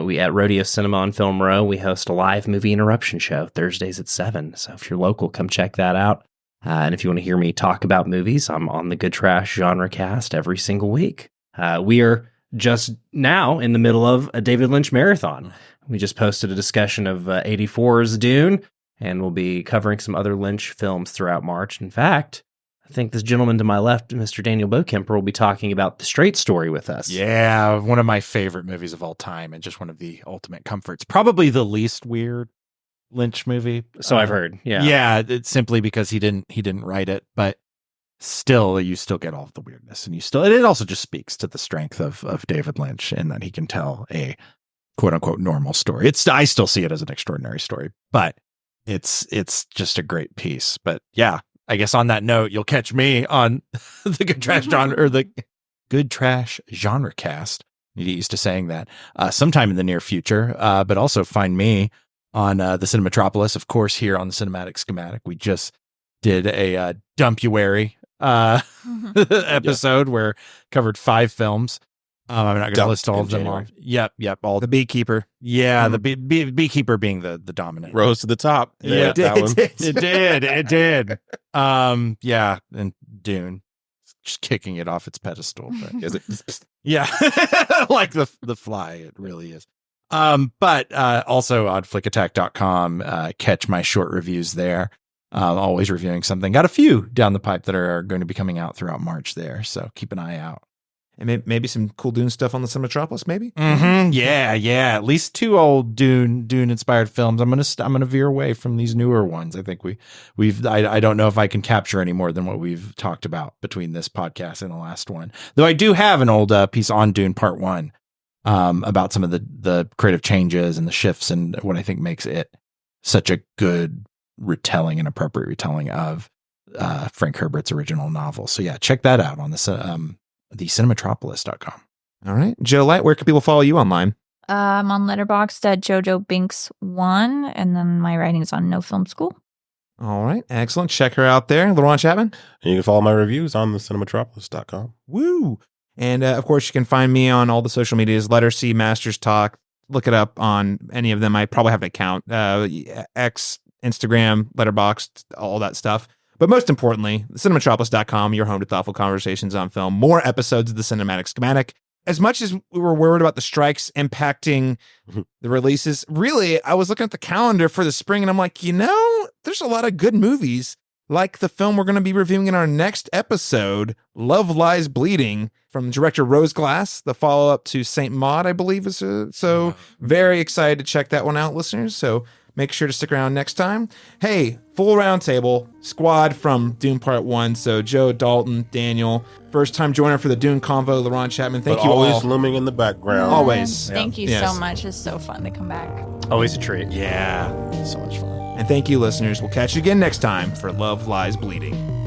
We at Rodeo Cinema on Film Row, we host a live movie interruption show Thursdays at 7. So if you're local, come check that out. And if you want to hear me talk about movies, I'm on the GoodTrash genre cast every single week. We are just now in the middle of a David Lynch marathon. We just posted a discussion of 84's Dune, and we'll be covering some other Lynch films throughout March. In fact, I think this gentleman to my left, Mr. Daniel Bokemper, will be talking about The Straight Story with us. Yeah, one of my favorite movies of all time, and just one of the ultimate comforts. Probably the least weird Lynch movie. So I've heard. Yeah. Yeah, it's simply because he didn't write it, but still, you still get all of the weirdness, and it also just speaks to the strength of David Lynch in that he can tell a quote unquote normal story. I still see it as an extraordinary story, but it's just a great piece. But yeah, I guess on that note, you'll catch me on the GoodTrash genre, or the GoodTrash genre cast. You get used to saying that sometime in the near future. But also find me on the Cinematropolis, of course, here on the Cinematic Schematic. We just did a Dumpuary episode where covered 5 films. I'm not going to list all of them all. Yep. All The Beekeeper. Yeah, the Beekeeper being the dominant. rose to the top. Yeah, it did. It did. Yeah, and Dune, just kicking it off its pedestal. But Is it? yeah, like the fly, it really is. But also on flickattack.com, catch my short reviews there. Always reviewing something. Got a few down the pipe that are going to be coming out throughout March there, so keep an eye out. And maybe some cool Dune stuff on the Cinematropolis, maybe? Mm-hmm. Yeah. At least 2 old Dune inspired films. I'm gonna veer away from these newer ones. I think I don't know if I can capture any more than what we've talked about between this podcast and the last one. Though I do have an old piece on Dune Part 1 about some of the creative changes and the shifts and what I think makes it such a good retelling and appropriate retelling of Frank Herbert's original novel. So yeah, check that out on the cinematropolis.com. All right. Joe Light, where can people follow you online? I'm on Letterboxd at Jojo Binks 1, and then my writing's on No Film School. All right. Excellent. Check her out there. Laron Chapman. And you can follow my reviews on the cinematropolis.com. Woo. And of course, you can find me on all the social medias, Letter C, Masters Talk. Look it up on any of them. I probably have an account. X, Instagram, Letterboxd, all that stuff. But most importantly, cinematropolis.com, your home to thoughtful conversations on film. More episodes of the Cinematic Schematic. As much as we were worried about the strikes impacting the releases, really, I was looking at the calendar for the spring and I'm like, there's a lot of good movies, like the film we're going to be reviewing in our next episode, Love Lies Bleeding, from director Rose Glass, the follow-up to Saint Maud, I believe. So very excited to check that one out, listeners. So make sure to stick around next time. Hey, full roundtable squad from Dune Part 1. So Joe, Dalton, Daniel, first-time joiner for the Dune Convo, Laron Chapman. Thank you always all. Looming in the background. Always. Thank you Yes. so much. It's so fun to come back. Always a treat. Yeah. So much fun. And thank you, listeners. We'll catch you again next time for Love Lies Bleeding.